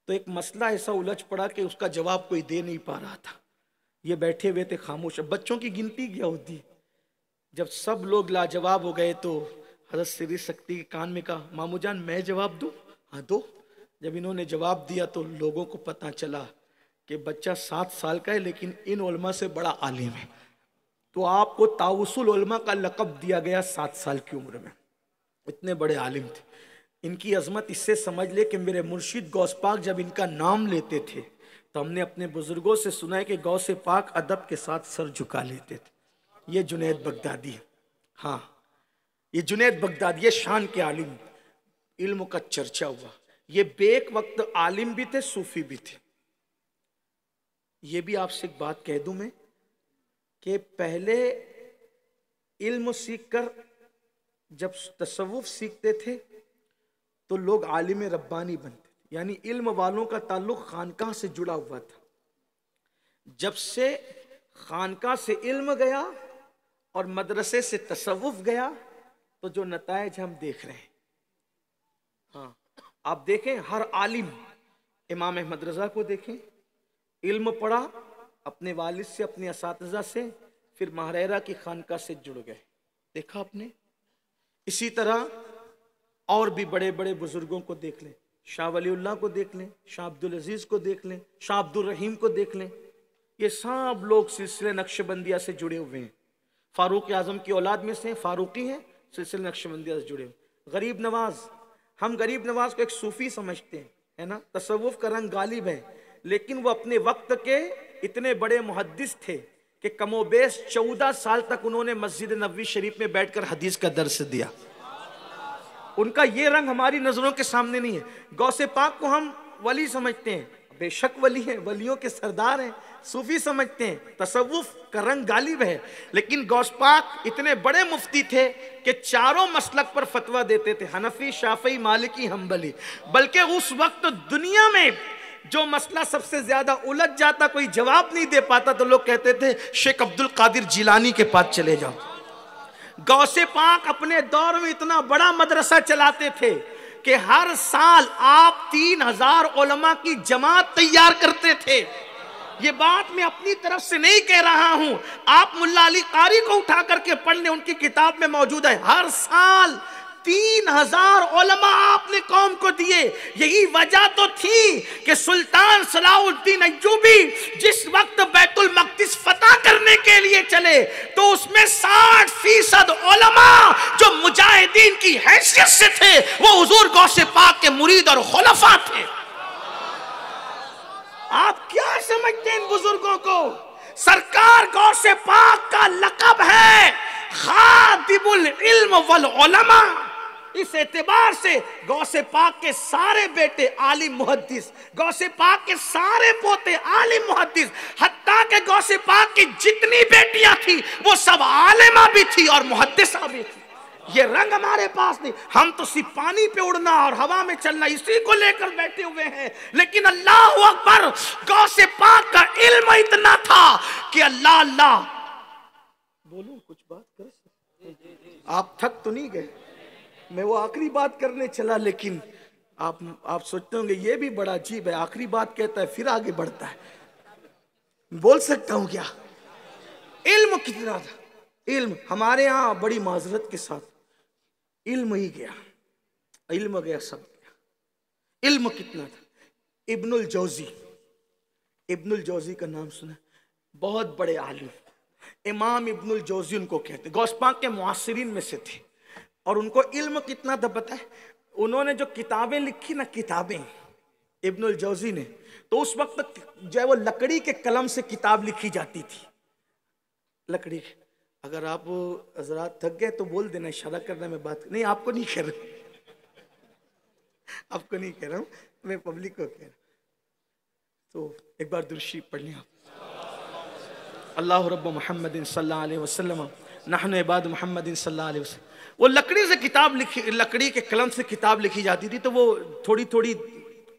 तो एक मसला ऐसा उलझ पड़ा कि उसका जवाब कोई दे नहीं पा रहा था। ये बैठे हुए थे खामोश। बच्चों की गिनती क्या होती है? जब सब लोग लाजवाब हो गए तो हजरत सिद्दी सक्ती के कान में कहा मामू जान मैं जवाब दूं? हाँ दो। जब इन्होंने जवाब दिया तो लोगों को पता चला कि बच्चा 7 साल का है लेकिन इन उलमा से बड़ा आलिम है। तो आपको ताउसुल उलमा का लक़ब दिया गया 7 साल की उम्र में। इतने बड़े आलिम थे। इनकी अजमत इससे समझ ले कि मेरे मुर्शिद गौस पाक जब इनका नाम लेते थे तो हमने अपने बुजुर्गों से सुना है कि गौसे पाक अदब के साथ सर झुका लेते थे। ये जुनैद बगदादी है। हाँ, ये जुनैद बगदादी, ये शान के आलिम। इल्म का चर्चा हुआ। ये बेक वक्त आलिम भी थे, सूफी भी थे। ये भी आपसे एक बात कह दूं मैं कि पहले इल्म सीखकर जब तसव्वुफ सीखते थे तो लोग आलिम रब्बानी बनते, यानी इल्म वालों का ताल्लुक खानकाह से जुड़ा हुआ था। जब से खानकाह से इल्म गया और मदरसे से तसव्वुफ गया तो जो नताइज हम देख रहे हैं। हाँ, आप देखें हर आलिम, इमाम अहमद रजा को देखें, इल्म पढ़ा अपने वालिद से, अपने असातिज़ा से, फिर महरेरा की खानकाह से जुड़ गए। देखा आपने? इसी तरह और भी बड़े बड़े बुजुर्गों को देख लें, शाह वलीउल्लाह को देख लें, शाह अब्दुल अजीज को देख लें, शाह अब्दुल रहीम को देख लें। ये सब लोग सिलसिले नक्शबंदिया से जुड़े हुए हैं। फारूक आजम की औलाद में से फारूकी हैं, सिलसिले नक्शबंदिया से जुड़े हुए। गरीब नवाज, हम गरीब नवाज को एक सूफी समझते हैं, है ना, तसव्वुफ का रंग गालिब है, लेकिन वो अपने वक्त के इतने बड़े मुहद्दिस थे कि कमोबेश 14 साल तक उन्होंने मस्जिद नबवी शरीफ में बैठकर हदीस का दर्स दिया। उनका ये रंग हमारी नजरों के सामने नहीं है। गौसे पाक को हम वली समझते हैं, बेशक वली हैं, वलियों के सरदार हैं, सूफी समझते हैं, तसव्वुफ का रंग गालिब है, लेकिन गौस पाक इतने बड़े मुफ्ती थे कि चारों मसलक पर फतवा देते थे, हनफी, शाफी, मालिकी, हम्बली। बल्कि उस वक्त दुनिया में जो मसला सबसे ज्यादा उलझ जाता, कोई जवाब नहीं दे पाता, तो लोग कहते थे शेख अब्दुल कादिर जिलानी के पास चले जाओ। गौसे पाक अपने दौर में इतना बड़ा मदरसा चलाते थे कि हर साल आप 3000 उलमा की जमात तैयार करते थे। ये बात मैं अपनी तरफ से नहीं कह रहा हूं, आप मुल्ला अली कारी को उठा करके पढ़ लें, उनकी किताब में मौजूद है। हर साल 3000 उलमा आपने कौम को दिए। यही वजह तो थी कि सुल्तान सलाहुद्दीन अय्यूबी जिस वक्त बैतुल मक़दिस फतह करने के लिए चले, तो उसमें 60% उलमा जो मुजाहिदीन की हैसियत से थे, वो हुजूर गौसे पाक के मुरीद और खुलफा थे। आप क्या समझते हैं इन बुजुर्गों को? सरकार गौसे पाक का लक़ब है खादिमुल इल्म वल उलमा। इस एतबार से गौसे पाक के सारे बेटे आलिम मुहद्दिस, गौसे पाक के सारे पोते आलिम मुहद्दिस, हत्ता के गौसे पाक की जितनी बेटियां थी वो सब आलिमा भी थी और मुहद्दिसा भी थी। ये रंग हमारे पास नहीं, हम तो सिर्फ पानी पे उड़ना और हवा में चलना इसी को लेकर बैठे हुए हैं। लेकिन अल्लाह अकबर, गौसे पाक का इल्म इतना था कि अल्लाह अल्लाह बोलूं, कुछ बात कर, आप थक तो नहीं गए? मैं वो आखिरी बात करने चला, लेकिन आप सोचते होंगे ये भी बड़ा अजीब है, आखिरी बात कहता है फिर आगे बढ़ता है। बोल सकता हूं क्या? इल्म कितना था? इल्म हमारे यहां बड़ी माजरत के साथ इल्म ही गया, इल्म गया, सब गया। इल्म कितना था? इब्नुल जौजी, इब्नुल जौजी का नाम सुना? बहुत बड़े आलिम, इमाम इब्नुल जौजी उनको कहते, गौस पाक के मुआसिरीन में से थे। और उनको इल्म कितना था पता है? उन्होंने जो किताबें लिखी ना, किताबें इब्नुल जौजी ने, तो उस वक्त जो है वो लकड़ी के कलम से किताब लिखी जाती थी, लकड़ी। अगर आप हजरात थक गए तो बोल देना, इशारा करना, मैं बात नहीं, आपको नहीं कह रहा, आपको नहीं कह रहा हूं, मैं पब्लिक को कह रहा हूं। तो एक बार दुरूद पढ़ लिया, अल्लाह रब्ब मुहम्मदिन सल्लल्लाहु अलैहि वसल्लम नहनु इबाद मुहम्मदिन सल्लल्लाहु अलैहि वसल्लम। वो लकड़ी से किताब लिखी, लकड़ी के कलम से किताब लिखी जाती थी, तो वो थोड़ी थोड़ी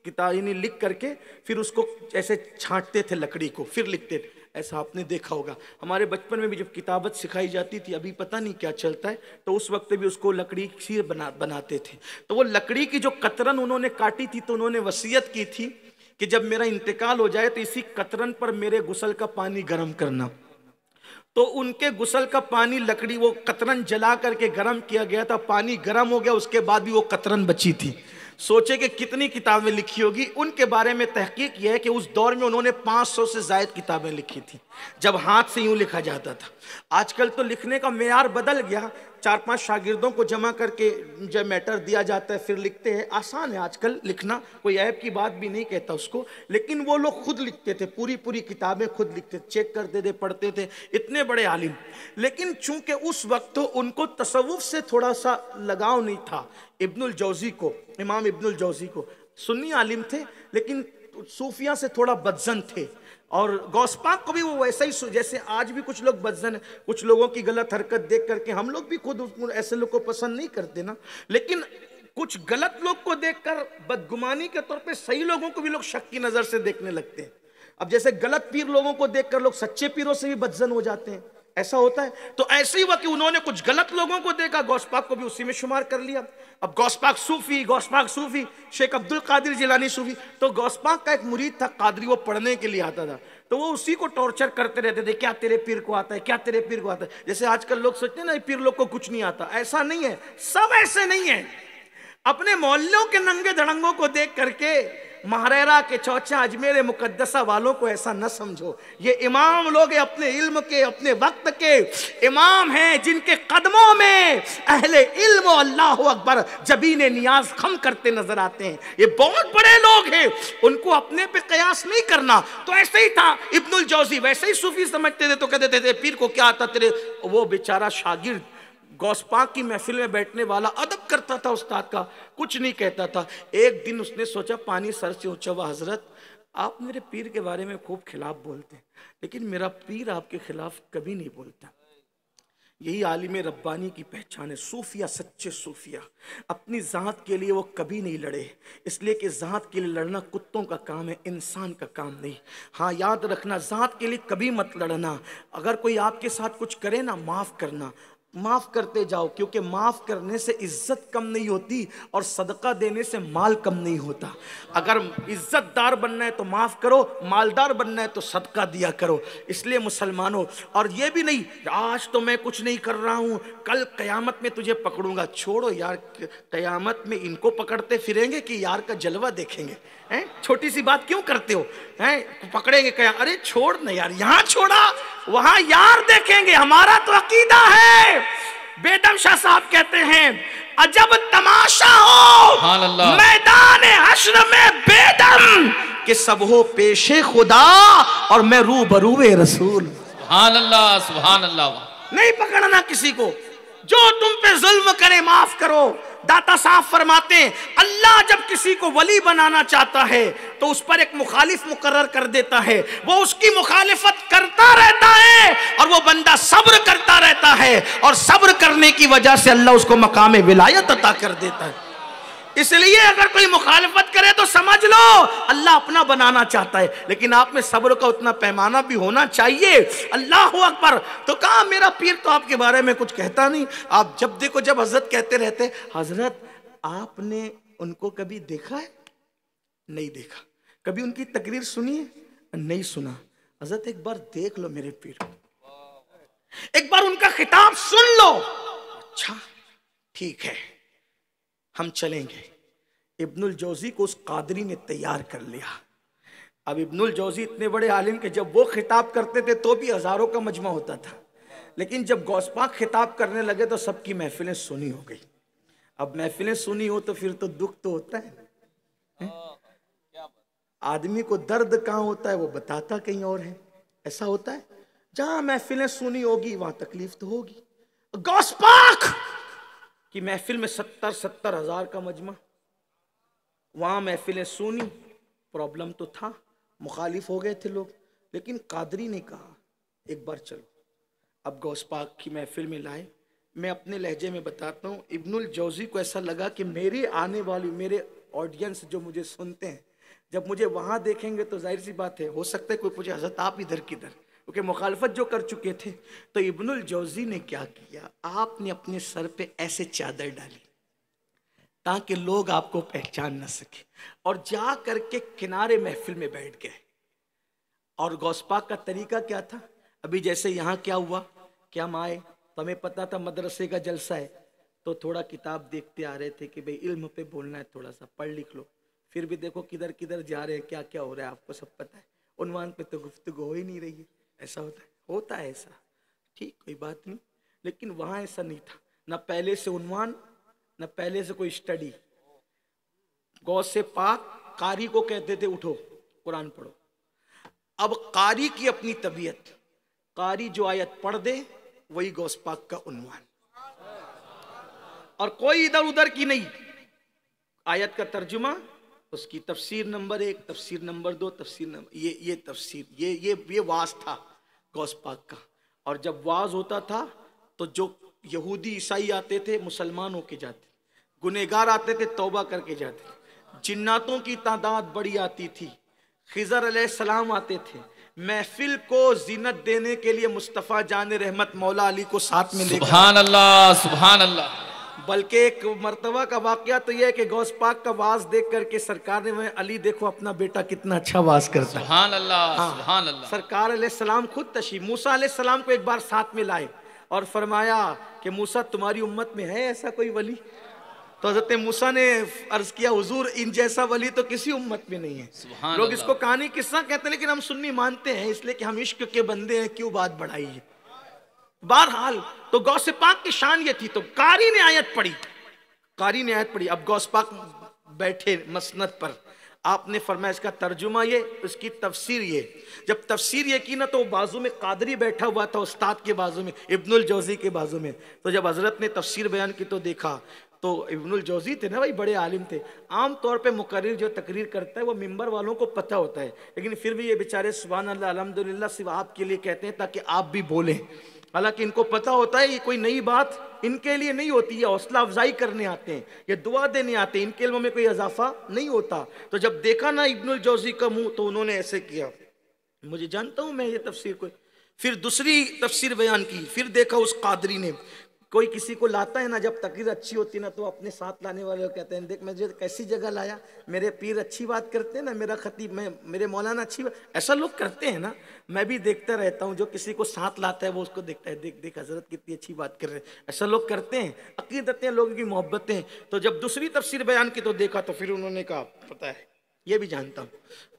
किताब लिख करके फिर उसको ऐसे छांटते थे लकड़ी को, फिर लिखते थे। ऐसा आपने देखा होगा, हमारे बचपन में भी जब किताबत सिखाई जाती थी, अभी पता नहीं क्या चलता है, तो उस वक्त भी उसको लकड़ी से बनाते थे। तो वो लकड़ी की जो कतरन उन्होंने काटी थी, तो उन्होंने वसीयत की थी कि जब मेरा इंतकाल हो जाए तो इसी कतरन पर मेरे गुसल का पानी गर्म करना। तो उनके गुसल का पानी, लकड़ी, वो कतरन जला करके गर्म किया गया था, पानी गर्म हो गया, उसके बाद भी वो कतरन बची थी। सोचे कि कितनी किताबें लिखी होगी। उनके बारे में तहकीक यह है कि उस दौर में उन्होंने 500 से ज़ायद किताबें लिखी थी, जब हाथ से यूं लिखा जाता था। आजकल तो लिखने का मेयार बदल गया, 4-5 शागिर्दों को जमा करके जब मैटर दिया जाता है फिर लिखते हैं। आसान है आजकल लिखना, कोई ऐब की बात भी नहीं कहता उसको, लेकिन वो लोग खुद लिखते थे, पूरी पूरी किताबें खुद लिखते, चेक करते थे, पढ़ते थे, इतने बड़े आलिम। लेकिन चूंकि उस वक्त तो उनको तसव्वुफ से थोड़ा सा लगाव नहीं था। इब्नुल जौजी को, इमाम इब्नुल जौजी को, सुन्नी आलिम थे लेकिन सूफिया से थोड़ा बदजन थे। और गौस पाक को भी वो वैसा ही, जैसे आज भी कुछ लोग बदजन है, कुछ लोगों की गलत हरकत देख करके हम लोग भी खुद ऐसे लोग को पसंद नहीं करते ना, लेकिन कुछ गलत लोग को देखकर बदगुमानी के तौर पे सही लोगों को भी लोग शक की नजर से देखने लगते हैं। अब जैसे गलत पीर लोगों को देखकर लोग सच्चे पीरों से भी बदजन हो जाते हैं, ऐसा होता है। तो ऐसे ही हुआ कि उन्होंने कुछ गलत लोगों को देखा, गौस पाक को भी उसी में शुमार कर लिया। अब गौस पाक सूफी, शेख अब्दुल कादिर जिलानी सूफी। तो गौस पाक का एक मुरीद था कादरी, वो पढ़ने के लिए आता था, तो वो उसी को टॉर्चर करते रहते थे, क्या तेरे पीर को आता है, क्या तेरे पीर को आता है। जैसे आजकल लोग सोचते हैं ना पीर लोग को कुछ नहीं आता, ऐसा नहीं है, सब ऐसे नहीं है। अपने मोहल्लों के नंगे धड़ंगों को देख करके महरेरा के चौचा अजमेर मुकद्दसा वालों को ऐसा न समझो। ये इमाम लोग अपने इल्म के, अपने वक्त के इमाम हैं, जिनके कदमों में अहले इल्म और अल्लाहु अकबर जबीने नियाज खम करते नजर आते हैं। ये बहुत बड़े लोग हैं, उनको अपने पे कयास नहीं करना। तो ऐसे ही था इब्नुल जौजी, वैसे ही सूफी समझते थे तो कहते थे पीर को क्या आता तेरे। वो बेचारा शागिर्द गौस पाक की महफिल में बैठने वाला, अदब करता था उस्ताद का, कुछ नहीं कहता था। एक दिन उसने सोचा पानी सर से ऊंचा हुआ, हजरत आप मेरे पीर के बारे में खूब खिलाफ बोलते हैं, लेकिन मेरा पीर आपके खिलाफ कभी नहीं बोलता। यही आलिम रब्बानी की पहचान है। सूफिया, सच्चे सूफिया अपनी ज़ात के लिए वो कभी नहीं लड़े, इसलिए कि ज़ात के लिए लड़ना कुत्तों का काम है, इंसान का काम नहीं। हाँ याद रखना, ज़ात के लिए कभी मत लड़ना। अगर कोई आपके साथ कुछ करे ना, माफ़ करना, माफ़ करते जाओ, क्योंकि माफ़ करने से इज्जत कम नहीं होती और सदका देने से माल कम नहीं होता। अगर इज्जतदार बनना है तो माफ़ करो, मालदार बनना है तो सदका दिया करो। इसलिए मुसलमानों, और ये भी नहीं आज तो मैं कुछ नहीं कर रहा हूँ, कल कयामत में तुझे पकड़ूंगा। छोड़ो यार, कयामत में इनको पकड़ते फिरेंगे कि यार का जलवा देखेंगे? हैं, छोटी सी बात क्यों करते हो? हैं, पकड़ेंगे क्या? अरे छोड़ ना यार, यहाँ छोड़ा वहां यार देखेंगे। हमारा तो अकीदा है। बेदम शाह साहब कहते हैं अजब तमाशा हो मैदान हश्र में बेदम कि सब हो पेशे खुदा और मैं रूबरूए रसूल। सुभान अल्लाह, सुभान अल्लाह। नहीं पकड़ना किसी को, जो तुम पे जुल्म करे माफ करो। दाता साहब फरमाते हैं अल्लाह जब किसी को वली बनाना चाहता है तो उस पर एक मुखालिफ मुकर्रर कर देता है, वो उसकी मुखालिफत करता रहता है और वो बंदा सब्र करता रहता है, और सब्र करने की वजह से अल्लाह उसको मकाम विलायत अता कर देता है। इसलिए अगर कोई मुखालिफत करे तो समझ लो अल्लाह अपना बनाना चाहता है, लेकिन आप में सब्र का उतना पैमाना भी होना चाहिए। अल्लाह अकबर। तो कहा मेरा पीर तो आपके बारे में कुछ कहता नहीं। आप जब देखो जब हजरत कहते रहते, हजरत आपने उनको कभी देखा है? नहीं देखा। कभी उनकी तकरीर सुनी है? नहीं सुना। हजरत एक बार देख लो मेरे पीर, एक बार उनका खिताब सुन लो। अच्छा ठीक है, हम चलेंगे। इब्नुल जौजी को उस कादरी ने तैयार कर लिया। अब इब्नुल जौजी इतने बड़े आलिम के जब वो खिताब करते थे तो भी हजारों का मजमा होता था, लेकिन जब गौस पाक खिताब करने लगे तो सबकी महफिलें सुनी हो गई। अब महफिलें सुनी हो तो फिर तो दुख तो होता है। आदमी को दर्द कहाँ होता है वो बताता कहीं और है। ऐसा होता है जहां महफिलें सुनी होगी वहां तकलीफ तो होगी। गौस पाक कि महफिल में 70-70 हजार का मजमा, वहां महफिलें सुनी, प्रॉब्लम तो था, मुखालिफ हो गए थे लोग, लेकिन कादरी ने कहा एक बार चलो। अब गौस पाक की महफिल में लाए। मैं अपने लहजे में बताता हूँ, इब्नुल जौजी को ऐसा लगा कि मेरे आने वाली, मेरे ऑडियंस जो मुझे सुनते हैं, जब मुझे वहां देखेंगे तो जाहिर सी बात है, हो सकता है कोई पूछे हजरत आप इधर किधर, क्योंकि मुखालफत जो कर चुके थे। तो इब्नुल जौजी ने क्या किया, आपने अपने सर पे ऐसे चादर डाली ताकि लोग आपको पहचान न सके, और जा करके किनारे महफिल में बैठ गए। और गौस पाक का तरीका क्या था, अभी जैसे यहाँ क्या हुआ कि हम आए तो हमें पता था मदरसे का जलसा है, तो थोड़ा किताब देखते आ रहे थे कि भाई इल्म पे बोलना है, थोड़ा सा पढ़ लिख लो। फिर भी देखो किधर किधर जा रहे हैं, क्या क्या हो रहा है आपको सब पता है। उन्वान पे तो गुफ्तगू हो ही नहीं रही है। ऐसा होता है ऐसा, ठीक कोई बात नहीं, लेकिन वहां ऐसा नहीं था। न पहले से उन्वान, न पहले से कोई स्टडी। गौस से पाक कारी को कहते थे उठो कुरान पढ़ो। अब कारी की अपनी तबीयत, कारी जो आयत पढ़ दे वही गौस पाक का उन्वान, और कोई इधर उधर की नहीं। आयत का तर्जुमा, उसकी तफसीर नंबर 1, तफसीर नंबर 2, तफसीर नंबर ये तफसीर, ये वाज था गौस पाक का। और जब वाज होता था तो जो यहूदी ईसाई आते थे मुसलमान होके जाते, गुनहगार आते थे तौबा करके जाते, जिन्नातों की तादाद बड़ी आती थी, खिजर अलैहिस्सलाम आते थे। महफिल को जीनत देने के लिए मुस्तफ़ा जान रहमत मौला अली को साथ में लेकर, सुभान अल्लाह, सुभान अल्लाह। बल्कि एक मर्तबा का वाकया तो यह है कि गौस पाक का वाज देख करके सरकार ने, अली देखो अपना बेटा कितना अच्छा वाज करता है। सुभान अल्लाह, सुभान अल्लाह। सरकार अलैहिस्सलाम खुद तशरीफ, मूसा अलैहिस्सलाम को एक बार साथ में लाए और फरमाया कि मूसा तुम्हारी उम्मत में है ऐसा कोई वली? तो हजरत मूसा ने अर्ज किया हुजूर इन जैसा वली तो किसी उम्मत में नहीं है। लोग इसको कहानी किस्सा कहते हैं, लेकिन हम सुन्नी मानते हैं इसलिए कि हम इश्क के बंदे हैं, क्यों बात बढ़ाई है। बहरहाल तो गौसे पाक की शान ये थी, तो कारी ने आयत पढ़ी। अब गौस पाक बैठे मसनद पर, आपने फरमाया इसका तर्जुमा ये, उसकी तफसीर ये। जब तफसीर ये की ना तो बाजू में कादरी बैठा हुआ था, उस्ताद के बाजू में, इब्नुल जौजी के बाजू में। तो जब हजरत ने तफसीर बयान की तो देखा तो इब्नुल जौजी थे ना भाई, बड़े आलिम थे। आम तौर पे मुकर्रिर जो तकरीर करता है वो मिंबर वालों को पता होता है, लेकिन फिर भी ये बेचारे सुभान अल्लाह अल्हम्दुलिल्लाह सिर्फ आपके लिए कहते हैं ताकि आप भी बोलें। हालांकि इनको पता होता है ये कोई नई बात इनके लिए नहीं होती है, हौसला अफजाई करने आते हैं, ये दुआ देने आते हैं, इनके इल्म में कोई इजाफा नहीं होता। तो जब देखा ना इब्नुल जौजी का मुंह तो उन्होंने ऐसे किया, मुझे जानता हूं मैं ये तफसीर को। फिर दूसरी तफसीर बयान की, फिर देखा उस कादरी ने, कोई किसी को लाता है ना जब तकरीर अच्छी होती ना तो अपने साथ लाने वाले कहते हैं देख मुझे कैसी जगह लाया, मेरे पीर अच्छी बात करते हैं ना, मेरा खतीब मेरे मौलाना अच्छी बात, ऐसा लोग करते हैं ना। मैं भी देखता रहता हूँ, जो किसी को साथ लाता है वो उसको देखता है, देख देख हजरत कितनी अच्छी बात कर रहे हैं, ऐसा लोग करते हैं, अकीदतें लोगों की मोहब्बतें। तो जब दूसरी तफसीर बयान की तो देखा तो फिर उन्होंने कहा पता है ये भी जानता हूँ,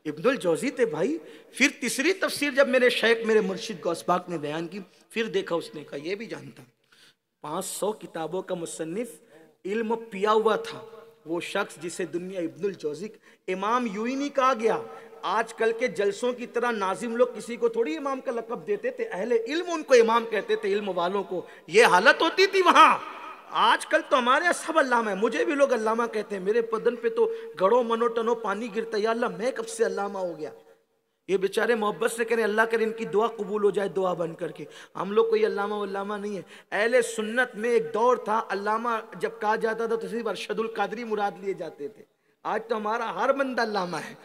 इब्नुल जौजी थे भाई। फिर तीसरी तफसीर जब मेरे शेख मेरे मुर्शिद गौस पाक ने बयान की, फिर देखा उसने कहा ये भी जानता हूँ। 500 किताबों का मुसन्निफ, इल्म पिया हुआ था वो शख्स जिसे दुनिया इब्नुल जौजी इमाम यूं ही नहीं कहा गया। आजकल के जलसों की तरह नाजिम लोग किसी को थोड़ी इमाम का लक़ब देते थे, अहले इल्म उनको इमाम कहते थे, इल्म वालों को। ये हालत होती थी वहां। आजकल तो हमारे सब अल्लामा है, मुझे भी लोग अल्लामा कहते हैं, मेरे बदन पे तो गड़ो मनो टनो पानी गिरता है, या अल्लाह मैं कब से अल्लामा हो गया। ये बेचारे मोहब्बत से करें अल्लाह करे इनकी दुआ कबूल हो जाए, दुआ बन करके। हम लोग कोई अल्लामा वल्लामा नहीं है। अहले सुन्नत में एक दौर था, अल्लामा जब कहा जाता था तो सिर्फ अरशदुल कादरी मुराद लिए जाते थे। आज तो हमारा हर बंदा अल्लामा है,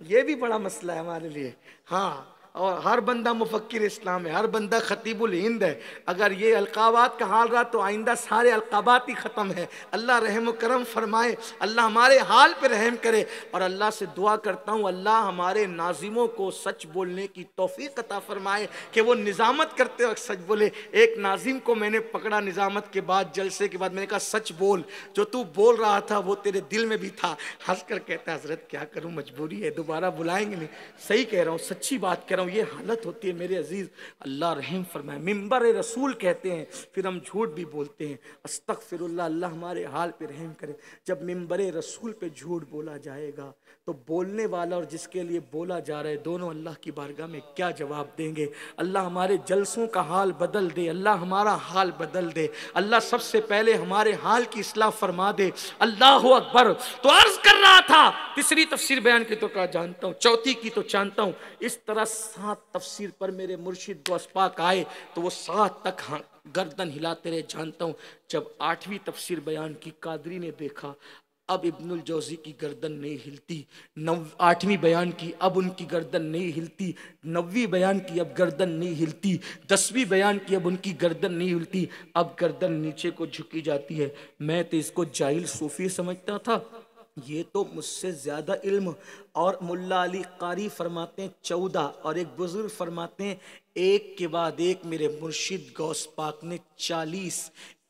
ये भी बड़ा मसला है हमारे लिए। हाँ, और हर बंदा मुफक्किर इस्लाम है, हर बंदा खतीबुल हिंद है। अगर ये अलकाबात का हाल रहा तो आइंदा सारे अलकाबात ही ख़त्म है। अल्लाह रहम करम फरमाए, अल्लाह हमारे हाल पे रहम करे। और अल्लाह से दुआ करता हूँ अल्लाह हमारे नाजिमों को सच बोलने की तौफीक अता फरमाए कि वो निज़ामत करते वक्त सच बोले। एक नाजिम को मैंने पकड़ा निज़ामत के बाद, जलसे के बाद, मैंने कहा सच बोल, जो तू बोल रहा था वो तेरे दिल में भी था। हंस कर कहता है हजरत क्या करूँ, मजबूरी है, दोबारा बुलाएंगे नहीं। सही कह रहा हूँ, सच्ची बात कह रहा हूँ, ये हालत होती है मेरे अजीज। अल्लाह रहम फरमाए। मिंबर रसूल कहते हैं फिर हम झूठ भी बोलते हैं, अस्तगफिरुल्लाह, अल्लाह हमारे हाल पे रहम करे। जब मिंबर रसूल पे झूठ बोला जाएगा तो बोलने वाला और जिसके लिए बोला जा रहा है दोनों अल्लाह की बारगाह में क्या जवाब देंगे। अल्लाह हमारे जलसों का हाल बदल दे, अल्लाह हमारा हाल बदल दे, अल्लाह सबसे पहले हमारे हाल की इस्लाह फरमा दे। अल्लाह अकबर। तो अर्ज कर रहा था तीसरी तफसीर बयान की तो क्या जानता हूँ, चौथी की तो जानता हूँ। इस तरह 7 तफसीर पर मेरे मुर्शिद गौस पाक आए तो वो 7 तक गर्दन हिलाते रहे, जानता हूँ। जब 8वीं तफसीर बयान की कादरी ने देखा अब इब्नुल जौजी की गर्दन नहीं हिलती, 8वीं बयान की अब उनकी गर्दन नहीं हिलती, 9वीं बयान की अब गर्दन नहीं हिलती, 10वीं बयान की अब उनकी गर्दन नहीं हिलती, अब गर्दन नीचे को झुकी जाती है। मैं तो इसको जाहिल सूफी समझता था, ये तो मुझसे ज़्यादा इल्म। और मुल्ला अली कारी फरमाते हैं 14 और एक बुजुर्ग फरमाते हैं एक के बाद एक मेरे मुर्शिद गौस पाक ने 40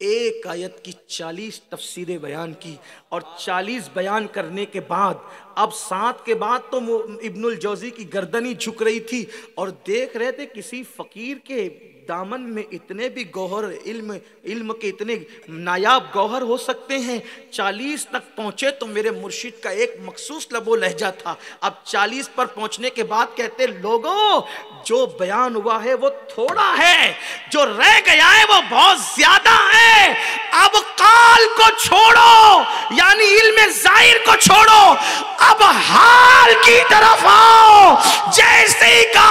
एक आयत की 40 तफसीरें बयान की। और 40 बयान करने के बाद अब 7 के बाद तो इब्नुल जौजी की गर्दन ही झुक रही थी और देख रहे थे किसी फकीर के दामन में इतने भी गौहर, इल्म के इतने नायाब गौहर हो सकते हैं। 40 तक पहुंचे तो मेरे मुर्शिद का एक मखसूस लबो लहजा था। अब 40 पर पहुंचने के बाद कहते लोगों जो बयान हुआ है वो थोड़ा है, जो रह गया है वो बहुत ज्यादा है। अब काल को छोड़ो, यानी इल्म जाहिर को छोड़ो, अब हाल की तरफ आओ। जैसे ही का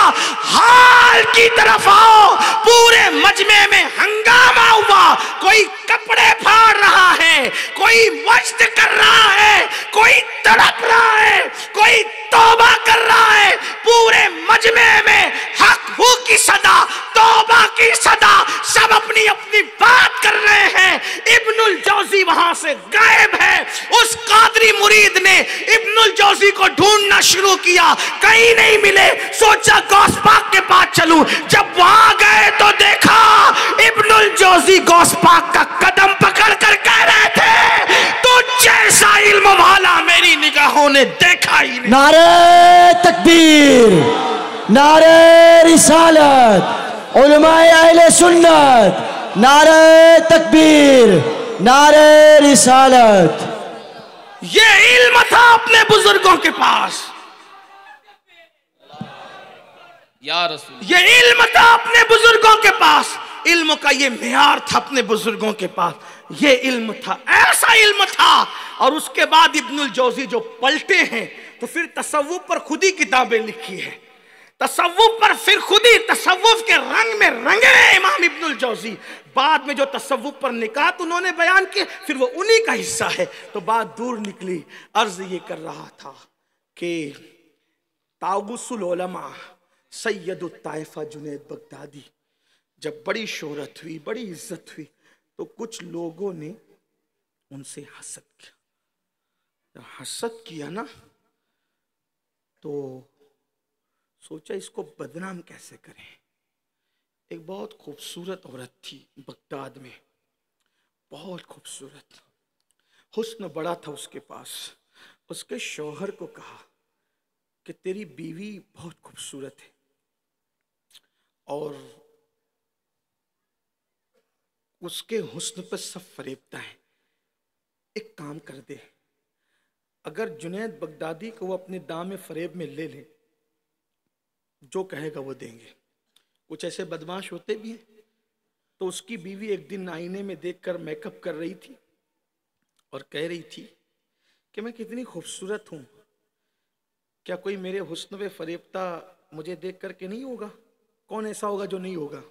हाल की तरफ आओ, पूरे मजमे में हंगामा हुआ। कोई कपड़े फाड़ रहा है, कोई मस्त कर रहा है, कोई तड़प रहा है, कोई तौबा कर रहा है। पूरे मजमे में हक हू की सदा, तौबा की सदा, सब अपनी अपनी बात कर रहे हैं। इब्नुल जौजी वहां से गायब है। उस कादरी मुरीद ने इब्नुल जौजी को ढूंढना शुरू किया, कहीं नहीं मिले। सोचा गौस पाक के पास चलूं। जब वहां गए तो देखा इब्नुल जौजी गौस पाक का कदम पकड़ कर कह रहे थे तू निगाहों ने देखा ही नहीं। नारे तकबीर, नारे रिसालत, उलमाए अहले सुन्नत, नारे तकबीर, नारे रिसालत। ये इल्म था अपने बुजुर्गों के पास, या रसूल। ये इल्म था अपने बुजुर्गों के पास, इल्म का ये मेयार था अपने बुजुर्गों के पास, ये इल्म था, ऐसा इल्म था। और उसके बाद इब्नुल जौजी जो पलटे हैं तो फिर तसव्वुफ पर खुद ही किताबें लिखी है, तसव्वुफ पर फिर खुद ही तसव्वुफ के रंग में रंगे इमाम इब्नुल जौजी। बाद में जो तसव्वुफ पर निकात उन्होंने बयान किए फिर वो उन्हीं का हिस्सा है। तो बात दूर निकली, अर्ज ये कर रहा था कि तागुसुल उलमा सैयदुत ताइफा जुनैद बगदादी जब बड़ी शोहरत हुई, बड़ी इज्जत हुई, तो कुछ लोगों ने उनसे हसद किया। जब हसद किया ना तो सोचा इसको बदनाम कैसे करें। एक बहुत खूबसूरत औरत थी बगदाद में, बहुत खूबसूरत, हुस्न बड़ा था उसके पास। उसके शौहर को कहा कि तेरी बीवी बहुत खूबसूरत है और उसके हुस्न पर सब फरेबता है, एक काम कर दे, अगर जुनैद बगदादी को वो अपने दाम फरेब में ले ले, जो कहेगा वो देंगे। कुछ ऐसे बदमाश होते भी हैं। तो उसकी बीवी एक दिन आईने में देखकर मेकअप कर रही थी और कह रही थी कि मैं कितनी खूबसूरत हूँ, क्या कोई मेरे हुस्न पे फरेबता मुझे देख करके नहीं होगा? कौन ऐसा होगा जो नहीं होगा?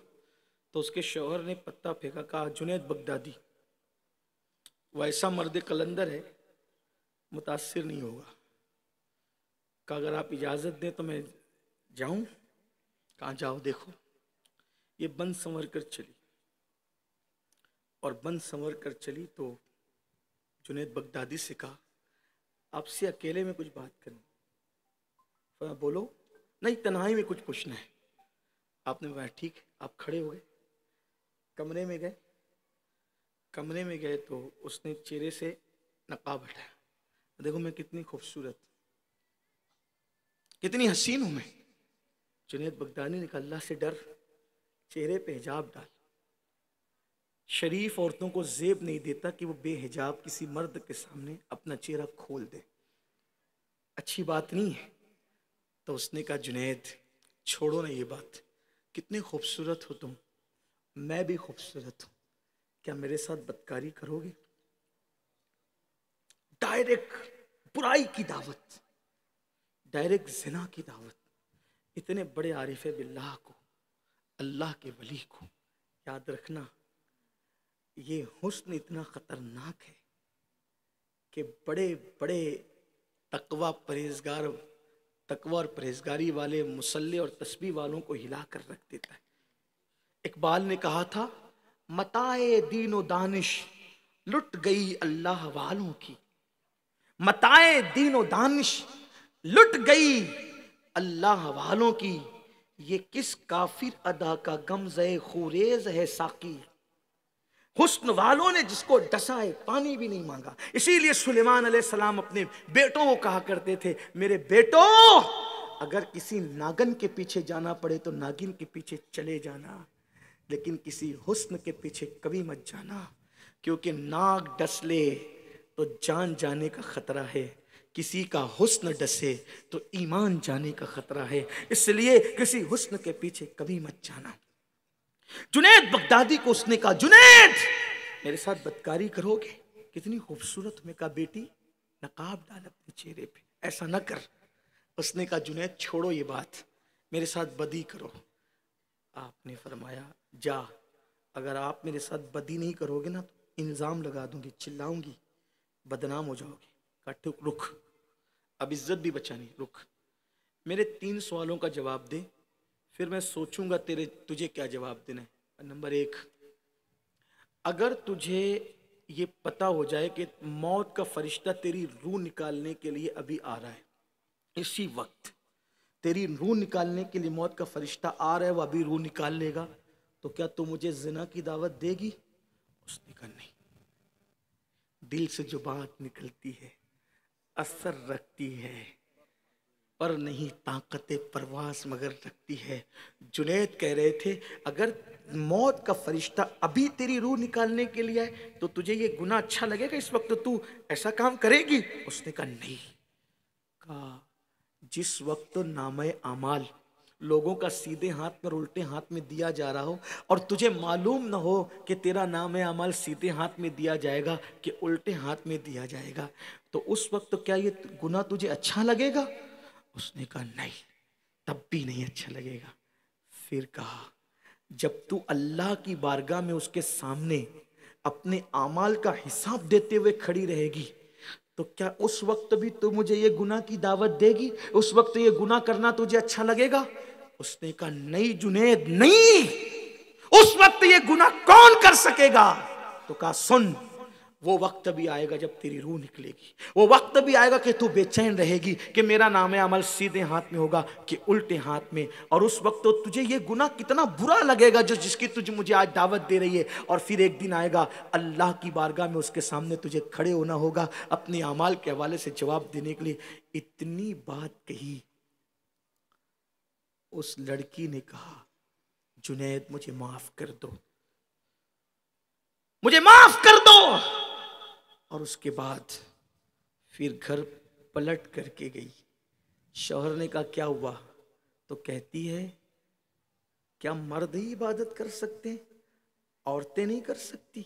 तो उसके शौहर ने पत्ता फेंका, कहा जुनैद बगदादी वो ऐसा मर्द कलंदर है, मुतासिर नहीं होगा। कहा अगर आप इजाज़त दें तो मैं जाऊं? कहाँ जाओ, देखो। ये बन संवर कर चली और बन संवर कर चली तो जुनैद बगदादी से कहा आपसे अकेले में कुछ बात करनी। बोलो। नहीं, तन्हाई में कुछ पूछना है। आपने कहा ठीक है। आप खड़े हो गए, कमरे में गए। कमरे में गए तो उसने चेहरे से नकाब हटाया, देखो मैं कितनी खूबसूरत, कितनी हसीन हूं मैं। जुनैद बगदादी ने कहा अल्लाह से डर, चेहरे पे हिजाब डाल। शरीफ औरतों को जेब नहीं देता कि वो बेहिजाब किसी मर्द के सामने अपना चेहरा खोल दे, अच्छी बात नहीं है। तो उसने कहा जुनैद छोड़ो ना ये बात, कितने खूबसूरत हो तुम, मैं भी खूबसूरत हूं, क्या मेरे साथ बदकारी करोगे? डायरेक्ट बुराई की दावत, डायरेक्ट जिना की दावत। इतने बड़े आरिफ बिल्लाह को, अल्लाह के वली को याद रखना, ये हुस्न इतना खतरनाक है कि बड़े बड़े तकवा परहेजगार, तकवा और परहेजगारी वाले मुसल्ले और तस्बीह वालों को हिला कर रख देता है। इकबाल ने कहा था मताए दीनो दानिश लुट गई अल्लाह वालों की, मताए दीनो दानिश लुट गई अल्लाह वालों की, ये किस काफिर अदा का गमज़े खुरेज है साकी। हुस्न वालों ने जिसको डसा है पानी भी नहीं मांगा। इसीलिए सुलेमान अलैहिस्सलाम अपने बेटों को कहा करते थे मेरे बेटो अगर किसी नागन के पीछे जाना पड़े तो नागिन के पीछे चले जाना, लेकिन किसी हुस्न के पीछे कभी मत जाना, क्योंकि नाग डस ले तो जान जाने का खतरा है, किसी का हुस्न डसे तो ईमान जाने का खतरा है, इसलिए किसी हुस्न के पीछे कभी मत जाना। जुनैद बगदादी को उसने कहा जुनैद मेरे साथ बदकारी करोगे? कितनी खूबसूरत। मैं कहा बेटी नकाब डाल अपने चेहरे पे, ऐसा न कर। उसने कहा जुनैद छोड़ो ये बात, मेरे साथ बदी करो। आपने फरमाया जा, अगर आप मेरे साथ बदी नहीं करोगे ना तो इल्जाम लगा दूंगी, चिल्लाऊंगी, बदनाम हो जाओगे। कहा रुक, अब इज्जत भी बचानी, रुक, मेरे 3 सवालों का जवाब दे, फिर मैं सोचूंगा तुझे क्या जवाब देना है। नंबर 1, अगर तुझे ये पता हो जाए कि मौत का फरिश्ता तेरी रूह निकालने के लिए अभी आ रहा है, इसी वक्त तेरी रूह निकालने के लिए मौत का फरिश्ता आ रहा है, वो अभी रूह निकाल लेगा, तो क्या तू मुझे जिना की दावत देगी? उसने कहा नहीं। दिल से जो बात निकलती है असर रखती है पर नहीं ताकत परवास मगर रखती है। जुनैद कह रहे थे अगर मौत का फरिश्ता अभी तेरी रूह निकालने के लिए आए तो तुझे ये गुनाह अच्छा लगेगा, इस वक्त तू ऐसा काम करेगी? उसने कहा नहीं। कहा जिस वक्त नामे आमाल लोगों का सीधे हाथ में उल्टे हाथ में दिया जा रहा हो और तुझे मालूम ना हो कि तेरा नाम अमाल सीधे हाथ में दिया जाएगा कि उल्टे हाथ में दिया जाएगा, तो उस वक्त तो क्या ये गुनाह तुझे अच्छा लगेगा? उसने कहा नहीं, तब भी नहीं अच्छा लगेगा। फिर कहा जब तू अल्लाह की बारगाह में उसके सामने अपने आमाल का हिसाब देते हुए खड़ी रहेगी तो क्या उस वक्त भी तू मुझे ये गुनाह की दावत देगी? उस वक्त ये गुनाह करना तुझे अच्छा लगेगा? उसने कहा नहीं जुनैद नहीं, उस वक्त ये गुनाह कौन कर सकेगा? तो कहा सुन, वो वक्त भी आएगा जब तेरी रूह निकलेगी, वो वक्त भी आएगा कि तू बेचैन रहेगी कि मेरा नाम अमल सीधे हाथ में होगा कि उल्टे हाथ में, और उस वक्त तो तुझे ये गुनाह कितना बुरा लगेगा जो जिसकी तुझे मुझे आज दावत दे रही है। और फिर एक दिन आएगा अल्लाह की बारगाह में उसके सामने तुझे खड़े होना होगा अपने अमाल के हवाले से जवाब देने के लिए। इतनी बात कही, उस लड़की ने कहा जुनैद मुझे माफ कर दो, मुझे माफ कर दो। और उसके बाद फिर घर पलट करके गई। शौहर ने कहा क्या हुआ? तो कहती है क्या मर्द ही इबादत कर सकते हैं, औरतें नहीं कर सकती?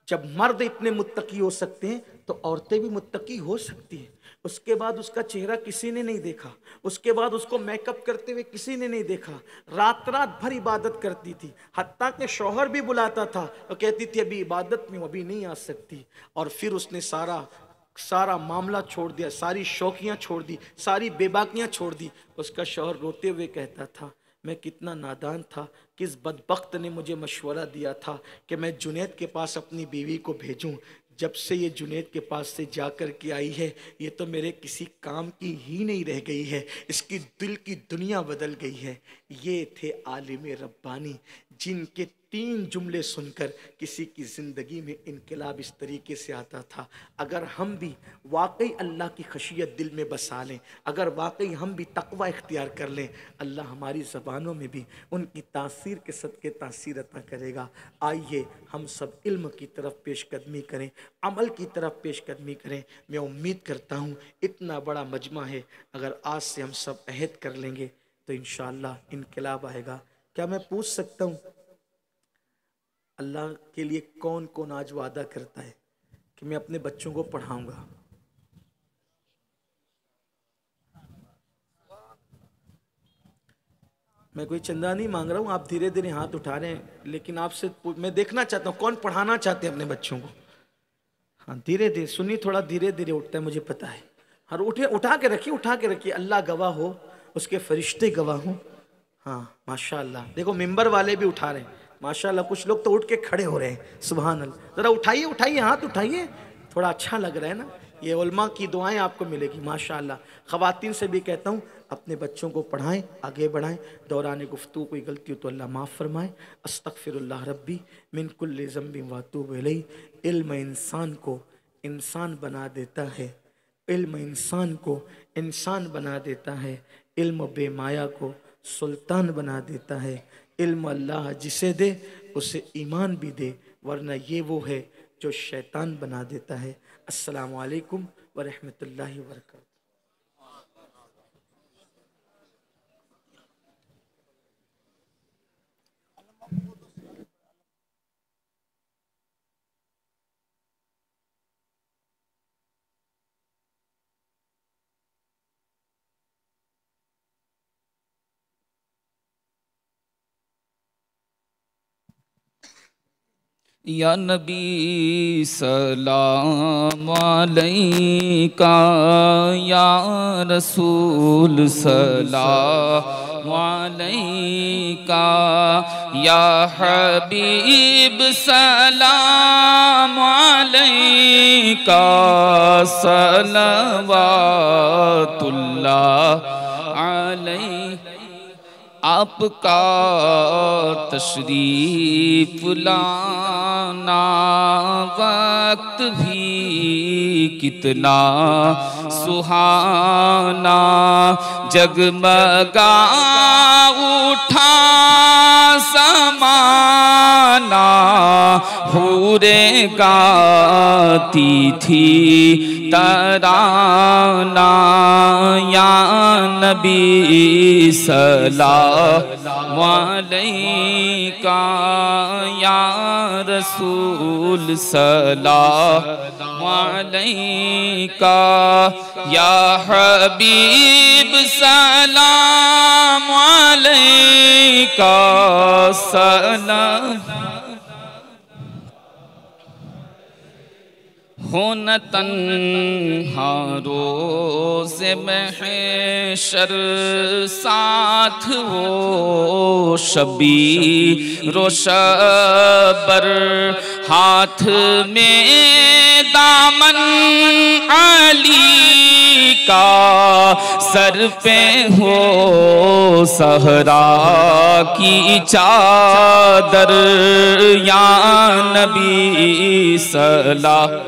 जब मर्द इतने मुत्तकी हो सकते हैं तो औरतें भी मुत्तकी हो सकती हैं। उसके बाद उसका चेहरा किसी ने नहीं देखा, उसके बाद उसको मेकअप करते हुए किसी ने नहीं देखा, रात रात भर इबादत करती थी, हत्ता के शौहर भी बुलाता था और कहती थी अभी इबादत में अभी नहीं आ सकती। और फिर उसने सारा मामला छोड़ दिया, सारी शौकियां छोड़ दी, सारी बेबाकियां छोड़ दी। उसका शौहर रोते हुए कहता था मैं कितना नादान था, किस बदबख्त ने मुझे मशवरा दिया था कि मैं जुनैद के पास अपनी बीवी को भेजूं। जब से ये जुनैद के पास से जाकर के आई है ये तो मेरे किसी काम की ही नहीं रह गई है, इसकी दिल की दुनिया बदल गई है। ये थे आलिम रब्बानी जिनके 3 जुमले सुनकर किसी की ज़िंदगी में इनकलाब इस तरीके से आता था। अगर हम भी वाकई अल्लाह की खशियत दिल में बसा लें, अगर वाकई हम भी तकवा इख्तियार कर लें, अल्लाह हमारी ज़बानों में भी उनकी तासीर के सदक़े तासीर अता करेगा। आइए हम सब इल्म की तरफ पेशकदमी करें, अमल की तरफ पेशकदमी करें। मैं उम्मीद करता हूँ इतना बड़ा मजमा है, अगर आज से हम सब अहद कर लेंगे तो इंशाअल्लाह इनकलाब आएगा। क्या मैं पूछ सकता हूँ अल्लाह के लिए कौन कौन आज वादा करता है कि मैं अपने बच्चों को पढ़ाऊंगा? मैं कोई चंदा नहीं मांग रहा हूँ, आप धीरे धीरे हाथ उठा रहे हैं, लेकिन आपसे मैं देखना चाहता हूँ कौन पढ़ाना चाहते हैं अपने बच्चों को। हाँ धीरे धीरे सुनिए, थोड़ा धीरे धीरे उठता है मुझे पता है। हाँ उठा के रखिए, अल्लाह गवाह हो, उसके फरिश्ते गवाह हो। हाँ माशाअल्लाह, देखो मिंबर वाले भी उठा रहे हैं माशाअल्लाह, कुछ लोग तो उठ के खड़े हो रहे हैं। सुभान अल्लाह, जरा उठाइए हाथ उठाइए, थोड़ा अच्छा लग रहा है ना। ये उलमा की दुआएं आपको मिलेगी माशाअल्लाह। ख़वातीन से भी कहता हूँ अपने बच्चों को पढ़ाएं, आगे बढ़ाएं। दौरान गुफ्तगू कोई गलती हो तो अल्लाह माफ़ फरमाए। अस्तगफिरुल्लाह रब्बी मिन कुल्लि ज़ंबिन व अतूबु इलैहि। इल्म इंसान को इंसान बना देता है, इल्म इंसान को इंसान बना देता है, इल्म बेमाया को सुल्तान बना देता है। इल्म अल्लाह जिसे दे उसे ईमान भी दे, वरना ये वो है जो शैतान बना देता है। अस्सलामु अलैकुम व रहमतुल्लाहि व बरकातहू। या नबी सलाम अलैका, या रसूल सलाम अलैका, या हबीब सलाम अलैका, सलवातुल्लाह अलैका। आपका तशरीफ लाना वक्त भी कितना सुहाना, जगमगा उठा समाना, हूरे गाती थी तराना, या नबी सलाम अलैका, या रसूल सलाम अलैका, या हबीब सलाम अलैका, सलाम हो न तन्हा रोज़े महशर, साथ वो शबीर व शबर, हाथ में दामन अली का, सर पे हो सहरा की चादर, या नबी सल्लल्लाहु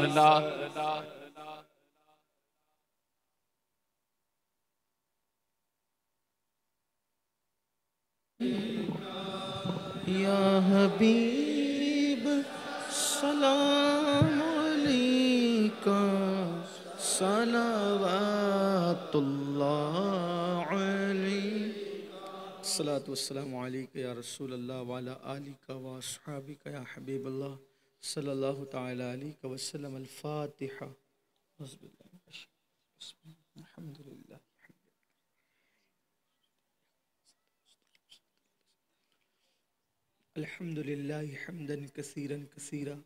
या हबीब सलाम अलैका, सलावतुल्लाह अलैका, सलातु वस्सलामु अलैका या रसूल अल्लाह व अला आलिका व अस्हाबिका या हबीब अल्लाह सल्लल्लाहु तआला अलैहि वसल्लम। अल-फातिहा। अल्हम्दुलिल्लाह। अल्हम्दुलिल्लाहि हम्दन कसीरन कसीरा,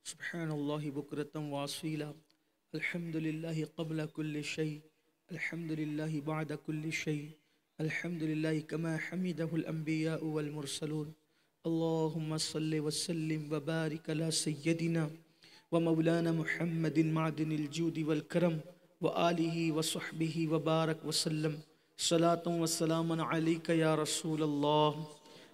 सुब्हानल्लाहि बुकरतन व असीला, अल्हम्दुलिल्लाहि क़ब्ला कुल्लि शै, अल्हम्दुलिल्लाहि बअदा कुल्लि शै, अल्हम्दुलिल्लाहि कमा हमिदहुल अंबिया वल मुरसलून। अल्लाहुम्मा सल्लि व सल्लिम व बारिक अला सय्यदिना व मौलाना मुहम्मदिन मादिनिल जूदि वल करम व आलिहि व सहबिहि व बारक व सल्लम। सलातुन व सलामुन अलैका या रसूल अल्लाह।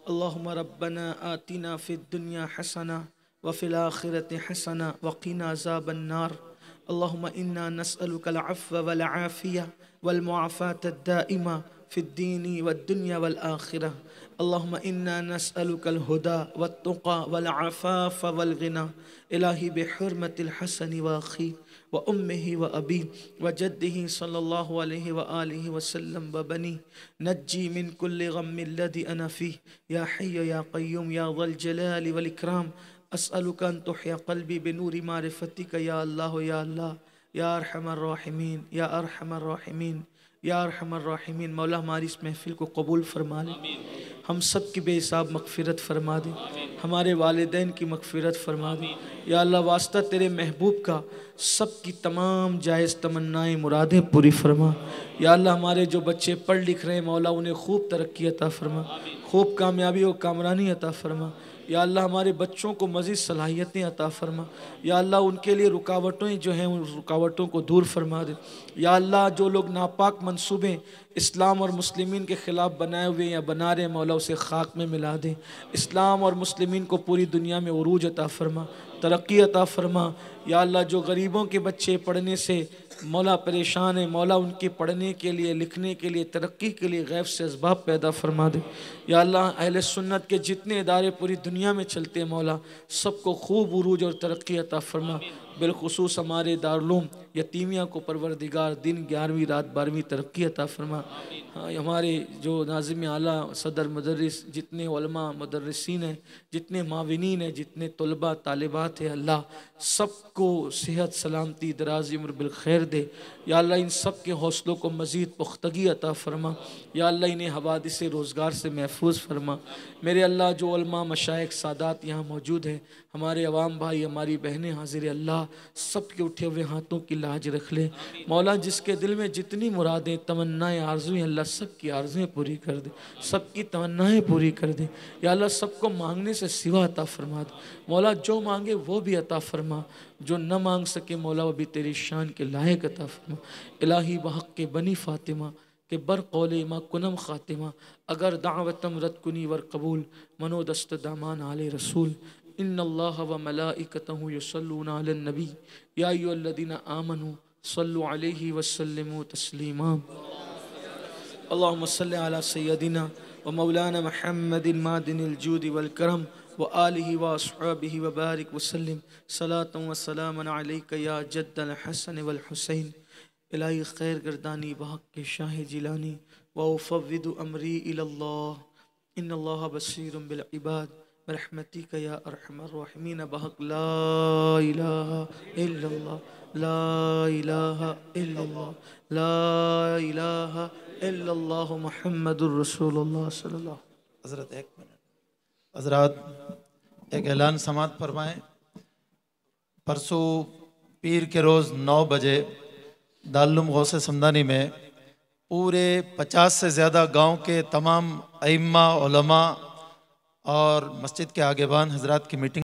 अल्लाहुम्मा रब्बना आतिना फिद दुनिया हसना व फिल आखिरति हसना व क़िना अज़ाबन नार। अल्लाहुम्मा इन्ना नस्अलुकल अफ़्व वल आफ़िया वल मुआफ़ातद दाइमा फिद दीनी वद दुनिया वल आखिरह। अल्लाहुम्मा इन्ना नस्अलुकल हुदा वत्तुक़ा वल अफ़ाफ़ वल ग़िना। इलाही बिहुर्मतिल हसन व अख़ी व उम्मिही व अबी व जद्दिही सल्लल्लाहु अलैहि व आलिहि वसल्लम व बनी, नज्जी मिन कुल्लि ग़म्मिल लज़ी अना फ़ीह, या हय्य या क़य्यूम या ज़ल जलालि वल इकराम। अस्अलुका अन तुहया क़ल्बी बिनूरि मारिफ़तिका या अल्लाह या अल्लाह, या अरहमर राहिमीन, या अरहमर राहिमीन, या अरहमर राहिमीन। मौला हमारी इस महफ़िल को कबूल फरमा ले, हम सब की बेहिसाब मग़फ़िरत फरमा दे, हमारे वालिदैन की मग़फ़िरत फरमा दे। या अल्लाह वास्ता तेरे महबूब का सब की तमाम जायज़ तमन्नाएँ मुरादें पूरी फरमा। या अल्लाह हमारे जो बच्चे पढ़ लिख रहे हैं मौला उन्हें खूब तरक्की अता फरमा, खूब कामयाबी और कामरानी अता फरमा। या अल्लाह हमारे बच्चों को मज़ीद सलाहियतें अता फरमा। या अल्लाह उनके लिए रुकावटें जो हैं उन रुकावटों को दूर फरमा दे। या अल्लाह जो लोग नापाक मंसूबे इस्लाम और मुस्लिमीन के ख़िलाफ़ बनाए हुए या बना रहे मौला उसे खाक में मिला दे। इस्लाम और मुस्लिमीन को पूरी दुनिया में उरूज अता फरमा, तरक्की अता फरमा। या अल्लाह जो गरीबों के बच्चे पढ़ने से मौला परेशान है मौला उनके पढ़ने के लिए लिखने के लिए तरक्की के लिए गैब से असबाब पैदा फरमा दे। या अल्लाह अहले सुन्नत के जितने इदारे पूरी दुनिया में चलते हैं मौला सबको खूब उरूज और तरक्की अता फरमा। बिलखुसूस हमारे दारुल यतीमिया को परवरदिगार दिन 11वीं रात 12वीं तरक्की अता फरमा। हाँ, हमारे जो नाज़िम आला सदर मदरस जितने उलमा मुदर्रिसीन हैं, जितने माविनीन हैं, जितने तलबा तालिबात हैं, अल्लाह सबको सेहत सलामती दराज़ी उम्र बिलखैर दे। या अल्लाह इन सब के हौसलों को मज़ीद पुख्तगी अता फरमा। या अल्लाह इन्हें हवादिस रोज़गार से महफूज फरमा। मेरे अल्लाह जो उलमा मशाइख सादात यहाँ मौजूद हैं, हमारे अवाम भाई हमारी बहनें हाजिर अल्लाह सब के उठे हुए हाथों की लाज रख ले मौला। जिसके दिल में जितनी मुरादें तमन्नाएँ आरज़ुएँ अल्लाह सब की आरज़ुएँ पूरी कर दे, सबकी तमन्नाएँ पूरी कर दे। या अल्लाह सबको मांगने से सिवा अता फरमा दे मौला। जो मांगे वो भी अता फरमा, जो न मांग सके मौला वो भी तेरी शान के लायक अता फरमा। इलाही बहक़ के बनी फ़ातिमा कि बर कौले मा कुनम खातिमा अगर दावतम रत कुनी वर कबूल मनो दस्त दामान आले रसूल इन्नल्लाह व मलाइकतहु युसल्लूना अलन नबी या अय्युहल्लज़ीना आमनू सल्लु अलैहि वसल्लिमू तस्लीमा अल्लाहुम्मा सल्लि अला सय्यदिना व मौलाना मुहम्मदिन मादिनिल जूदि वल करम व आलिहि व अस्हाबिहि व बारिक वसल्लिम सलातन व सलामन अलैका या जद्दल हसन वल हुसैन इलाही खैर गर्दानी बहक के शाह जिलानी व उफव्विदु अमरी इलल्लाह इन्नल्लाह बसीरुम बिल इबाद बरहमतिका या अरहमर राहिमीन बहक ला इलाहा इल्लल्लाह ला इलाहा इल्लल्लाह ला इलाहा इल्लल्लाह मुहम्मदुर रसूलुल्लाह सल्लल्लाहु हज़रत एक मिनट हज़रात एक ऐलान समात फरमाएं। परसों पीर के रोज़ 9 बजे दारुल गौसे समदानी में पूरे 50 से ज़्यादा गांव के तमाम अइम्मा उलमा और मस्जिद के आगेबान हज़रात की मीटिंग